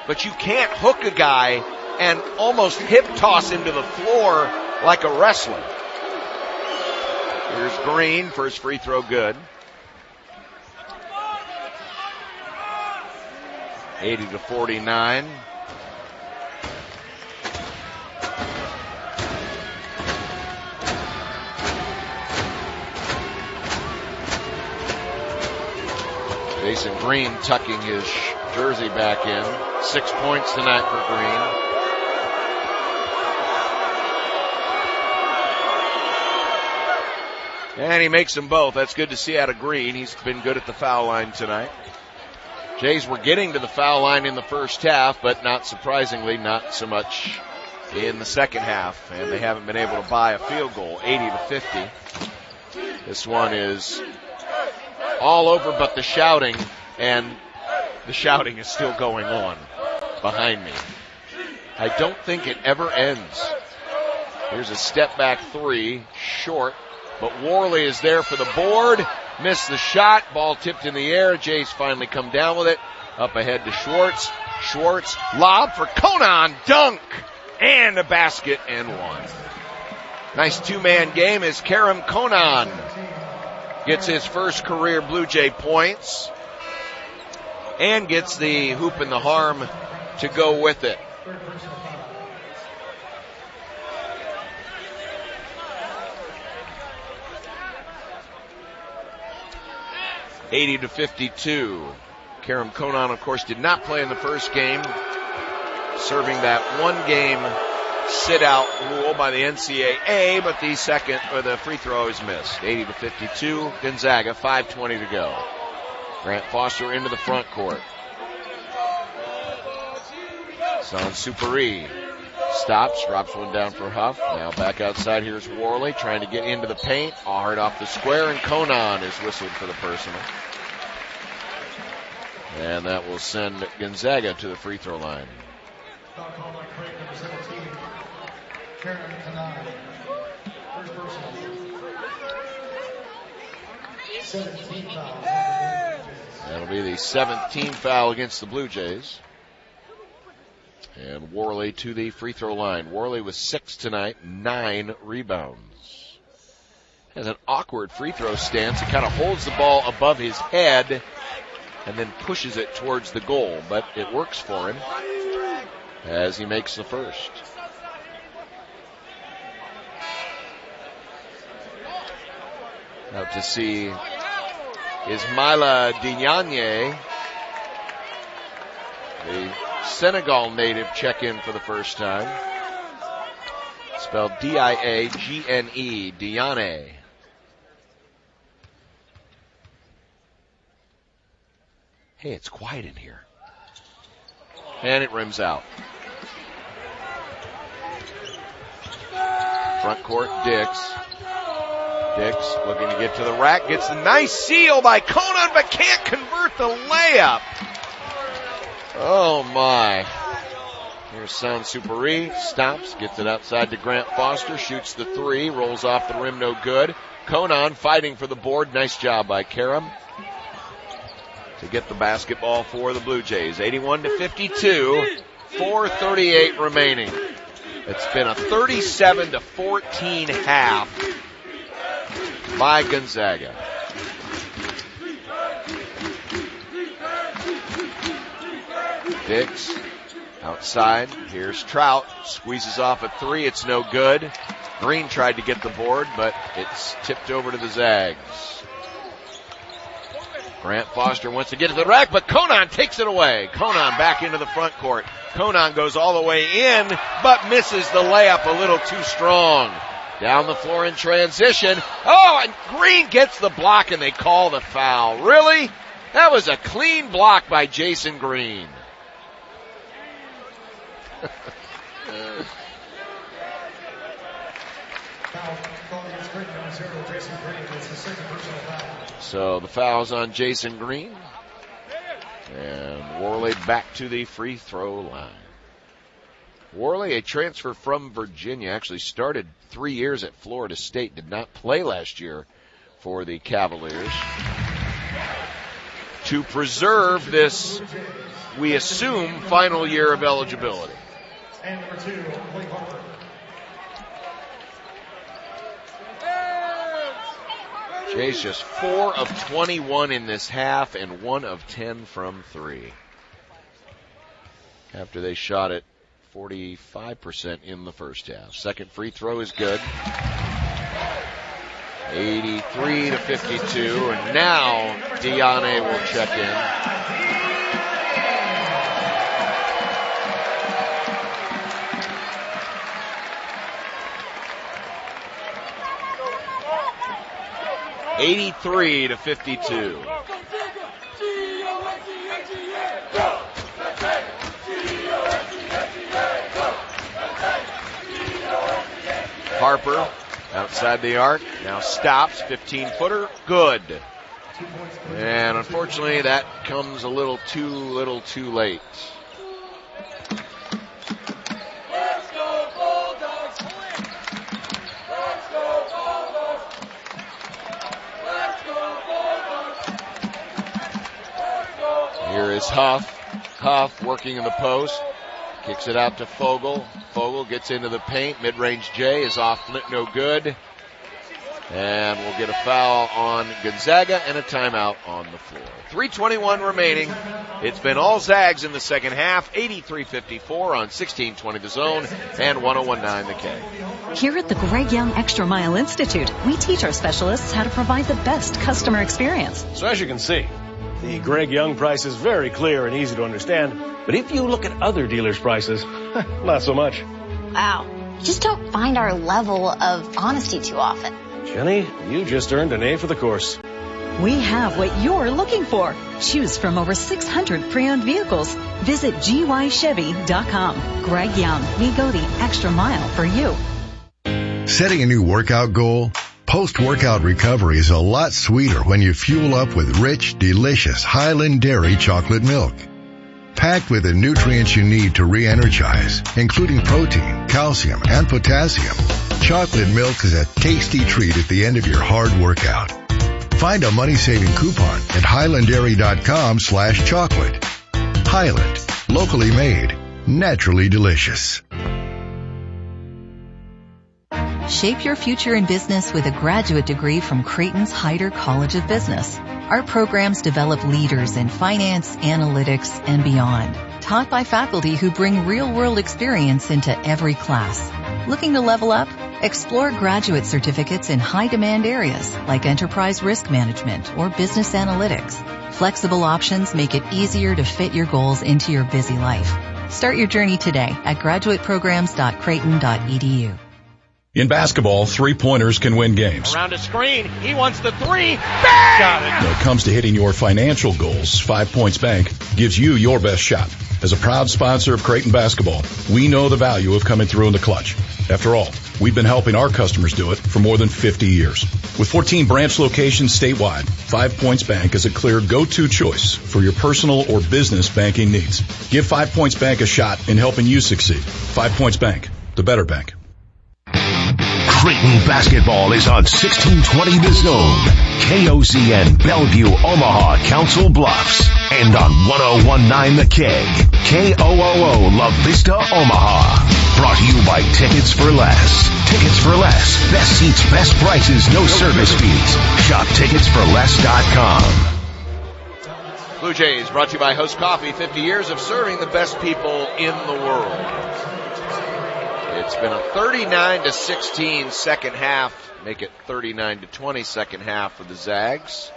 but you can't hook a guy and almost hip toss him to the floor like a wrestler. Here's Green, first free throw good. 80-49. Jason Green tucking his jersey back in. 6 points tonight for Green. And he makes them both. That's good to see out of Green. He's been good at the foul line tonight. Jays were getting to the foul line in the first half, but not surprisingly, not so much in the second half. And they haven't been able to buy a field goal, 80-50. This one is all over but the shouting, and the shouting is still going on behind me. I don't think it ever ends. Here's a step back 3, short, but Worley is there for the board. Missed the shot, ball tipped in the air. Jays finally come down with it. Up ahead to Schwartz. Schwartz, lob for Conan, dunk, and a basket and one. Nice two-man game as Karam Conan gets his first career Blue Jay points and gets the hoop and the harm to go with it. (80-52). Karam Conan, of course, did not play in the first game, serving that one-game sit-out rule by the NCAA, but the free throw is missed. 80-52, Gonzaga, 5:20 to go. Grant Foster into the front court. Son Superi stops, drops one down for Huff. Now back outside, here's Worley trying to get into the paint. Hard off the square, and Conan is whistled for the personal. And that will send Gonzaga to the free throw line. That'll be the 17th foul against the Blue Jays. And Worley to the free throw line. Worley with 6 tonight, 9 rebounds. Has an awkward free throw stance. He kind of holds the ball above his head and then pushes it towards the goal, but it works for him as he makes the first. Out to see Ismaila Diagne, the Senegal native, check in for the first time. Spelled D-I-A-G-N-E, Diagne. Hey, it's quiet in here. And it rims out. Front court, Dix. Dix looking to get to the rack. Gets a nice seal by Conan, but can't convert the layup. Oh, my. Here's Son Superi. Stops, gets it outside to Grant Foster. Shoots the three. Rolls off the rim, no good. Conan fighting for the board. Nice job by Karam to get the basketball for the Blue Jays. 81-52, 4:38 remaining. It's been a 37-14 half by Gonzaga. Dix outside. Here's Trout. Squeezes off a three. It's no good. Green tried to get the board, but it's tipped over to the Zags. Grant Foster wants to get to the rack, but Conan takes it away. Conan back into the front court. Conan goes all the way in, but misses the layup a little too strong. Down the floor in transition. Oh, and Green gets the block, and they call the foul. Really? That was a clean block by Jason Green. So the foul's on Jason Green. And Worley back to the free throw line. Worley, a transfer from Virginia, actually started 3 years at Florida State, did not play last year for the Cavaliers. To preserve this, we assume, final year of eligibility.
And number 2, Blake Harper.
Jay's just 4 of 21 in this half and 1 of 10 from 3. After they shot it 45% in the first half. Second free throw is good. 83-52, and now Diagne will check in. (83-52). Harper outside the arc, now stops, 15-footer, good. And unfortunately that comes a little too late.
Let's go Bulldogs! Let's go Bulldogs! Let's go Bulldogs!
Here is Huff. Huff working in the post. Kicks it out to Fogel. Fogel gets into the paint. Mid-range J is off, no good. And we'll get a foul on Gonzaga and a timeout on the floor. 3:21 remaining. It's been all Zags in the second half. 83-54 on 1620 The Zone and 1019 The K.
Here at the Greg Young Extra Mile Institute, we teach our specialists how to provide the best customer experience.
So as you can see, the Greg Young price is very clear and easy to understand. But if you look at other dealers' prices, not so much.
Wow. You just don't find our level of honesty too often.
Jenny, you just earned an A for the course.
We have what you're looking for. Choose from over 600 pre-owned vehicles. Visit gychevy.com. Greg Young, we go the extra mile for you.
Setting a new workout goal? Post-workout recovery is a lot sweeter when you fuel up with rich, delicious Highland Dairy chocolate milk. Packed with the nutrients you need to re-energize, including protein, calcium, and potassium, chocolate milk is a tasty treat at the end of your hard workout. Find a money-saving coupon at highlanddairy.com/chocolate. Highland, locally made, naturally delicious.
Shape your future in business with a graduate degree from Creighton's Heider College of Business. Our programs develop leaders in finance, analytics, and beyond, taught by faculty who bring real-world experience into every class. Looking to level up? Explore graduate certificates in high-demand areas like enterprise risk management or business analytics. Flexible options make it easier to fit your goals into your busy life. Start your journey today at graduateprograms.creighton.edu.
In basketball, three-pointers can win games.
Around a screen, he wants the three. Bang! Got it.
When it comes to hitting your financial goals, 5 Points Bank gives you your best shot. As a proud sponsor of Creighton basketball, we know the value of coming through in the clutch. After all, we've been helping our customers do it for more than 50 years. With 14 branch locations statewide, 5 Points Bank is a clear go-to choice for your personal or business banking needs. Give 5 Points Bank a shot in helping you succeed. 5 Points Bank, the better bank.
Creighton basketball is on 1620 The Zone, KOCN Bellevue, Omaha, Council Bluffs, and on 1019 The Keg, KOOO La Vista, Omaha. Brought to you by Tickets for Less. Tickets for Less. Best seats, best prices, no service fees. Shop ticketsforless.com.
Blue Jays brought to you by Host Coffee, 50 years of serving the best people in the world. It's been a 39-16 second half, make it 39-20 second half for the Zags,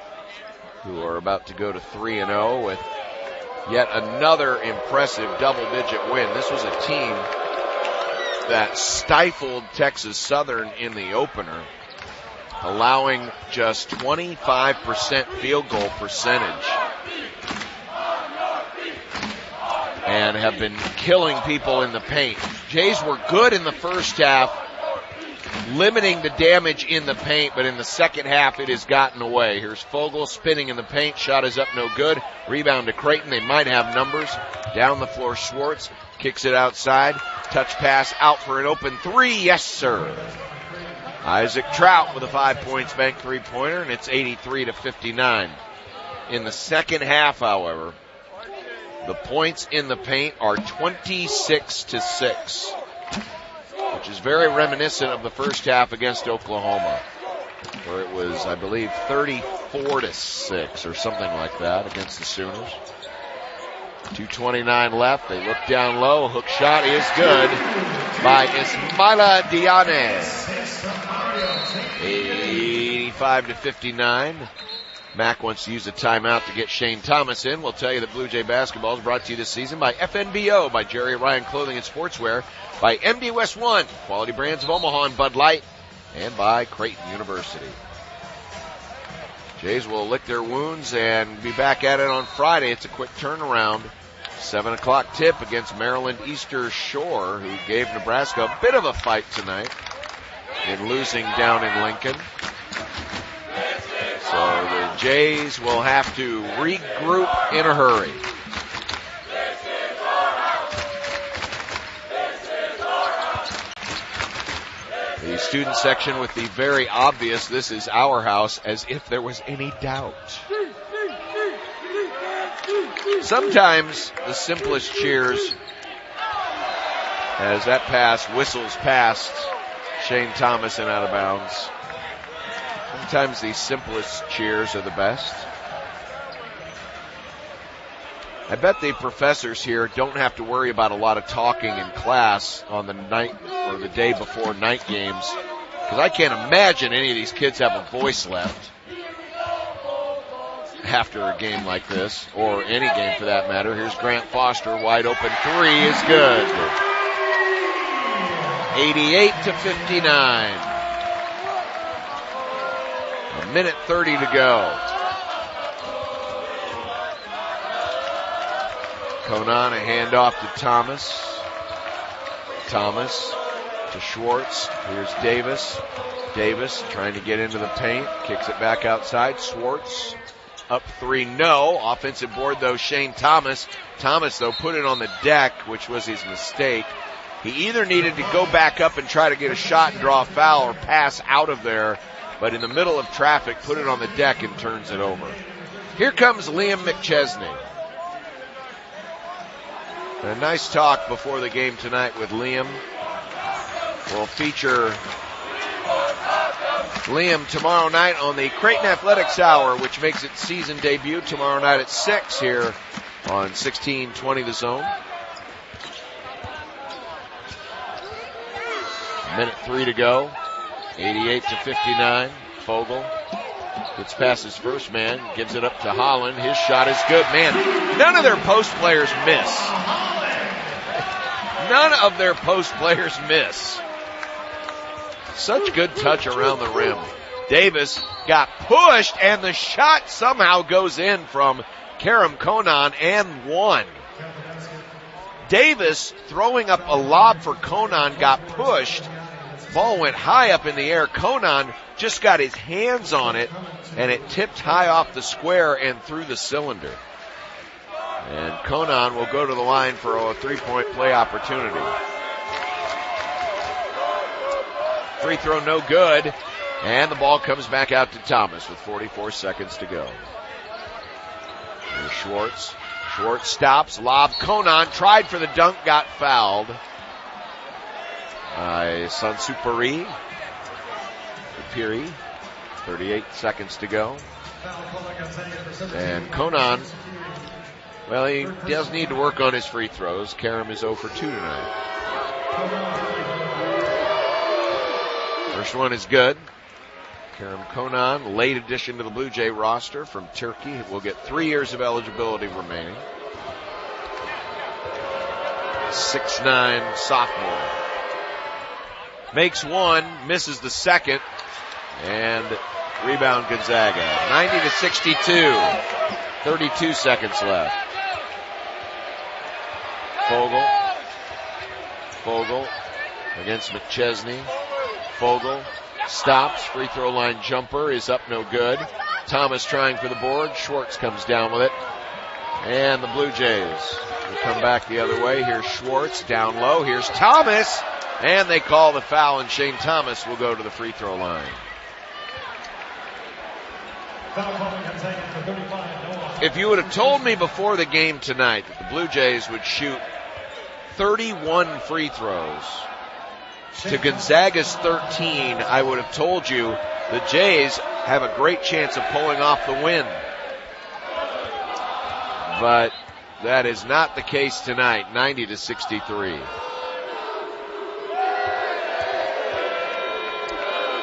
who are about to go to 3-0 with yet another impressive double-digit win. This was a team that stifled Texas Southern in the opener, allowing just 25% field goal percentage, and have been killing people in the paint. Jays were good in the first half, limiting the damage in the paint, but in the second half it has gotten away. Here's Fogle spinning in the paint, shot is up, no good. Rebound to Creighton, they might have numbers. Down the floor, Schwartz kicks it outside, touch pass out for an open three, yes sir. Isaac Trout with a 5 Points Bank three-pointer, and it's 83-59. In the second half, however, the points in the paint are 26-6, which is very reminiscent of the first half against Oklahoma, where it was, I believe, 34-6 or something like that against the Sooners. 2:29 left. They look down low. A hook shot is good by Ismaila Diane. 85-59. Mac wants to use a timeout to get Shane Thomas in. We'll tell you that Blue Jay basketball is brought to you this season by FNBO, by Jerry Ryan Clothing and Sportswear, by MD West One, Quality Brands of Omaha and Bud Light, and by Creighton University. Jays will lick their wounds and be back at it on Friday. It's a quick turnaround. 7 o'clock tip against Maryland Easter Shore, who gave Nebraska a bit of a fight tonight in losing down in Lincoln. So the Jays will have to regroup in a hurry. The student section with the very obvious "this is our house," as if there was any doubt. Sometimes the simplest cheers, as that pass whistles past Shane Thomas and out of bounds. Sometimes the simplest cheers are the best. I bet the professors here don't have to worry about a lot of talking in class on the night or the day before night games, because I can't imagine any of these kids have a voice left after a game like this, or any game for that matter. Here's Grant Foster, wide open three is good. 88-59. A minute 30 to go. Conan, a handoff to Thomas. Thomas to Schwartz. Here's Davis. Davis trying to get into the paint. Kicks it back outside. Schwartz up 3, no. Offensive board, though, Shane Thomas. Thomas, though, put it on the deck, which was his mistake. He either needed to go back up and try to get a shot and draw a foul or pass out of there, but in the middle of traffic, put it on the deck and turns it over. Here comes Liam McChesney. A nice talk before the game tonight with Liam. We'll feature Liam tomorrow night on the Creighton Athletics Hour, which makes its season debut tomorrow night at 6 here on 1620 The Zone. Minute 3 to go. 88-59. Fogle gets past his first man, gives it up to Holland. His shot is good. Man, none of their post players miss. None of their post players miss. Such good touch around the rim. Davis got pushed, and the shot somehow goes in from Karam Conan and one. Davis throwing up a lob for Conan got pushed. Ball went high up in the air. Conan just got his hands on it, and it tipped high off the square and through the cylinder. And Conan will go to the line for a 3-point play opportunity. Free throw no good, and the ball comes back out to Thomas with 44 seconds to go. Here's Schwartz. Schwartz stops, lob. Conan tried for the dunk, got fouled by Sansupiri. 38 seconds to go. And Conan, well, he does need to work on his free throws. Karam is 0 for 2 tonight. First one is good. Karam Conan, late addition to the Blue Jay roster from Turkey, will get 3 years of eligibility remaining. 6'9" sophomore. Makes one, misses the second, and rebound Gonzaga. 90-62. 32 seconds left. Fogle against McChesney. Fogle stops. Free throw line jumper is up, no good. Thomas trying for the board. Schwartz comes down with it. And the Blue Jays will come back the other way. Here's Schwartz down low. Here's Thomas. And they call the foul, and Shane Thomas will go to the free throw line. If you would have told me before the game tonight that the Blue Jays would shoot 31 free throws to Gonzaga's 13, I would have told you the Jays have a great chance of pulling off the win. But that is not the case tonight. 90-63.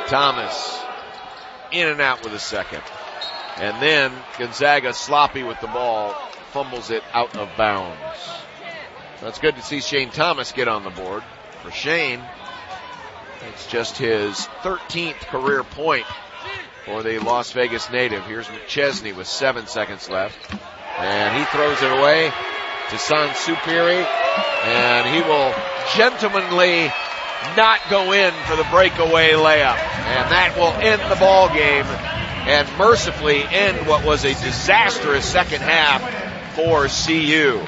Thomas in and out with a second. And then Gonzaga sloppy with the ball, fumbles it out of bounds. That's good to see Shane Thomas get on the board. For Shane, it's just his 13th career point for the Las Vegas native. Here's McChesney with 7 seconds left. And he throws it away to Sansupiri. And he will gentlemanly not go in for the breakaway layup. And that will end the ball game and mercifully end what was a disastrous second half for CU.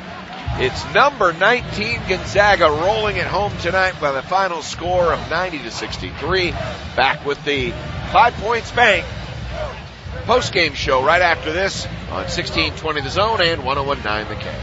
It's number 19 Gonzaga rolling it home tonight by the final score of 90-63. Back with the 5 Points Bank post-game show right after this on 1620 The Zone and 1019 The K.